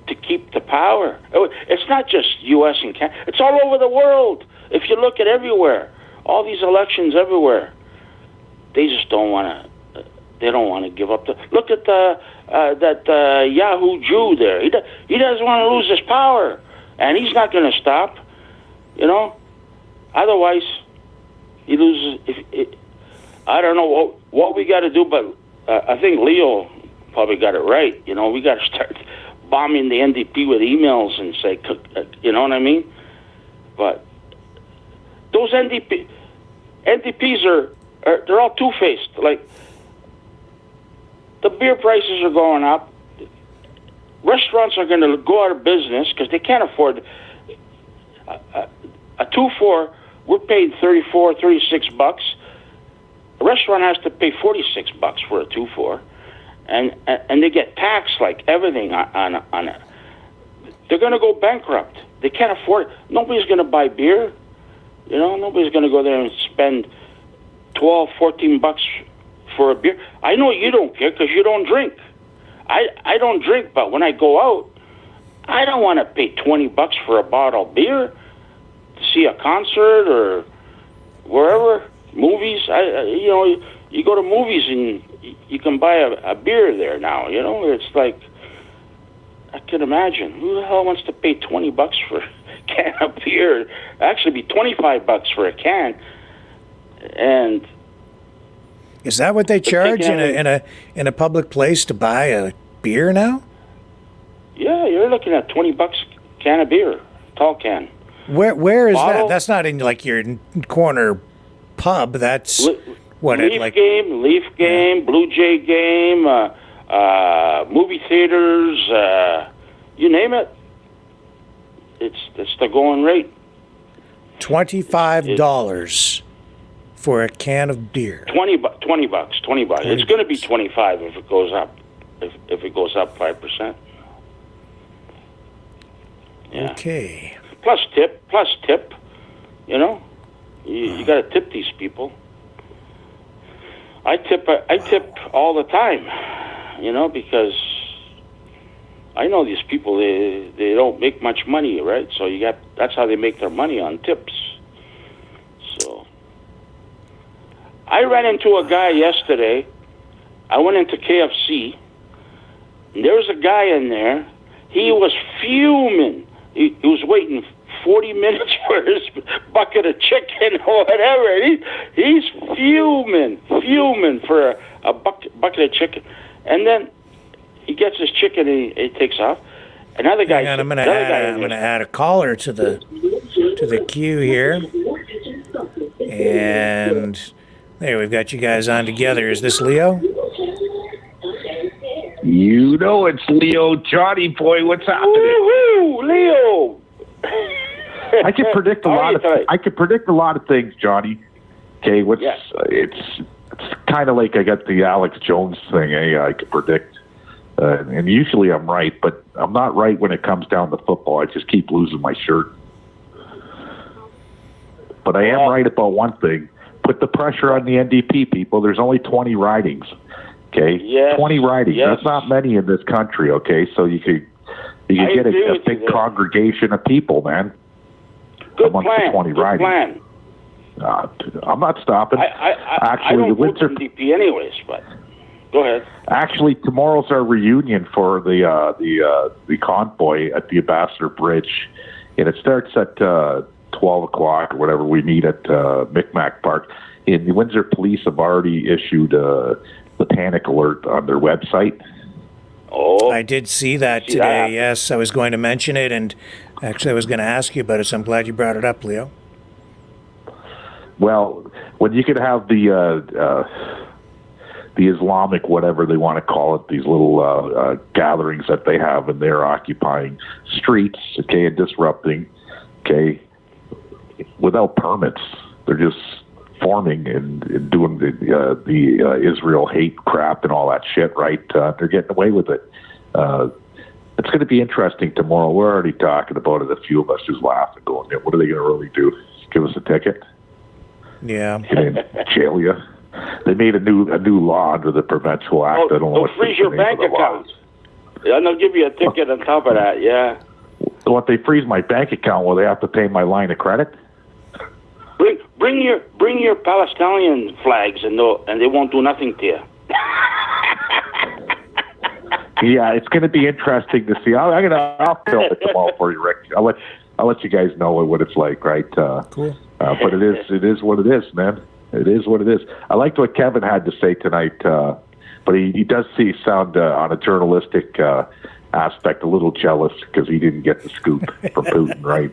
to keep the power. It's not just U.S. and Canada. It's all over the world. If you look at everywhere, all these elections everywhere, they just don't want to. They don't want to give up the. Look at that Yahoo Jew there. He doesn't want to lose his power, and he's not going to stop. You know. Otherwise, he loses. I don't know what we got to do, but I think Leo probably got it right. You know, we got to start bombing the NDP with emails and say, you know what I mean? But those NDPs are they're all two-faced. Like, the beer prices are going up. Restaurants are going to go out of business because they can't afford a 2-4. We're paying $34, $36. A restaurant has to pay $46 for a 2-4, and they get taxed like everything on it. They're going to go bankrupt. They can't afford it. Nobody's going to buy beer. You know, nobody's going to go there and spend $12, $14 for a beer. I know you don't care because you don't drink. I don't drink, but when I go out, I don't want to pay $20 for a bottle of beer to see a concert or wherever. Movies, you know, you go to movies and you can buy a beer there now. You know, it's like, I can imagine who the hell wants to pay $20 for a can of beer? Actually, be $25 for a can. And is that what they charge in a public place to buy a beer now? Yeah, you're looking at $20 can of beer, tall can. Where is Bottle? that? That's not in like your corner pub. That's what Leaf it like. Leaf game, Blue Jay game, movie theaters, you name it. It's the going rate. $25 for a can of beer. $20. It's going to be 25 if it goes up. If it goes up 5%. Yeah. Okay. Plus tip. You know, you got to tip these people. I tip all the time. You know, because I know these people. They don't make much money, right? So that's how they make their money, on tips. So I ran into a guy yesterday. I went into KFC. And there was a guy in there. He was fuming. He was waiting 40 minutes for his bucket of chicken or whatever. He's fuming for a bucket of chicken. And then he gets his chicken and he takes off. Another guy. And I'm going to add a caller to the queue here. And there, we've got you guys on together. Is this Leo? You know it's Leo. Johnny boy, what's happening? Woo-hoo, Leo. I can predict a lot of things, Johnny. Okay, it's kind of like I got the Alex Jones thing. I can predict, and usually I'm right, but I'm not right when it comes down to football. I just keep losing my shirt. But I am right about one thing. Put the pressure on the NDP people. There's only 20 ridings. Okay, yes, 20 ridings. Yes. That's not many in this country. Okay, so you could get a big congregation of people, man. Good amongst plan. The 20 Good ridings. Plan. I'm not stopping. I don't vote for NDP anyways, but go ahead. Actually, tomorrow's our reunion for the convoy at the Ambassador Bridge, and it starts at 12 o'clock or whatever. We meet at Micmac Park. And the Windsor Police have already issued the panic alert on their website. Oh, I did see that today. Yes, I was going to mention it, and actually I was going to ask you about it, so I'm glad you brought it up, Leo. Well, when you could have the Islamic, whatever they want to call it, these little gatherings that they have, and they're occupying streets, okay, and disrupting, okay, without permits. They're just forming and doing the Israel hate crap and all that shit, right? They're getting away with it. It's going to be interesting tomorrow. We're already talking about it. A few of us just laughing, going, what are they going to really do? Give us a ticket? Yeah. Jail you? They made a new law under the Provincial Act. I don't know what freeze your bank account. Yeah, and they'll give you a ticket on top of that. Yeah. So if they freeze my bank account, will they have to pay my line of credit? Bring your Palestinian flags, and they won't do nothing to you. Yeah, it's going to be interesting to see. I'll film it tomorrow for you, Rick. I'll let you guys know what it's like, right? Cool. But it is what it is, man. It is what it is. I liked what Kevin had to say tonight, but he does sound on a journalistic aspect a little jealous because he didn't get the scoop from Putin, right?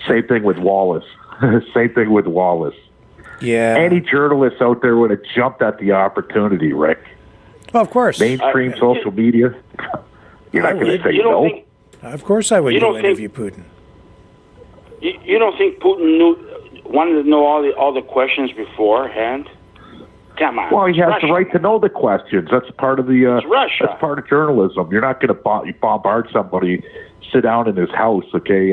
Same thing with Wallace. Same thing with Wallace. Yeah. Any journalists out there would have jumped at the opportunity, Rick. Well, of course. Mainstream social media. You're not going to say no. Of course I would go interview Putin. You don't think Putin wanted to know all the questions beforehand? Come on. Well, he has the right to know the questions. That's part of the. It's Russia. That's part of journalism. You're not going to bombard somebody, sit down in his house, okay,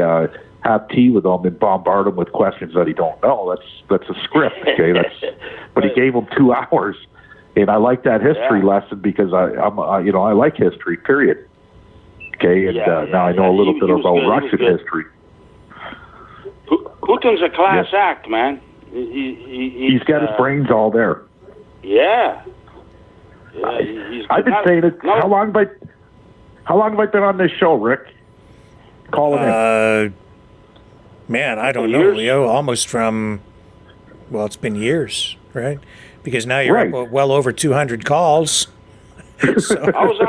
have tea with him, and bombard him with questions that he don't know. That's a script, okay. But he gave him 2 hours, and I like that history lesson because I like history. Period. Okay, and now I know a little bit about Russian history. Putin's a class act, man. He's got his brains all there. Yeah. I've been saying it. How long have I been on this show, Rick? Calling in. Man, I don't know, Leo. Almost from, well, it's been years, right? Because now you're up well over 200 calls. So. I was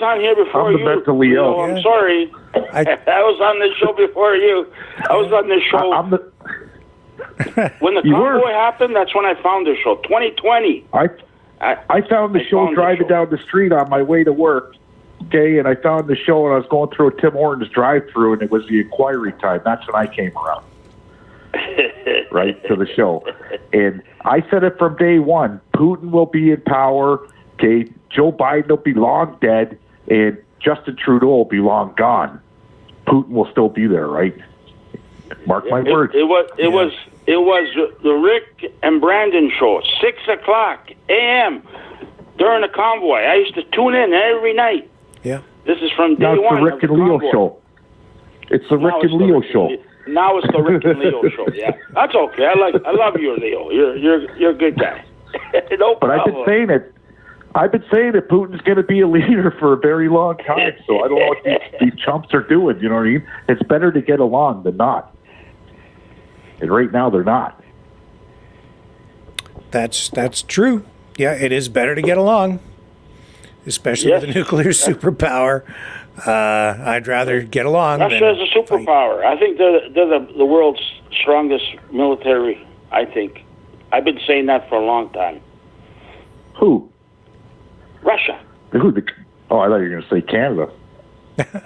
on here before you. Mental Leo. I'm sorry. I was on this show before you. I was on this show. When the convoy happened, that's when I found the show. 2020. I found the show driving down the street on my way to work. Okay, and I found the show, and I was going through a Tim Hortons drive-through, and it was the inquiry time. That's when I came around, right, to the show. And I said it from day one. Putin will be in power. Okay, Joe Biden will be long dead, and Justin Trudeau will be long gone. Putin will still be there, right? Mark my words. It was the Rick and Brandon show, 6:00 a.m. during the convoy. I used to tune in every night. Yeah. This is from day one. Now it's the Rick and Leo show. It's the Rick and Leo show. Now it's the Rick and Leo show. Yeah, that's okay. I love you, Leo. You're a good guy. No problem. But I've been saying it. I've been saying that Putin's going to be a leader for a very long time. So I don't know what these chumps are doing. You know what I mean? It's better to get along than not. And right now they're not. That's true. Yeah, it is better to get along, especially with a nuclear superpower. I'd rather get along. Russia is a superpower. I think they're the world's strongest military. I think. I've been saying that for a long time. Who? Russia. Who? Oh, I thought you were going to say Canada.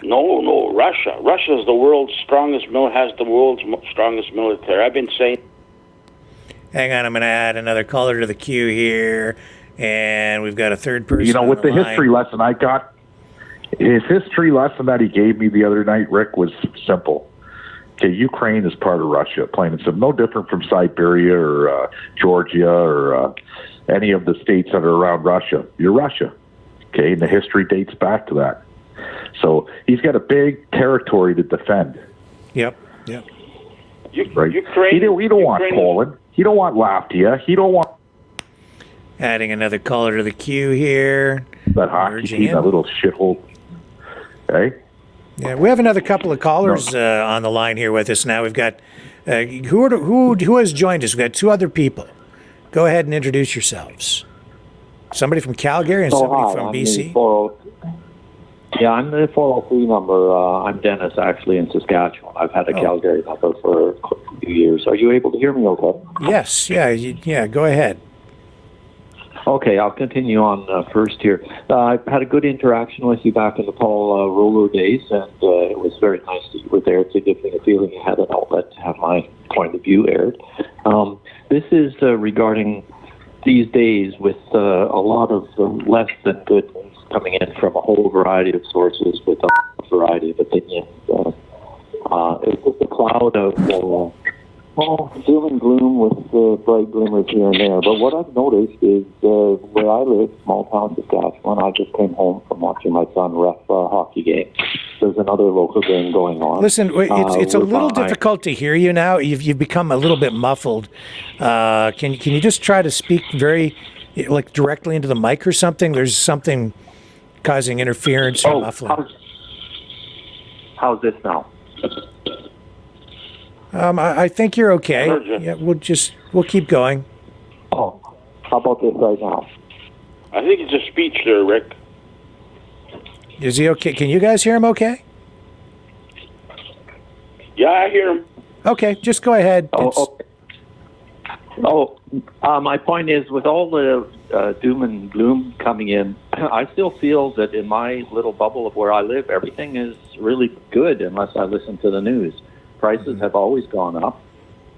No, Russia. Russia is the world's strongest has the world's strongest military. I've been saying. Hang on, I'm going to add another caller to the queue here, and we've got a third person. You know, with the line. history lesson I got, his history lesson that he gave me the other night, Rick, was simple. Okay, Ukraine is part of Russia, plain and simple. No different from Siberia or Georgia or any of the states that are around Russia. You're Russia. Okay, and the history dates back to that. So he's got a big territory to defend. Yep. Right. Ukraine. He don't want Poland. He don't want Latvia. He don't want. Adding another caller to the queue here. That hockey team, that little shithole. Hey. Yeah, we have another couple of callers on the line here with us now. We've got who has joined us. We've got 2 other people. Go ahead and introduce yourselves. Somebody from Calgary and somebody from BC. I'm the 403 number. I'm Dennis, actually, in Saskatchewan. I've had a Calgary number for a few years. Are you able to hear me okay? Yes, yeah, go ahead. Okay, I'll continue on first here. I had a good interaction with you back in the Paul Roller days, and it was very nice that you were there to give me the feeling you had an outlet to have my point of view aired. This is regarding these days with a lot of less than good news coming in from a whole variety of sources with a variety of opinions. It's just a cloud of Well, doom and gloom with bright glimmers here and there. But what I've noticed is where I live, small town Saskatchewan, I just came home from watching my son ref a hockey game. There's another local game going on. Listen, it's a little difficult to hear you now. You've become a little bit muffled. Can you just try to speak very, like, directly into the mic or something? There's something causing interference or muffling. How's this now? I think you're okay. Yeah, we'll keep going. Oh, how about this right now? I think it's a speech there, Rick. Is he okay? Can you guys hear him okay? Yeah, I hear him. Okay, just go ahead. My point is, with all the doom and gloom coming in, I still feel that in my little bubble of where I live, everything is really good unless I listen to the news. Prices have always gone up.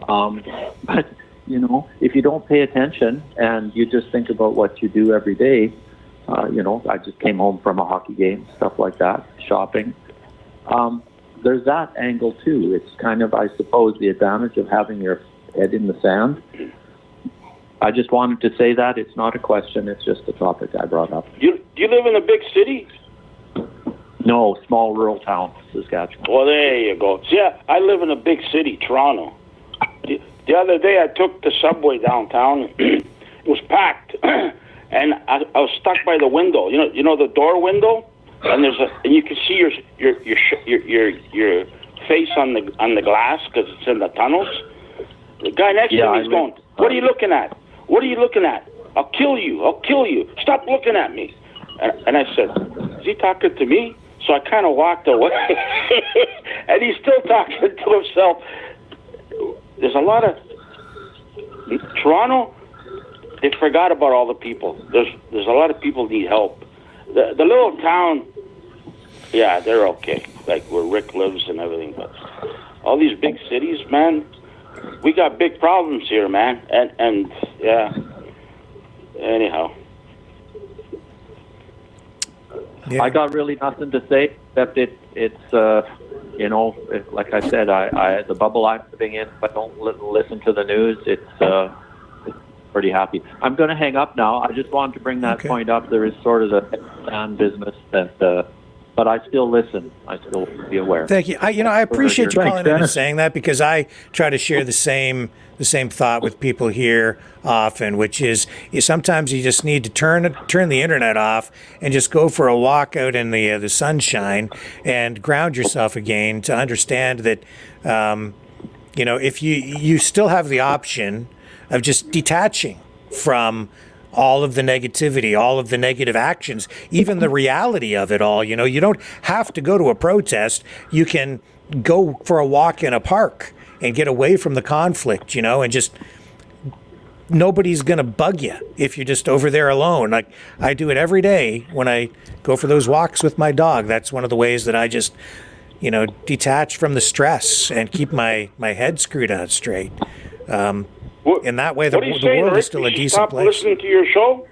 But, if you don't pay attention and you just think about what you do every day, I just came home from a hockey game, stuff like that, shopping. There's that angle, too. It's kind of, I suppose, the advantage of having your head in the sand. I just wanted to say that. It's not a question. It's just a topic I brought up. Do you live in a big city? No, small rural town, Saskatchewan. Well, there you go. Yeah, I live in a big city, Toronto. The other day I took the subway downtown. It was packed, and I was stuck by the window. You know the door window, and and you can see your face on the glass because it's in the tunnels. The guy next to me is going, "What are you looking at? What are you looking at? I'll kill you! I'll kill you! Stop looking at me!" And I said, "Is he talking to me?" So I kind of walked away, and he's still talking to himself. There's a lot of Toronto. They forgot about all the people. There's a lot of people need help. The little town, yeah, they're okay, like where Rick lives and everything. But all these big cities, man, we got big problems here, man. And yeah. Anyhow. Yeah. I got really nothing to say except it's like I said, I the bubble I'm living in. If I don't listen to the news, it's pretty happy. I'm going to hang up now. I just wanted to bring that point up. There is sort of the stand business that, but I still listen. I still be aware. Thank you. I appreciate you calling in and saying that, because I try to share the same thought with people here often, which is sometimes you just need to turn the internet off and just go for a walk out in the sunshine and ground yourself again to understand that if you still have the option of just detaching from all of the negativity, all of the negative actions, even the reality of it all. You don't have to go to a protest. You can go for a walk in a park and get away from the conflict, and just nobody's going to bug you if you're just over there alone. Like, I do it every day when I go for those walks with my dog. That's one of the ways that I just, detach from the stress and keep my head screwed on straight. In that way, the world is still a decent place. Stop listening to your show?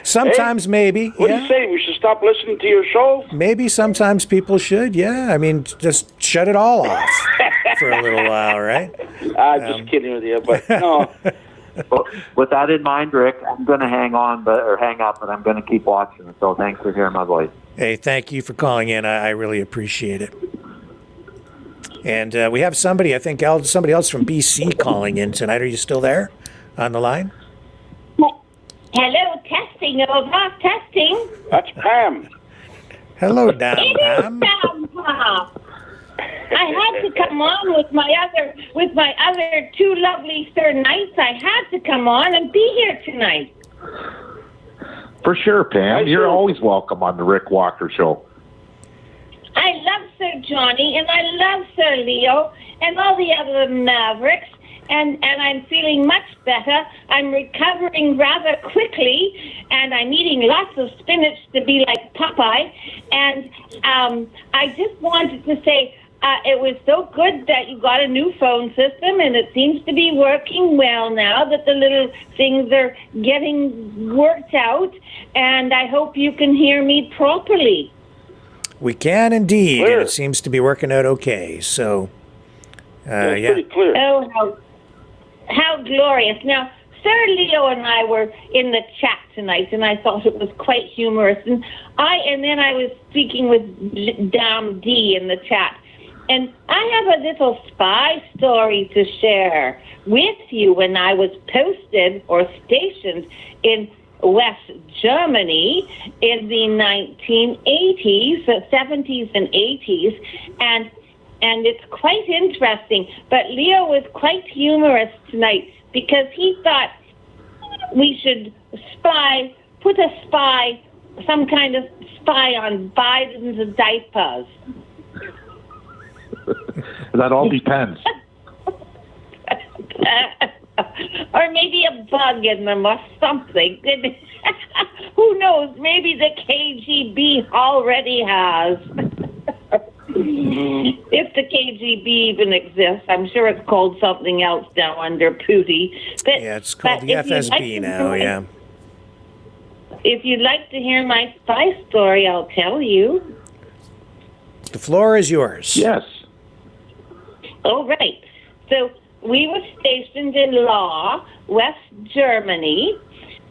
Sometimes, maybe. What do you say? We should stop listening to your show? Maybe sometimes people should, yeah. I mean, just shut it all off for a little while, right? I'm just kidding with you, but no. Well, with that in mind, Rick, I'm going to hang up, but I'm going to keep watching. So thanks for hearing my voice. Hey, thank you for calling in. I really appreciate it. And we have somebody else from BC calling in tonight. Are you still there on the line? Hello, testing, over, testing. That's Pam. Hello, Pam. It is Pam. I had to come on with my other two lovely Sir Knights. I had to come on and be here tonight. For sure, Pam. You're always welcome on the Rick Walker Show. I love Sir Johnny, and I love Sir Leo, and all the other Mavericks, and I'm feeling much better. I'm recovering rather quickly, and I'm eating lots of spinach to be like Popeye. And I just wanted to say it was so good that you got a new phone system, and it seems to be working well now that the little things are getting worked out, and I hope you can hear me properly. We can indeed, and it seems to be working out okay. So It's Yeah. pretty clear. Oh, how glorious. Now, Sir Leo and I were in the chat tonight, and I thought it was quite humorous. And then I was speaking with Dame D in the chat. And I have a little spy story to share with you when I was posted or stationed in West Germany in the 1980s, the 70s and 80s. And it's quite interesting. But Leo was quite humorous tonight because he thought we should put some kind of spy on Biden's diapers. That all depends. Or maybe a bug in them or something. Who knows? Maybe the KGB already has. If the KGB even exists, I'm sure it's called something else now under Putin. But, Yeah, it's called the FSB now, yeah. If you'd like to hear my spy story, I'll tell you. The floor is yours. Yes. Oh, right. So we were stationed in Law, West Germany,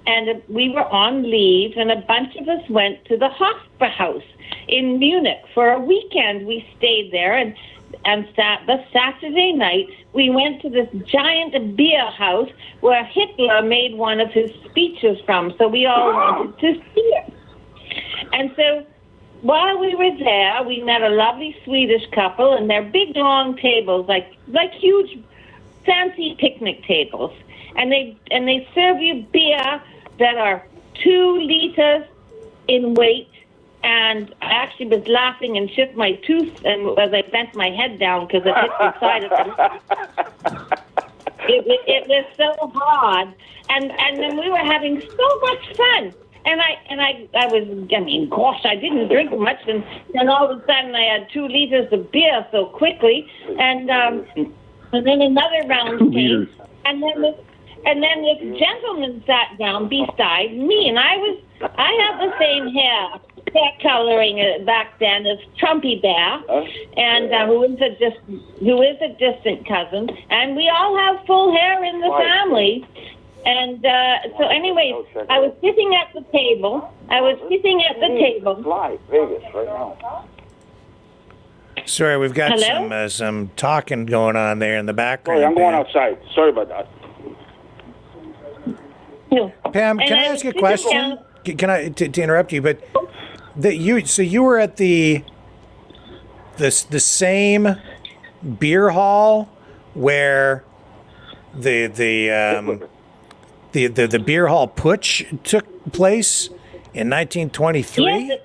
and we were on leave, and a bunch of us went to the Hofbrauhaus in Munich for a weekend. We stayed there, and the Saturday night, we went to this giant beer house where Hitler made one of his speeches from, so we all wanted to see it. And so while we were there, we met a lovely Swedish couple, and they're big, long tables, like huge, fancy picnic tables. And they serve you beer that are 2 liters in weight. And I actually was laughing and chipped my tooth as I bent my head down because it hit the side of the It was so hard. And then we were having so much fun. And I didn't drink much, and then all of a sudden I had 2 liters of beer so quickly, and then another round came, and then this gentleman sat down beside me, and I had the same hair coloring back then as Trumpy Bear, and who is a distant cousin, and we all have full hair in the family. And so anyway, I was sitting at the table. Vegas right now. Sorry, we've got some talking going on there in the background. Sorry, I'm going outside. Sorry about that. Pam, can I ask you a question? Can I to interrupt you? But you were at the same beer hall where the beer hall putsch took place in 1923? Yes,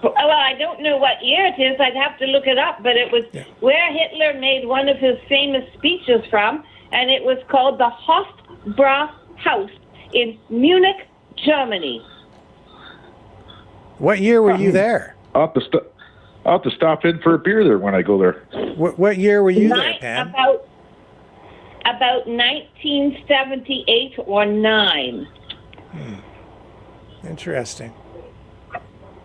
well, I don't know what year it is. I'd have to look it up, but it was where Hitler made one of his famous speeches from, and it was called the Hofbrauhaus in Munich, Germany. What year were you there? I'll have to stop in for a beer there when I go there. What year were you there, Pam? About 1978 or 9. Interesting.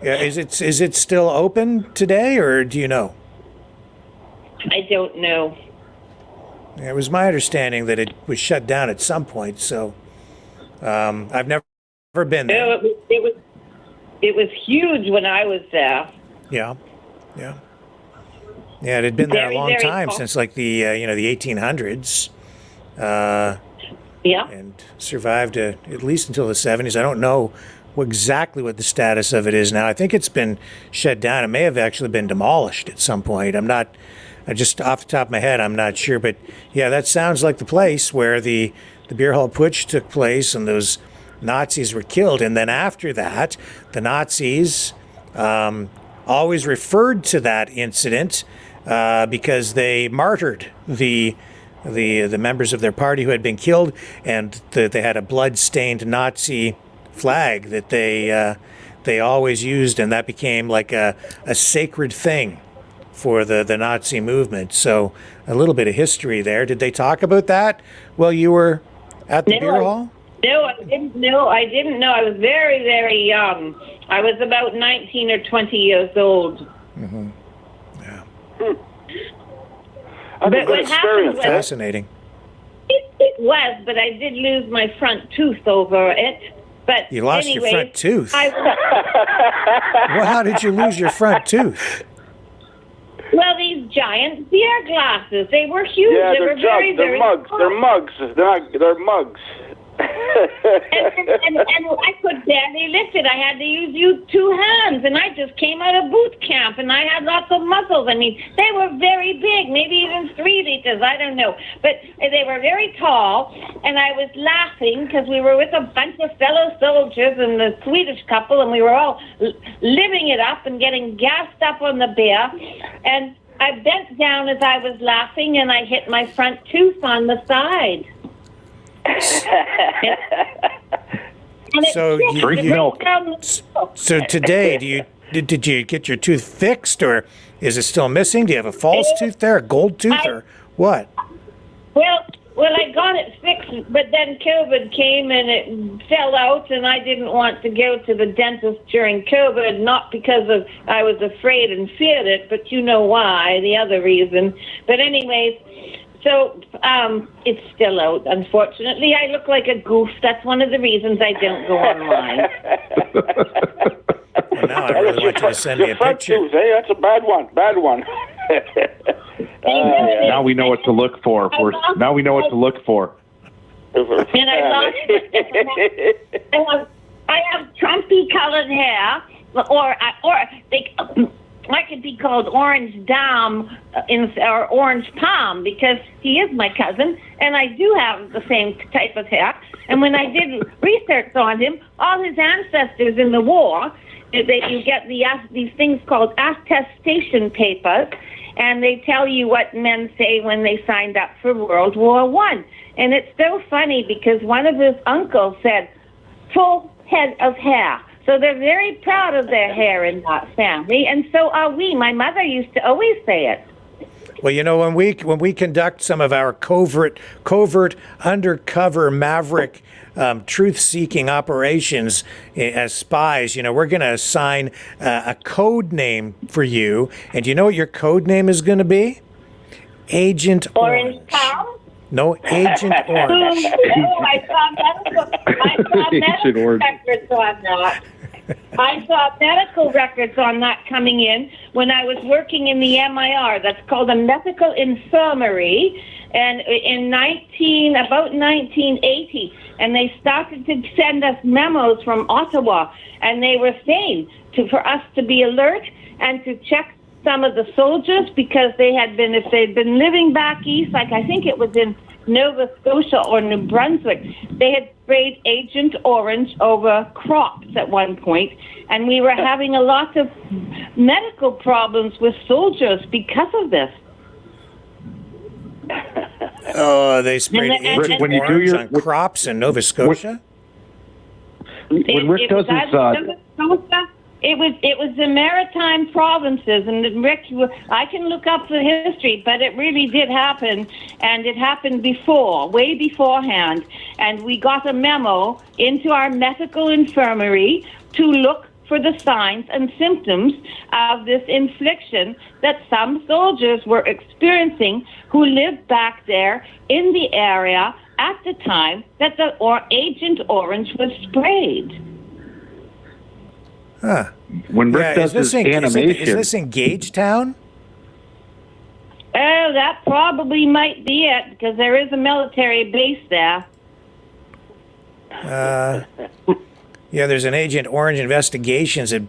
Yeah, is it still open today, or do you know? I don't know. Yeah, it was my understanding that it was shut down at some point. So I've never been there. No, it was huge when I was there. Yeah. It had been there a long time, since like the 1800s. And survived at least until the 70s. I don't know exactly what the status of it is now. I think it's been shut down. It may have actually been demolished at some point. Just off the top of my head, I'm not sure. But yeah, that sounds like the place where the beer hall putsch took place and those Nazis were killed. And then after that, the Nazis always referred to that incident because they martyred the members of their party who had been killed, and they had a blood-stained Nazi flag that they always used, and that became like a sacred thing for the Nazi movement. So a little bit of history there. Did they talk about that while you were at the beer hall? No, I didn't know. I was very, very young. I was about 19 or 20 years old. Mm-hmm. Yeah. That's a But good what happened experience. was, Fascinating. it was, but I did lose my front tooth over it. But You lost your anyways, front tooth. I, Well, how did you lose your front tooth? well, these giant beer glasses, they were huge. Yeah, they were they're very, jugs. They're very mugs. small. They're mugs. They're mugs. and I could barely lift it. I had to use two hands, and I just came out of boot camp, and I had lots of muscles. I mean, they were very big, maybe even 3 liters, I don't know. But they were very tall, and I was laughing because we were with a bunch of fellow soldiers and the Swedish couple, and we were all living it up and getting gassed up on the beer. And I bent down as I was laughing, and I hit my front tooth on the side. So Drink milk. So today, did you get your tooth fixed, or is it still missing? Do you have a false tooth there, a gold tooth, or what? Well, I got it fixed, but then COVID came and it fell out, and I didn't want to go to the dentist during COVID, not because of I was afraid and feared it, but you know why, the other reason. But anyways, so it's still out, unfortunately. I look like a goof. That's one of the reasons I don't go online. Well, now I really want you to send me a Your front picture. tooth, that's a bad one. Bad one. Now we know what to look for. Now we know what to look for. And I have trumpy colored hair, or I could be called Orange Dom or Orange Palm because he is my cousin, and I do have the same type of hair. And when I did research on him, all his ancestors in the war, you get these things called attestation papers, and they tell you what men say when they signed up for World War I. And it's so funny because one of his uncles said, full head of hair. So they're very proud of their hair in that family, and so are we. My mother used to always say it. Well, you know, when we conduct some of our covert, undercover Maverick truth-seeking operations as spies, you know, we're going to assign a code name for you, and you know what your code name is going to be? Agent Orange. Palm? No, Agent Orange. I saw medical records on that. I saw medical records on that coming in when I was working in the MIR. That's called a medical infirmary, and in about 1980, and they started to send us memos from Ottawa, and they were saying for us to be alert and to check some of the soldiers because if they'd been living back east, like I think it was in Nova Scotia or New Brunswick, they had sprayed Agent Orange over crops at one point, and we were having a lot of medical problems with soldiers because of this. Oh, they sprayed Agent Orange on crops in Nova Scotia? When Rick does his... It was the maritime provinces, and Rick, I can look up the history, but it really did happen, and it happened before, way beforehand, and we got a memo into our medical infirmary to look for the signs and symptoms of this infliction that some soldiers were experiencing who lived back there in the area at the time that Agent Orange was sprayed. Huh. When Rick does his animation... Is this in Gagetown? Oh, that probably might be it, because there is a military base there. Yeah, there's an Agent Orange investigations at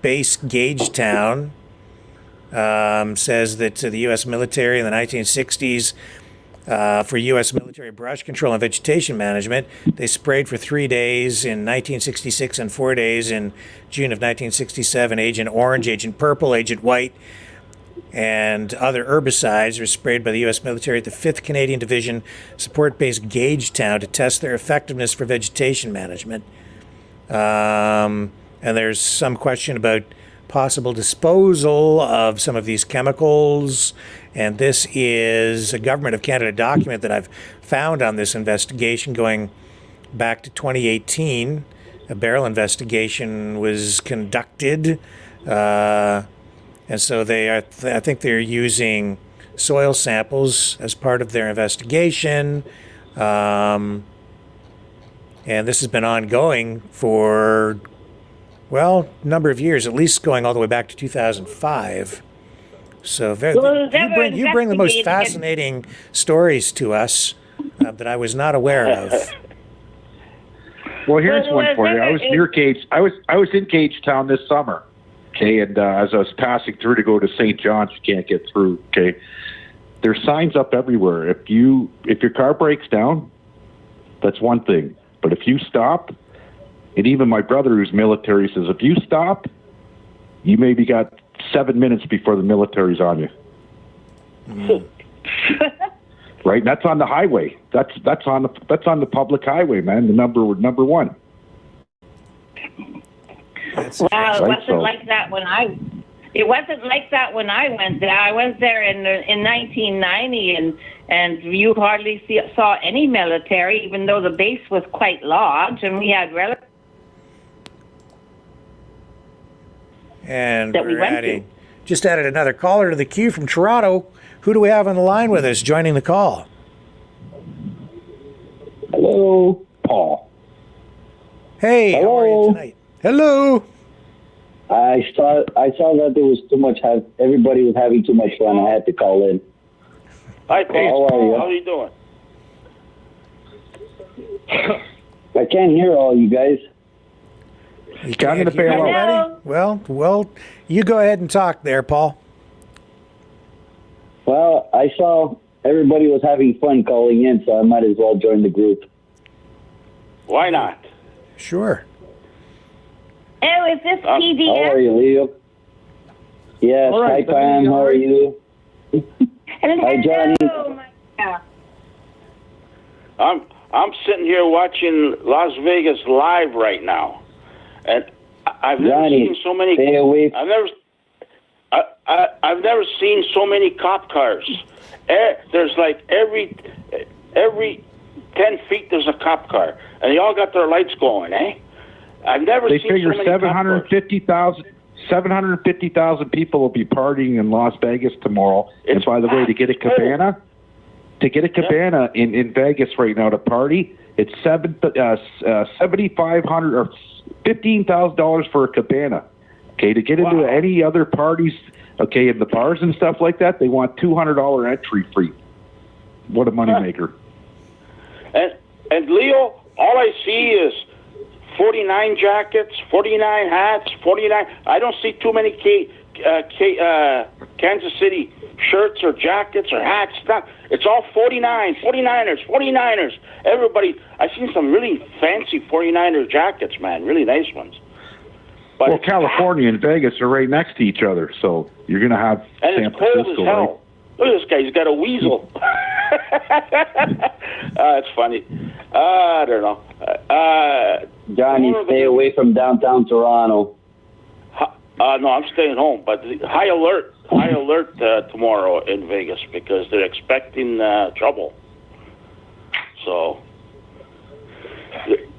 base Gagetown. Says that the U.S. military in the 1960s, for U.S. military brush control and vegetation management, they sprayed for 3 days in 1966 and 4 days in June of 1967. Agent Orange, Agent Purple, Agent White, and other herbicides were sprayed by the U.S. military at the 5th Canadian Division Support Base Gagetown to test their effectiveness for vegetation management. And there's some question about possible disposal of some of these chemicals. And this is a Government of Canada document that I've found on this investigation going back to 2018. A barrel investigation was conducted. And so I think they're using soil samples as part of their investigation. And this has been ongoing for, well, a number of years, at least going all the way back to 2005. So you bring the most fascinating stories to us that I was not aware of. Well, here's one for you. I was near Gage. I was in Gagetown this summer. Okay, and as I was passing through to go to St. John's, you can't get through. Okay, there's signs up everywhere. If your car breaks down, that's one thing. But if you stop, and even my brother who's military says, if you stop, you maybe got 7 minutes before the military's on you. Right, and that's on the highway. That's on the public highway, man. The number one. Wow, it wasn't like that when I. It wasn't like that when I went there. I went there in 1990, and you hardly saw any military, even though the base was quite large, and we had relatives. And just added another caller to the queue from Toronto. Who do we have on the line with us joining the call? Hello, Paul. Hey, hello. How are you tonight? Hello. I saw that there was too much. Everybody was having too much fun. I had to call in. Hi, Paul. How are you? How are you doing? I can't hear all you guys. You can't hear already? Well, you go ahead and talk there, Paul. Well, I saw everybody was having fun calling in, so I might as well join the group. Why not? Sure. Oh, is this PDF? How are you, Leo? Yes, right, hi, Pam. How are you? Hi, Johnny. I'm sitting here watching Las Vegas live right now, and I've never seen so many. Stay away. I've never seen so many cop cars. There's like every 10 feet there's a cop car, and they all got their lights going, eh? I've never They seen figure so many 750,000 people will be partying in Las Vegas tomorrow. And by the way, to get a cabana in Vegas right now to party, it's $7,500 or $15,000 for a cabana. Okay, to get into any other parties, okay, in the bars and stuff like that, they want $200 entry fee. What a moneymaker! And Leo, all I see is 49 jackets, 49 hats, 49. I don't see too many Kansas City shirts or jackets or hats. It's all 49ers. Everybody, I've seen some really fancy 49er jackets, man, really nice ones. But well, California and Vegas are right next to each other, so you're going to have San Francisco, right? Look at this guy. He's got a weasel. It's funny. I don't know. Johnny, stay away from downtown Toronto. No, I'm staying home. But high alert tomorrow in Vegas because they're expecting trouble. So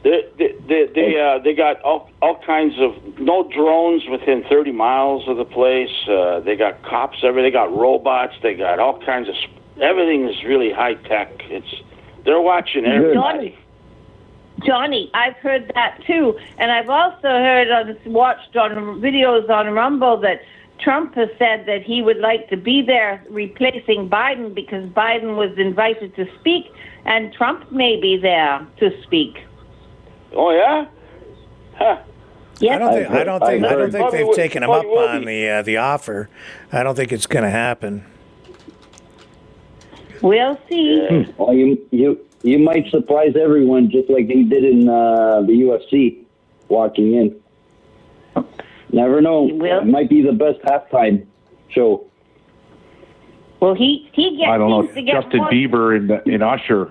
they got all kinds of no drones within 30 miles of the place. They got cops everywhere. They got robots. They got all kinds of everything is really high tech. They're watching everybody. Johnny, I've heard that too, and I've also watched on videos on Rumble that Trump has said that he would like to be there replacing Biden because Biden was invited to speak, and Trump may be there to speak. Oh yeah. Huh. Yes. I don't think they've taken him up on the offer. I don't think it's going to happen. We'll see. Yeah. Well, you might surprise everyone just like he did in the UFC, walking in. Never know. It might be the best halftime show. Well, he gets. I don't know. To get Justin Bieber and Usher.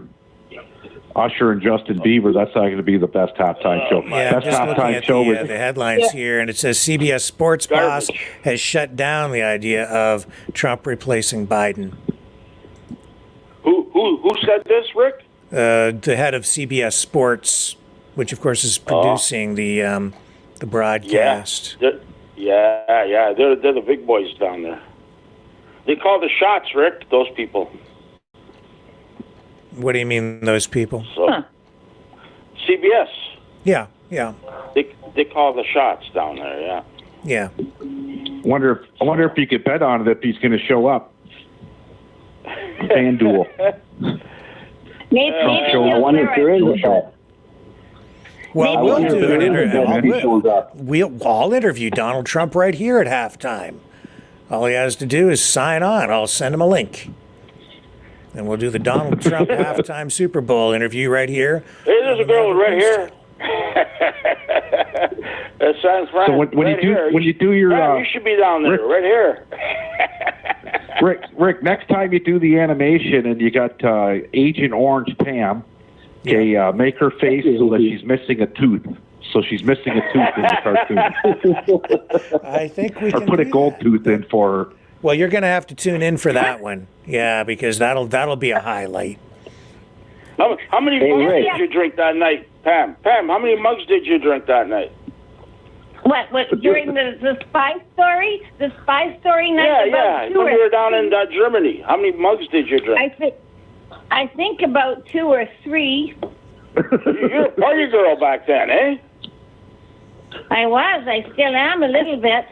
Usher and Justin Bieber, that's not going to be the best halftime show. Yeah, best just looking halftime at show the headlines here, and it says CBS Sports boss has shut down the idea of Trump replacing Biden. Who said this, Rick? The head of CBS Sports, which of course is producing the broadcast. Yeah, they're the big boys down there. They call the shots, Rick, those people. What do you mean, those people? So, CBS. Yeah, yeah. They call the shots down there, yeah. Yeah. I wonder if you could bet on it if he's going to show up. FanDuel. Maybe I wonder if there is a bet. Well, we'll do an interview. We'll I'll interview Donald Trump right here at halftime. All he has to do is sign on. I'll send him a link. And we'll do the Donald Trump halftime Super Bowl interview right here. Hey, there's a girl right here. That sounds fine. So when you do your you should be down there, right here. Rick, next time you do the animation and you got Agent Orange Pam, okay, make her face so that she's missing a tooth. So she's missing a tooth in the cartoon. I think we or can put a gold tooth in for her. Well, you're going to have to tune in for that one. Yeah, because that'll be a highlight. How many mugs did you drink that night, Pam? Pam, how many mugs did you drink that night? What during the spy story? The spy story night? Yeah. When you were down in Germany, how many mugs did you drink? I think about 2 or 3. You're a party girl back then, eh? I was. I still am a little bit.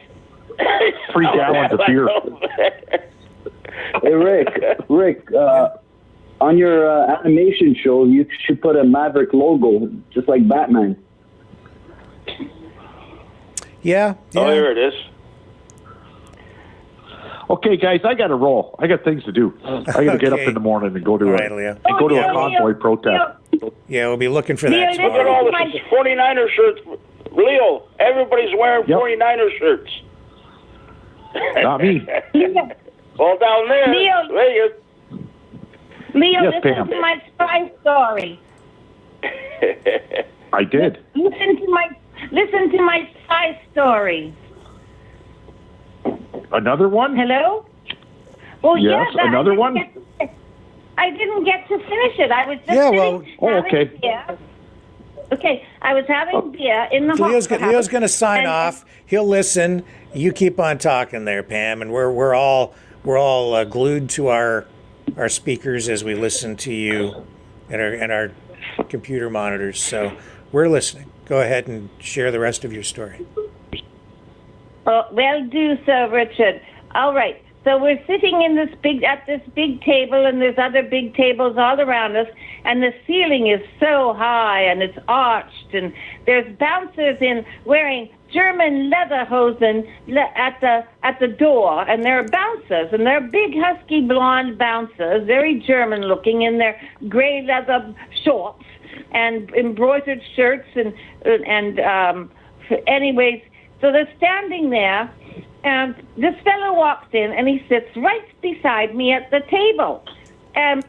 3 gallons of beer. Hey, Rick, on your animation show, you should put a Maverick logo, just like Batman. Yeah. Oh, here it is. Okay, guys, I got to roll. I got things to do. I got to get up in the morning and go to a convoy protest. Yeah, we'll be looking for that Look at all the 49er shirts. Leo, everybody's wearing 49er shirts. Not me. Well, down there, Leo, Yes, listen Pam. to my spy story. I did. Listen to my spy story. Another one? Hello? Well, yes, another one? I didn't get to finish it. I was just okay. beer. Okay, I was having beer in the Leo's going to sign off. He'll listen. You keep on talking there, Pam, and we're all glued to our speakers as we listen to you and our computer monitors. So we're listening. Go ahead and share the rest of your story. Well, do so, Richard. All right. So we're sitting in this big table, and there's other big tables all around us, and the ceiling is so high and it's arched, and there's bouncers wearing German lederhosen at the door, and they're bouncers, and they're big husky blonde bouncers, very German looking, in their gray leather shorts and embroidered shirts, and anyways, so they're standing there. And this fellow walks in, and he sits right beside me at the table. And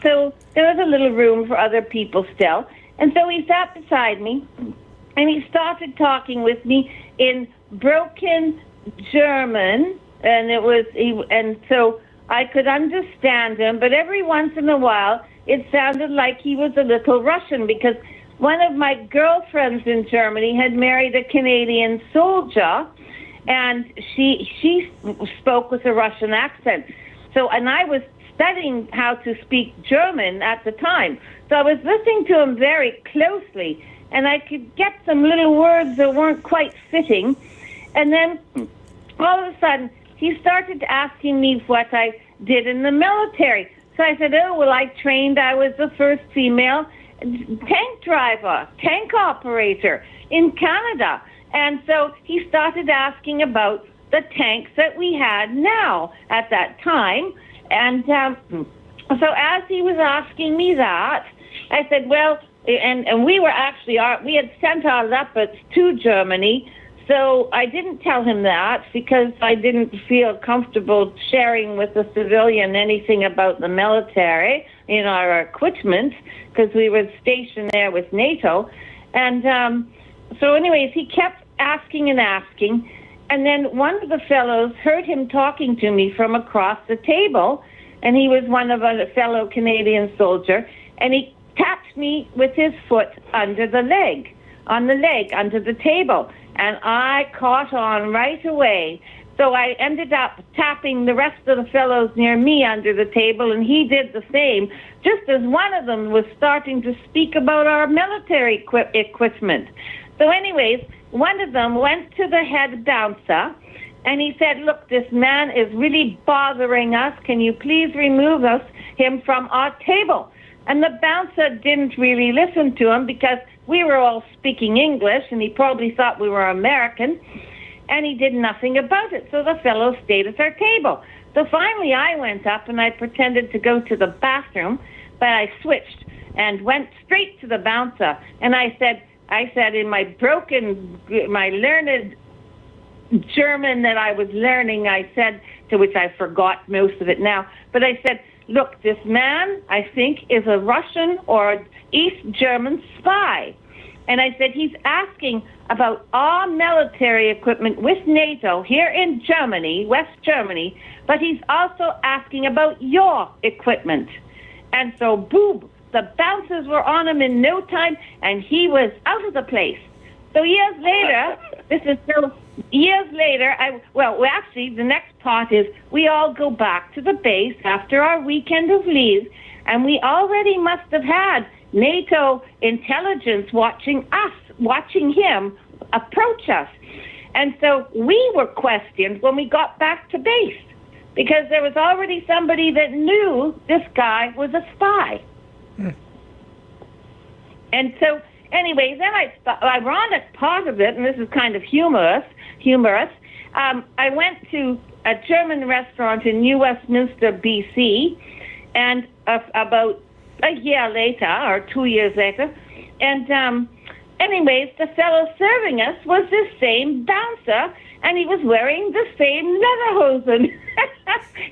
so there was a little room for other people still. And so he sat beside me, and he started talking with me in broken German. And so I could understand him, but every once in a while it sounded like he was a little Russian, because one of my girlfriends in Germany had married a Canadian soldier, and she spoke with a Russian accent. So, and I was studying how to speak German at the time. So I was listening to him very closely, and I could get some little words that weren't quite fitting. And then all of a sudden, he started asking me what I did in the military. So I said, I was the first female tank driver, tank operator in Canada. And so he started asking about the tanks that we had now at that time. And so as he was asking me that, I said, well, and we were actually, we had sent our Leopards to Germany. So I didn't tell him that because I didn't feel comfortable sharing with a civilian anything about the military, our equipment, because we were stationed there with NATO. And so anyways, he kept asking and asking, and then one of the fellows heard him talking to me from across the table, and he was one of a fellow Canadian soldier, and he tapped me with his foot under the leg, under the table, and I caught on right away So I ended up tapping the rest of the fellows near me under the table, and he did the same, just as one of them was starting to speak about our military equipment. So anyways, one of them went to the head bouncer, and he said, look, this man is really bothering us. Can you please remove him from our table? And the bouncer didn't really listen to him because we were all speaking English, and he probably thought we were American. And he did nothing about it. So the fellow stayed at our table. So finally I went up and I pretended to go to the bathroom, but I switched and went straight to the bouncer. And I said in my learned German that I was learning, I said, to which I forgot most of it now, but I said, look, this man, I think, is a Russian or East German spy. And I said, he's asking about our military equipment with NATO here in Germany, West Germany, but he's also asking about your equipment. And so, boom, the bouncers were on him in no time, and he was out of the place. So years later, actually, the next part is we all go back to the base after our weekend of leave, and we already must have had NATO intelligence watching him approach us. And so we were questioned when we got back to base because there was already somebody that knew this guy was a spy. And so, anyways, then the ironic part of it, and this is kind of humorous, I went to a German restaurant in New Westminster, BC, and about a year later, or 2 years later, and anyways, the fellow serving us was the same bouncer, and he was wearing the same lederhosen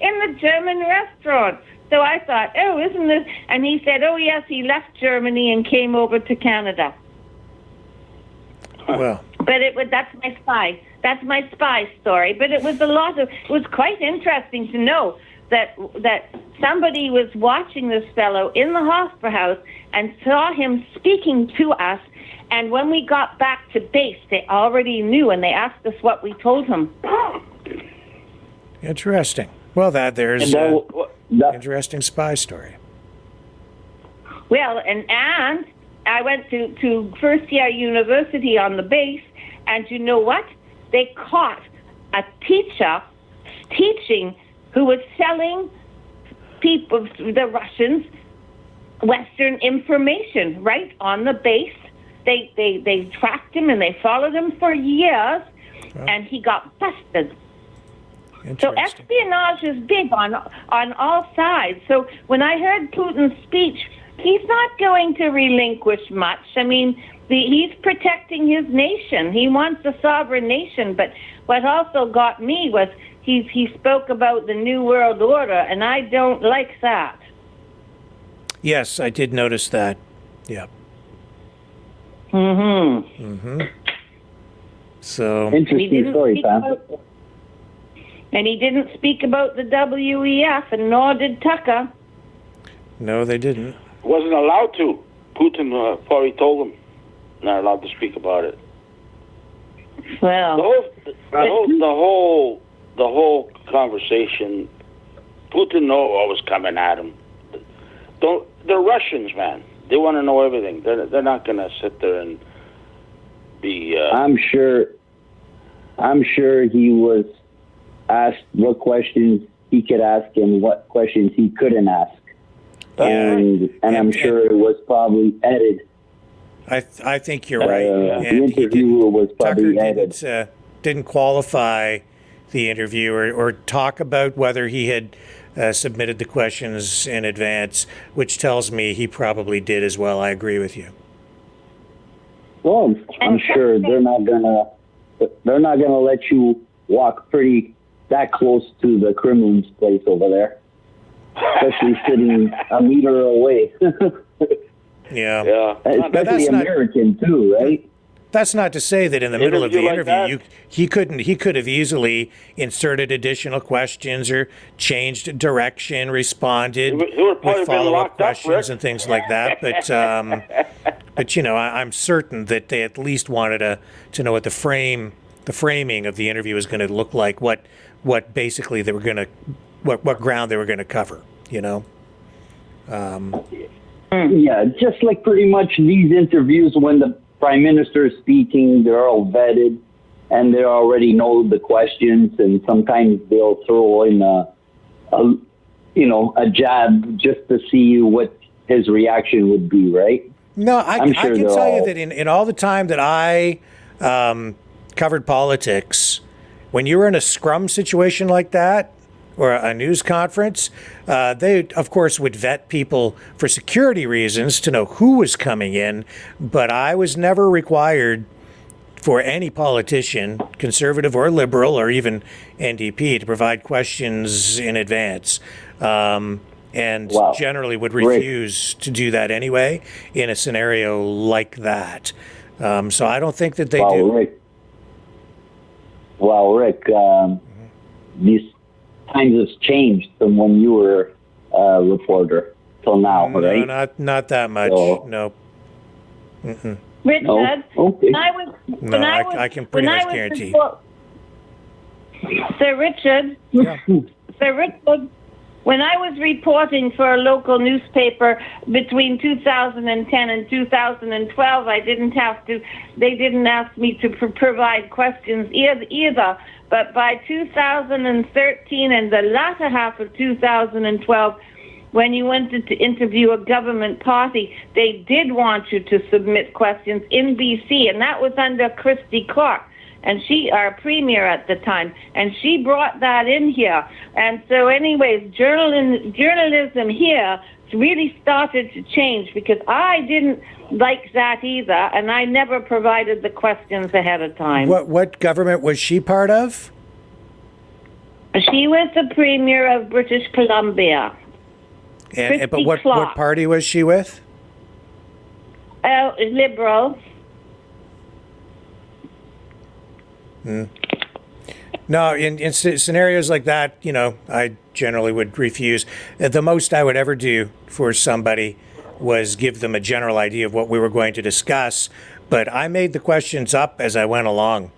in the German restaurant. So I thought, oh, isn't this? And he said, oh, yes, he left Germany and came over to Canada. Well, but that's my spy. That's my spy story. But it was it was quite interesting to know that somebody was watching this fellow in the Hofstra House and saw him speaking to us. And when we got back to base, they already knew, and they asked us what we told him. Interesting. Well, there's an interesting spy story. Well, and I went to first-year university on the base, and you know what? They caught a teacher teaching who was selling people, the Russians, Western information right on the base. They tracked him and they followed him for years, and he got busted. So espionage is big on all sides. So when I heard Putin's speech, he's not going to relinquish much. I mean, he's protecting his nation. He wants a sovereign nation. But what also got me was he spoke about the New World Order, and I don't like that. Yes, I did notice that. Yeah. So interesting story, Pam. And he didn't speak about the WEF, and nor did Tucker. No, they didn't. Wasn't allowed to. Putin probably told him not allowed to speak about it. Well, the whole conversation, Putin knew what was coming at him. They're Russians, man. They want to know everything. They're not going to sit there and be. I'm sure he was asked what questions he could ask and what questions he couldn't ask, and I'm sure it was probably edited. I think you're right. The interviewer was probably Tucker didn't qualify the interview or talk about whether he had submitted the questions in advance, which tells me he probably did as well. I agree with you. Well, I'm sure they're not gonna let you walk that close to the Kremlin's place over there, especially sitting a meter away. Yeah. Especially American too, right? That's not to say that in the middle of the interview he could have easily inserted additional questions or changed direction, responded with follow-up questions and things like that. But I'm certain that they at least wanted to know what the frame the framing of the interview was going to look like, what basically they were going to, what ground they were going to cover, you know? Yeah, just like pretty much these interviews, when the prime minister is speaking, they're all vetted and they already know the questions, and sometimes they'll throw in a jab just to see what his reaction would be, right? No, I can tell you that in all the time that I covered politics, when you were in a scrum situation like that, or a news conference, they, of course, would vet people for security reasons to know who was coming in, but I was never required for any politician, conservative or liberal or even NDP, to provide questions in advance. And generally would refuse to do that anyway in a scenario like that. So I don't think that they do. Rick, these times has changed from when you were a reporter till now, right? No, not that much. So, no. Mm-mm. Richard, no? Okay. I can pretty much guarantee. Sir Richard, when I was reporting for a local newspaper between 2010 and 2012, they didn't ask me to provide questions either. But by 2013 and the latter half of 2012, when you went to interview a government party, they did want you to submit questions in BC, and that was under Christy Clark, and she, our premier at the time, and she brought that in here. And so anyways, journalism here really started to change, because I didn't like that either, and I never provided the questions ahead of time. What government was she part of? She was the premier of British Columbia. But what party was she with? Liberal. No, in scenarios like that, you know, I generally would refuse. The most I would ever do for somebody was give them a general idea of what we were going to discuss, but I made the questions up as I went along,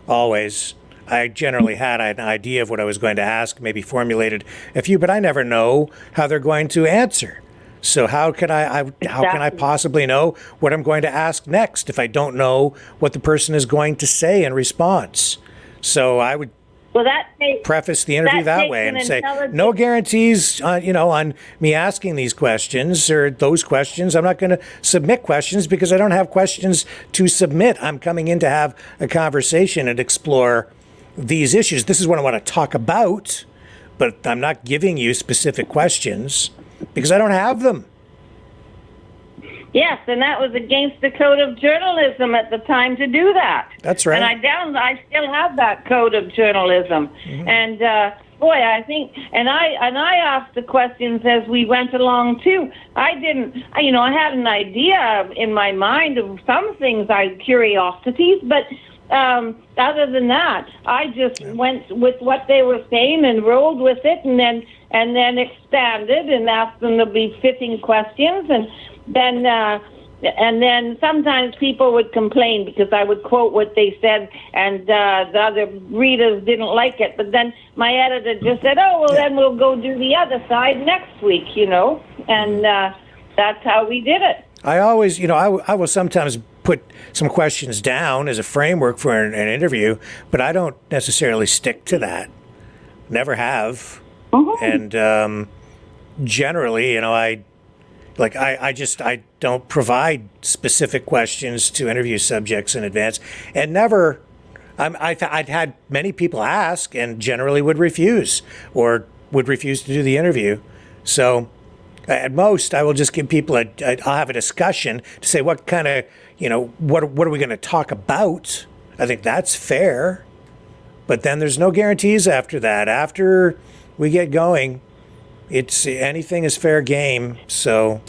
always. I generally had an idea of what I was going to ask, maybe formulated a few, but I never know how they're going to answer. So how can I possibly know what I'm going to ask next if I don't know what the person is going to say in response? So I would preface the interview that way and say, no guarantees, on me asking these questions or those questions. I'm not going to submit questions because I don't have questions to submit. I'm coming in to have a conversation and explore these issues. This is what I want to talk about, but I'm not giving you specific questions because I don't have them. Yes, and that was against the code of journalism at the time to do that. That's right. And I still have that code of journalism. Mm-hmm. And I think, and I asked the questions as we went along too. I had an idea in my mind of some things, curiosities, but other than that, I just went with what they were saying and rolled with it, and then expanded and asked them to be fitting questions, and then sometimes people would complain because I would quote what they said, and the other readers didn't like it. But then my editor just said, "Oh, well, then we'll go do the other side next week," and that's how we did it. I always, I will sometimes put some questions down as a framework for an interview, but I don't necessarily stick to that. Never have. Mm-hmm. And generally, I don't provide specific questions to interview subjects in advance, and never. I'd had many people ask and generally would refuse or would refuse to do the interview. So at most, I will just give people I'll have a discussion to say what kind of, what are we going to talk about? I think that's fair. But then there's no guarantees after that. After we get going, anything is fair game. So,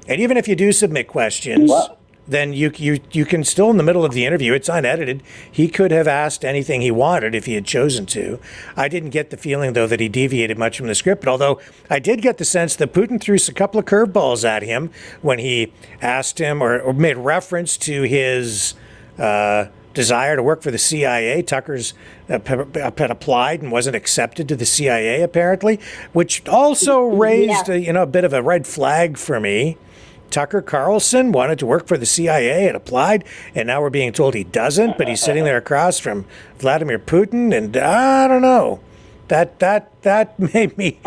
and even if you do submit questions, then you can still, in the middle of the interview, it's unedited. He could have asked anything he wanted if he had chosen to. I didn't get the feeling, though, that he deviated much from the script, although I did get the sense that Putin threw a couple of curveballs at him when he asked him or made reference to his desire to work for the CIA. Tucker's had applied and wasn't accepted to the CIA, apparently, which also raised a bit of a red flag for me. Tucker Carlson wanted to work for the CIA and applied, and now we're being told he doesn't, but he's sitting there across from Vladimir Putin, and I don't know. That made me,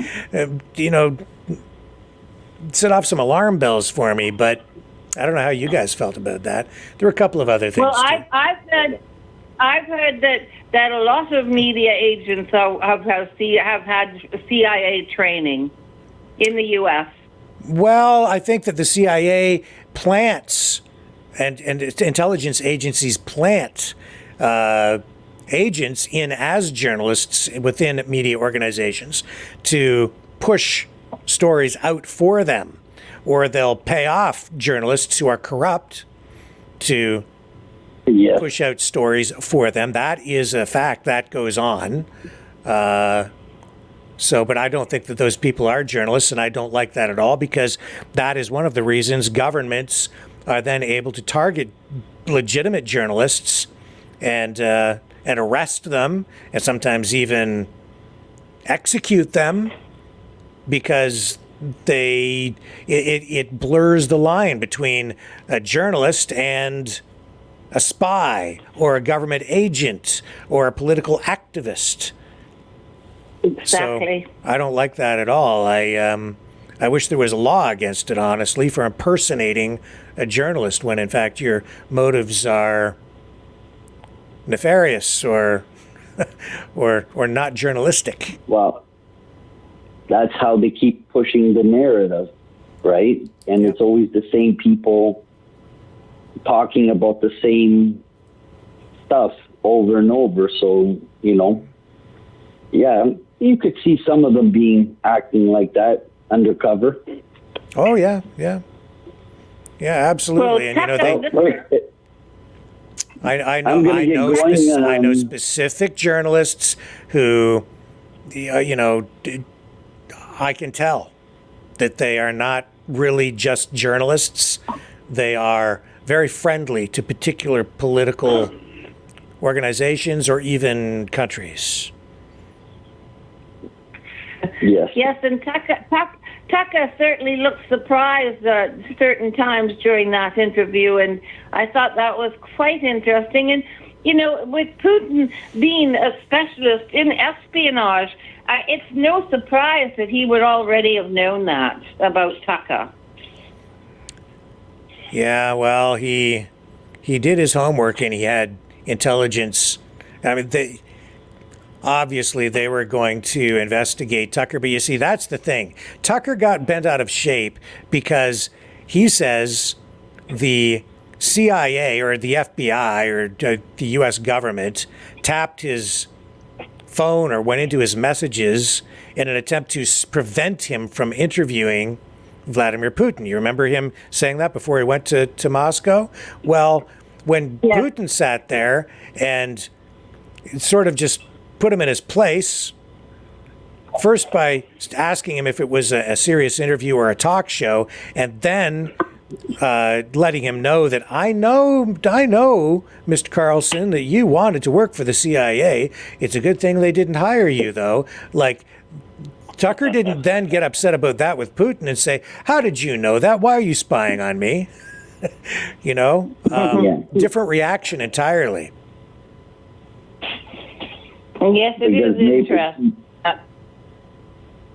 set off some alarm bells for me, but I don't know how you guys felt about that. There were a couple of other things. Well, I've heard that a lot of media agents have had CIA training in the U.S. Well, I think that the CIA plants and intelligence agencies plant agents in as journalists within media organizations to push stories out for them, or they'll pay off journalists who are corrupt to push out stories for them. That is a fact that goes on. But I don't think that those people are journalists, and I don't like that at all, because that is one of the reasons governments are then able to target legitimate journalists and arrest them, and sometimes even execute them, because it blurs the line between a journalist and a spy or a government agent or a political activist. Exactly. So I don't like that at all. I wish there was a law against it, honestly, for impersonating a journalist when in fact your motives are nefarious or not journalistic. Well, that's how they keep pushing the narrative, right? And it's always the same people talking about the same stuff over and over. So, you could see some of them acting like that undercover. Oh, yeah, absolutely. Well, I know specific journalists who, I can tell that they are not really just journalists. They are very friendly to particular political organizations or even countries. Yes, and Tucker certainly looked surprised at certain times during that interview, and I thought that was quite interesting. And, with Putin being a specialist in espionage, it's no surprise that he would already have known that about Tucker. Yeah, well, he did his homework and he had intelligence. I mean, obviously they were going to investigate Tucker, but you see, that's the thing. Tucker got bent out of shape because he says the CIA or the FBI or the U.S. government tapped his phone or went into his messages in an attempt to prevent him from interviewing Vladimir Putin. You remember him saying that before he went to Moscow? Well, when Putin sat there and sort of just put him in his place, first by asking him if it was a serious interview or a talk show, and then letting him know that I know, Mr. Carlson, that you wanted to work for the CIA. It's a good thing they didn't hire you, though. Like, Tucker didn't then get upset about that with Putin and say, how did you know that? Why are you spying on me? Different reaction entirely. Yes, it is interesting.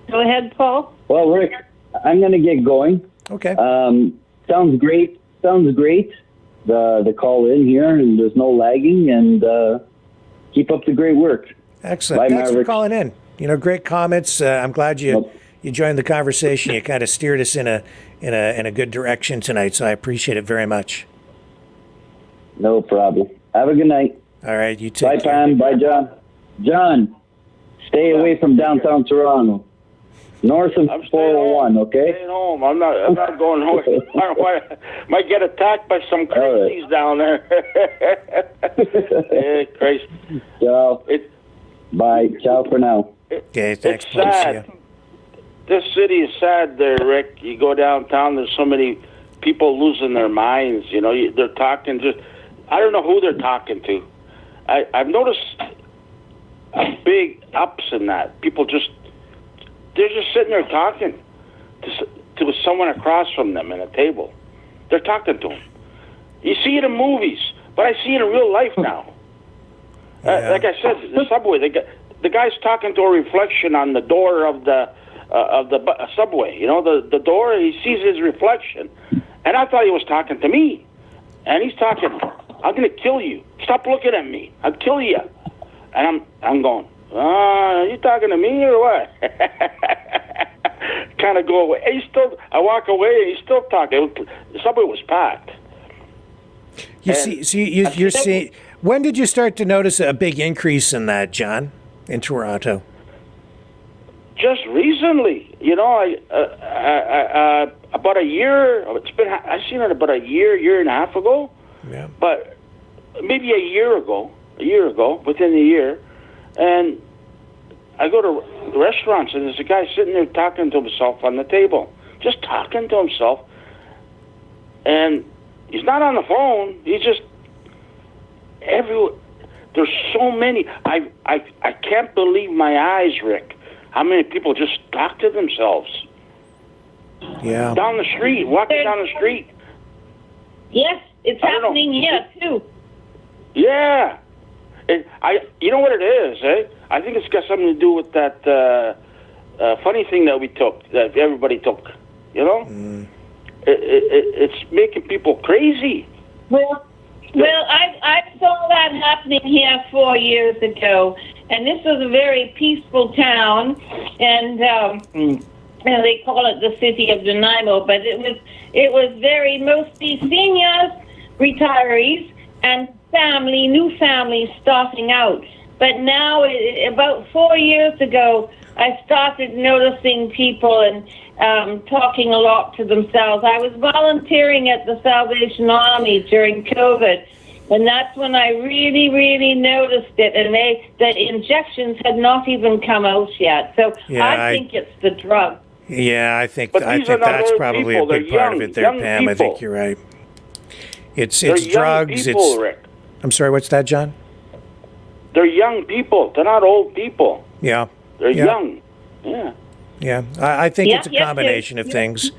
Go ahead, Paul. Well, Rick, I'm going to get going. Okay. Sounds great. The call in here, and there's no lagging, and keep up the great work. Excellent. Bye, Thanks Maverick. for calling in. Great comments. I'm glad you joined the conversation. You kind of steered us in a good direction tonight, so I appreciate it very much. No problem. Have a good night. All right, you too. Bye, Pam. Bye, John. John, stay away from downtown Toronto. North of 401, okay? Staying home. I'm not going home. Might get attacked by some crazies down there. Yeah, crazy. Ciao. Bye. Ciao for now. Okay, thanks. It's sad. This city is sad there, Rick. You go downtown, there's so many people losing their minds. They're talking just... I don't know who they're talking to. I've noticed a big ups in that. People they're just sitting there talking to someone across from them at a table. They're talking to them. You see it in movies, but I see it in real life now. Like I said, the subway, the guy's talking to a reflection on the door of the subway. You know, the door, he sees his reflection. And I thought he was talking to me. And he's talking, I'm going to kill you. Stop looking at me. I'll kill you. And I'm going, are you talking to me or what? Kind of go away. I walk away and he's still talking. The subway was packed. You're seeing. When did you start to notice a big increase in that, John, in Toronto? Just recently, you know, about a year. I've seen it about a year and a half ago. Yeah. But maybe a year ago, within a year, and I go to restaurants and there's a guy sitting there talking to himself on the table, just talking to himself, and he's not on the phone. He's just everywhere. There's so many. I can't believe my eyes, Rick. How many people just talk to themselves? Yeah. Down the street, walking down the street. Yes, it's happening here too. Yeah. You know what it is, eh? I think it's got something to do with that funny thing that we took, that everybody took. You know, it's making people crazy. Well, I saw that happening here 4 years ago, and this was a very peaceful town, and they call it the city of Nanaimo, but it was very mostly seniors, retirees, and new families starting out. But now, about 4 years ago, I started noticing people and talking a lot to themselves. I was volunteering at the Salvation Army during COVID, and that's when I really, really noticed it. And that injections had not even come out yet. So I think it's the drug. Yeah, I think that's probably a big part of it there, Pam. People. I think you're right. It's drugs. People, Rick. I'm sorry, what's that, John? They're young people. They're not old people. Yeah. They're young. Yeah. Yeah, I think it's a combination of things.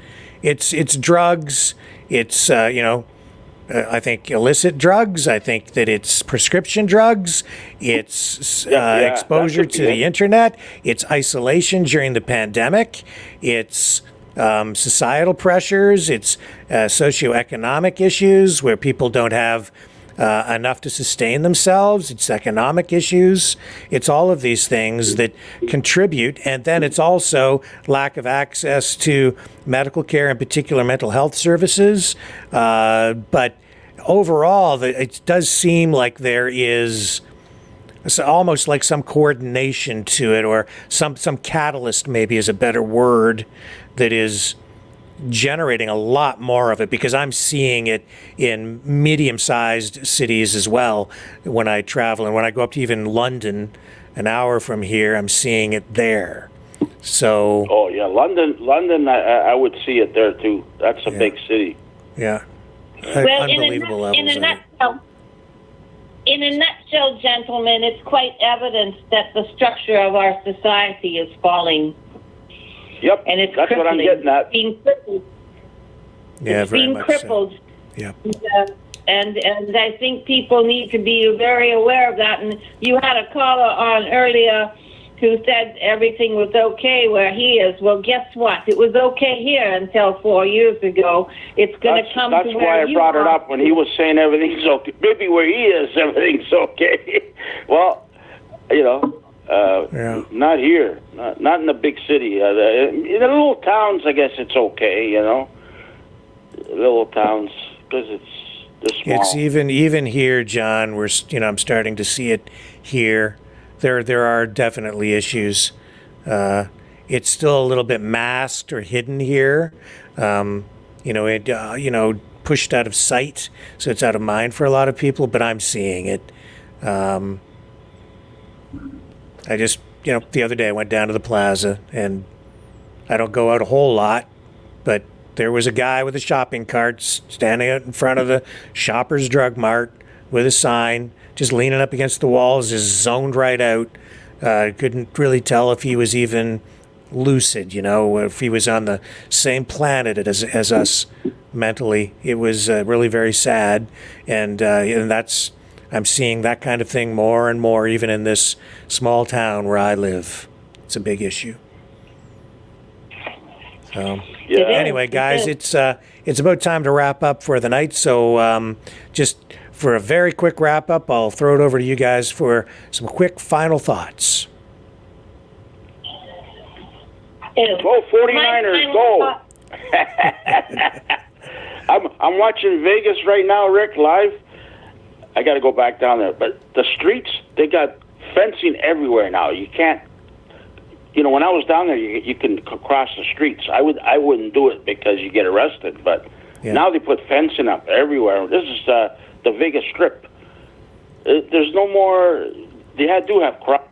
It's drugs. It's I think illicit drugs. I think that it's prescription drugs. It's exposure to the internet. It's isolation during the pandemic. It's societal pressures. It's socioeconomic issues where people don't have enough to sustain themselves. It's economic issues. It's all of these things that contribute. And then it's also lack of access to medical care, in particular mental health services. But overall, it does seem like there is almost like some coordination to it, or some catalyst maybe is a better word, that is generating a lot more of it, because I'm seeing it in medium-sized cities as well when I travel. And when I go up to even London, an hour from here, I'm seeing it there. So. Oh, yeah, London, I would see it there, too. That's a big city. Yeah. Well, unbelievable levels in a nutshell, gentlemen, it's quite evident that the structure of our society is falling. Yep, and it's that's what I'm getting at. Being crippled. Yeah, it's being crippled. So. Yeah. And I think people need to be very aware of that. And you had a caller on earlier who said everything was okay where he is. Well, guess what? It was okay here until 4 years ago. It's going to come to where you are. That's why I brought it up when he was saying everything's okay. Maybe where he is, everything's okay. Well, you know. Not here, not in the big city. In the little towns, I guess it's okay, you know. Little towns, because they're small. It's even here, John. I'm starting to see it here. There are definitely issues. It's still a little bit masked or hidden here. Pushed out of sight, so it's out of mind for a lot of people. But I'm seeing it. I just, the other day I went down to the plaza, and I don't go out a whole lot, but there was a guy with a shopping cart standing out in front of the Shoppers Drug Mart with a sign, just leaning up against the walls, just zoned right out. Couldn't really tell if he was even lucid, if he was on the same planet as us mentally. It was really very sad, and that's, I'm seeing that kind of thing more and more, even in this small town where I live. It's a big issue. So anyway, guys, it's about time to wrap up for the night. So just for a very quick wrap up, I'll throw it over to you guys for some quick final thoughts. Go 49ers, go! I'm watching Vegas right now, Rick, live. I got to go back down there. But the streets, they got fencing everywhere now. You can't, when I was down there, you can cross the streets. I wouldn't do it because you get arrested. But now they put fencing up everywhere. This is the Vegas Strip. There's no more, they do have crime.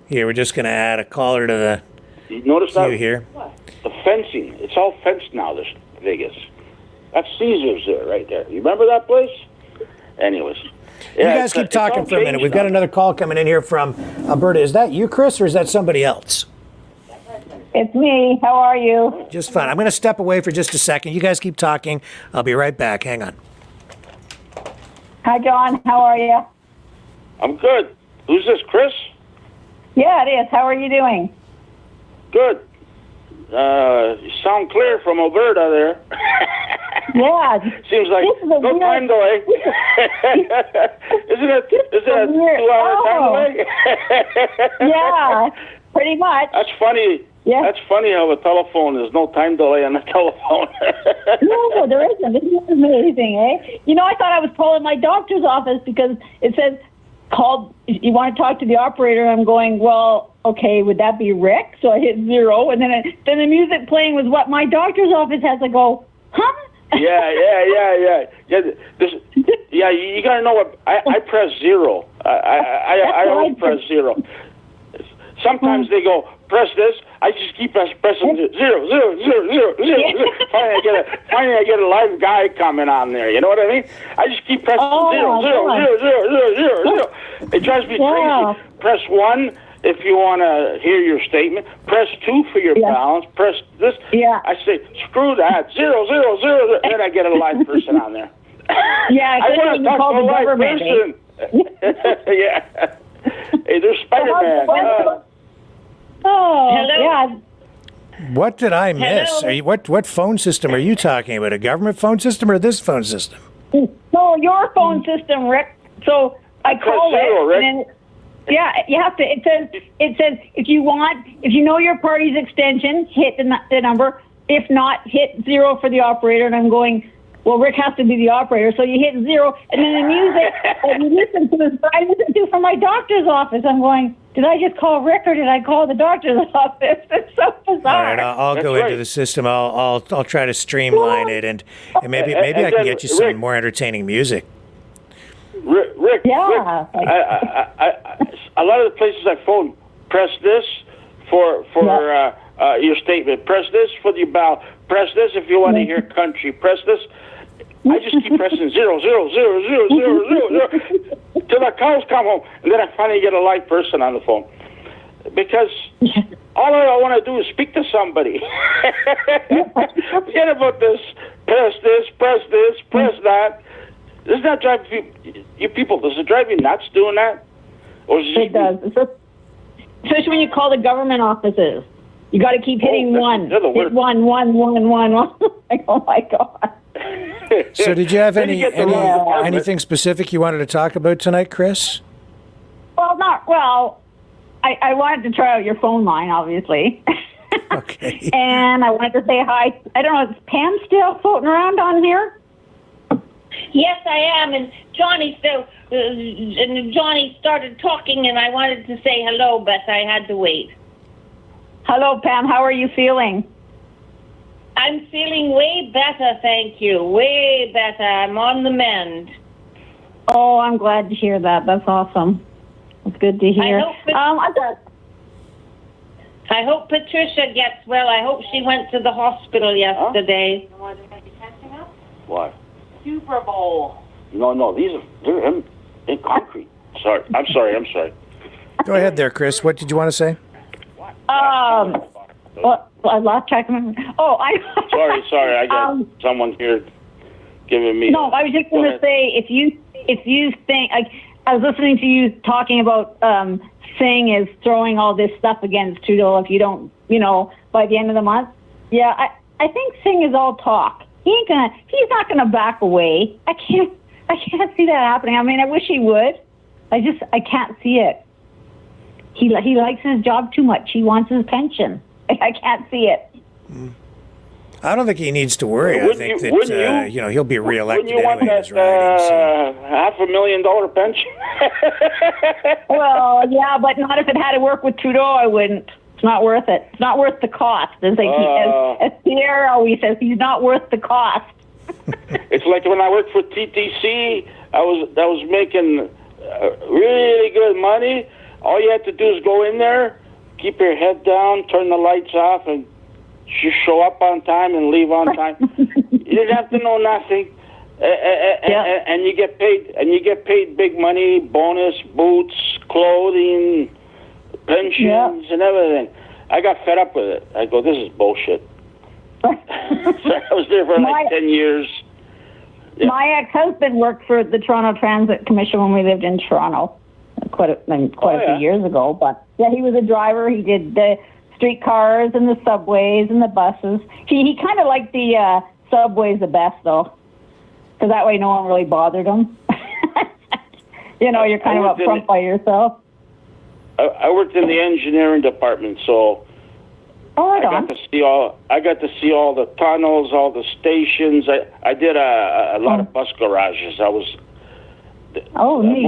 Here, we're just going to add a caller to the You notice that? here. The fencing. It's all fenced now, this Vegas. That's Caesars there, right there. You remember that place? Anyways. You guys keep talking for a minute. We've got another call coming in here from Alberta. Is that you, Chris, or is that somebody else? It's me. How are you? Just fine. I'm going to step away for just a second. You guys keep talking. I'll be right back. Hang on. Hi, John. How are you? I'm good. Who's this, Chris? Yeah, it is. How are you doing? Good. You sound clear from Alberta there. Yeah. Seems like no time delay. Isn't it a 2-hour time delay? Yeah, pretty much. That's funny. Yeah. That's funny how a telephone, there's no time delay on the telephone. No, there isn't. Isn't amazing, eh? I thought I was calling my doctor's office because it says, you want to talk to the operator. I'm going, well, okay, would that be Rick? So I hit 0, and then the music playing was what my doctor's office has. I go, huh? Yeah. You got to know what I press 0. I always press 0. Sometimes they go, press this. I just keep pressing 0. Finally, I get a live guy coming on there. You know what I mean? I just keep pressing 0. It drives me crazy. Press 1 if you want to hear your statement. Press 2 for your balance. Press this. Yeah. I say, screw that. 0. Then I get a live person on there. Yeah, I want to talk to a live person. Yeah. Hey, there's Spider-Man. Hello. Yeah. What did I miss? Hello? What phone system are you talking about? A government phone system or this phone system? No, your phone system, Rick. So I call it, and then you have to. It says if you know your party's extension, hit the number. If not, hit 0 for the operator. And I'm going, well, Rick has to be the operator, so you hit 0, and then the music that you listen to is what I listen to from my doctor's office. I'm going, did I just call Rick or did I call the doctor's office? It's so bizarre. All right, I'll go into the system. I'll try to streamline it, and maybe I can get you some more entertaining music. Rick. Yeah. Rick, a lot of the places I phone, press this for your statement. Press this for the bow. Press this if you want to hear country. Press this. I just keep pressing 0 till the cows come home, and then I finally get a live person on the phone. Because all I want to do is speak to somebody. Forget about this. Press this. Press that. Does that drive you people? Does it drive you nuts doing that? Or is it does. Especially when you call the government offices. You got to keep hitting 1. Hit 1. Like, oh my God. So did you have anything specific you wanted to talk about tonight, Chris? Well, I wanted to try out your phone line, obviously. Okay. And I wanted to say hi. I don't know, is Pam still floating around on here? Yes, I am. And Johnny started talking, and I wanted to say hello, but I had to wait. Hello, Pam. How are you feeling? I'm feeling way better, thank you. Way better. I'm on the mend. Oh, I'm glad to hear that. That's awesome. It's good to hear. I hope Patricia gets well. I hope she went to the hospital yesterday. What? Super Bowl. No, they're In concrete. Sorry. I'm sorry. Go ahead there, Chris. What did you want to say? Well, I lost track of my... Oh, Sorry. I got someone here giving me... No, I was just going to say, if you think... I was listening to you talking about Singh is throwing all this stuff against Trudeau if you don't, by the end of the month. Yeah, I think Singh is all talk. He's not gonna back away. I can't see that happening. I mean, I wish he would. I can't see it. He likes his job too much. He wants his pension. I can't see it. I don't think he needs to worry. I think that he'll be reelected anyway in his riding. $500,000 pension. Well, yeah, but not if it had to work with Trudeau. I wouldn't. It's not worth it. It's not worth the cost. As Pierre always says, he's not worth the cost. It's like when I worked for TTC. I was making really good money. All you had to do is go in there, keep your head down, turn the lights off, and just show up on time and leave on time. You didn't have to know nothing, and you get paid. And you get paid big money, bonus, boots, clothing, pensions, and everything. I got fed up with it. I go, this is bullshit. So I was there for like 10 years. Yeah. My ex-husband worked for the Toronto Transit Commission when we lived in Toronto quite a few years ago. But yeah, he was a driver. He did the streetcars and the subways and the buses. He kind of liked the subways the best, though, because that way no one really bothered him. You're kind of up front by yourself. I worked in the engineering department, so I got to see all the tunnels, all the stations. I did a lot of bus garages. I was neat.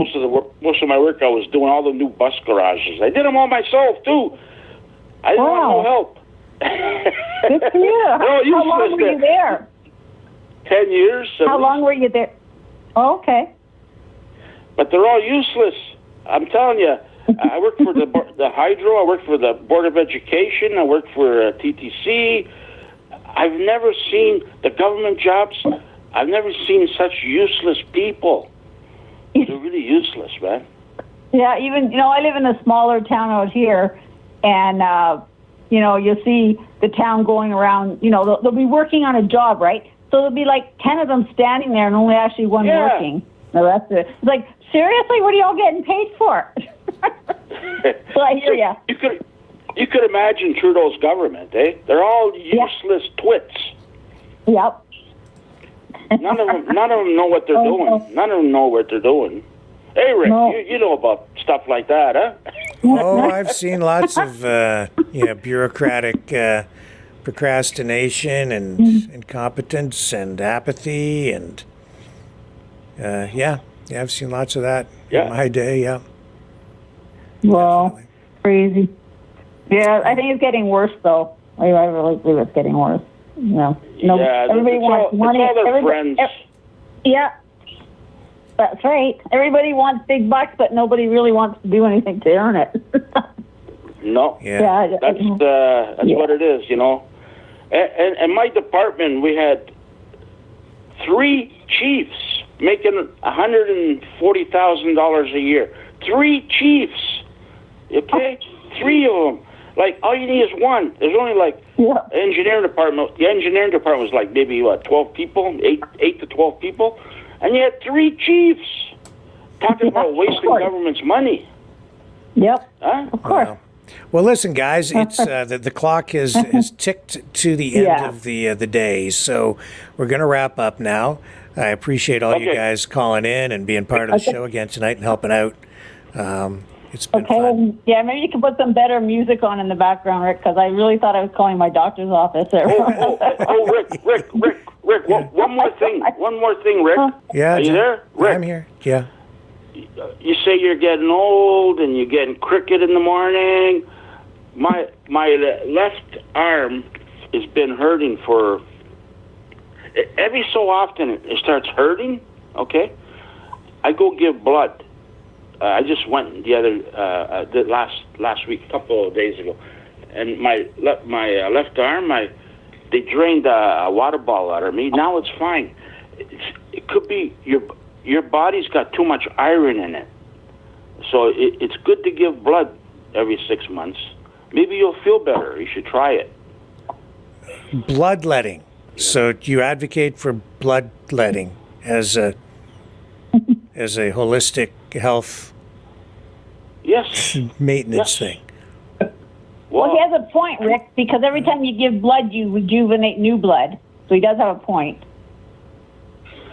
Most of my work I was doing all the new bus garages. I did them all myself too. I didn't want no help. Good for you. How long were you there? 10 years. How long were you there? Oh, okay. But they're all useless. I'm telling you. I worked for the Hydro. I worked for the Board of Education. I worked for TTC. I've never seen the government jobs. I've never seen such useless people. They're really useless, man. Yeah, even, I live in a smaller town out here, and, you'll see the town going around, they'll be working on a job, right? So there'll be like 10 of them standing there and only actually one working. The rest of it. It's like, seriously, what are y'all getting paid for? So I hear you. You could imagine Trudeau's government, eh? They're all useless twits. Yep. None of them know what they're doing. None of them know what they're doing. Hey, Rick, you know about stuff like that, huh? Oh, I've seen lots of bureaucratic procrastination and incompetence and apathy and I've seen lots of that in my day. Yeah. Well, definitely. Crazy. Yeah, I think it's getting worse though. I really believe it's getting worse. Everybody wants money. It's all their friends. Yeah. That's right. Everybody wants big bucks, but nobody really wants to do anything to earn it. No. Yeah. That's what it is, And my department, we had 3 chiefs making $140,000 a year. 3 chiefs. Okay? 3 of them. Like, all you need is one. There's only engineering department. The engineering department was like maybe 12 people, 8 to 12 people. And you had 3 chiefs talking about wasting government's money. Yep. Huh? Of course. Wow. Well, listen, guys. It's the clock has ticked to the end of the day, so we're going to wrap up now. I appreciate all you guys calling in and being part of the show again tonight and helping out. It's been fun. Yeah, maybe you can put some better music on in the background, Rick, because I really thought I was calling my doctor's office there. Rick, one more thing, Rick. Yeah, are you there, Rick? I'm here. Yeah. You say you're getting old and you're getting crooked in the morning. My left arm has been hurting for every so often. It starts hurting. Okay, I go give blood. I just went the last week, a couple of days ago, and my left arm, they drained a water ball out of me. Now it's fine. It could be your body's got too much iron in it. So it's good to give blood every 6 months. Maybe you'll feel better. You should try it. Bloodletting. So you advocate for bloodletting as a holistic health maintenance thing. Well, he has a point, Rick, because every time you give blood, you rejuvenate new blood. So he does have a point.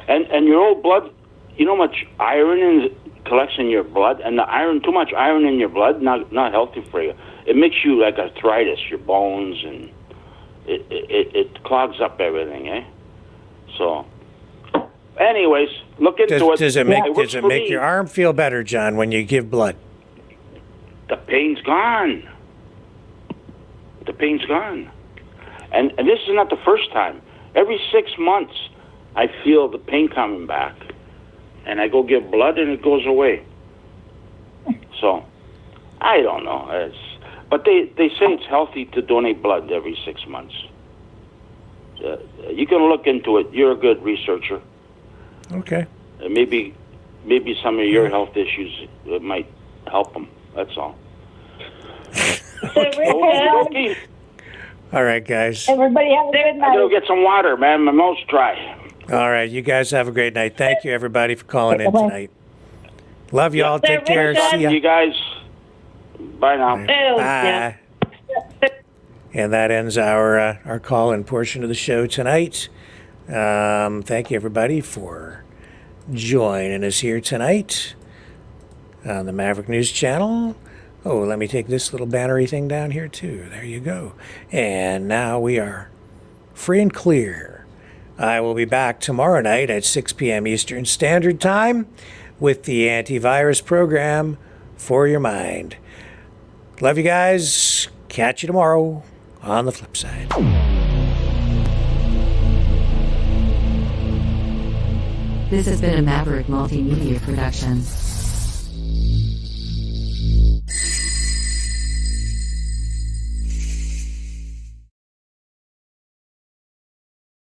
And your old blood, you know how much iron collects in your blood? And the iron, too much iron in your blood, not healthy for you. It makes you like arthritis, your bones, and it clogs up everything, eh? So, anyways, look into it. Does it make your arm feel better, John, when you give blood? The pain's gone. The pain's gone. And this is not the first time. Every 6 months, I feel the pain coming back. And I go give blood, and it goes away. So, I don't know. But they say it's healthy to donate blood every 6 months. You can look into it. You're a good researcher. Okay. Maybe some of your health issues might help them. That's all. Okay. All right, guys. Everybody have a good night. I'm going to get some water, man. My mouth's dry. All right. You guys have a great night. Thank you, everybody, for calling in tonight. Love you all. Take care. See ya. You guys. Bye now. Bye. And that ends our call-in portion of the show tonight. Thank you, everybody, for joining us here tonight on the Maverick News Channel. Oh, let me take this little battery thing down here, too. There you go. And now we are free and clear. I will be back tomorrow night at 6 p.m. Eastern Standard Time with the antivirus program For Your Mind. Love you guys. Catch you tomorrow on the flip side. This has been a Maverick Multimedia production.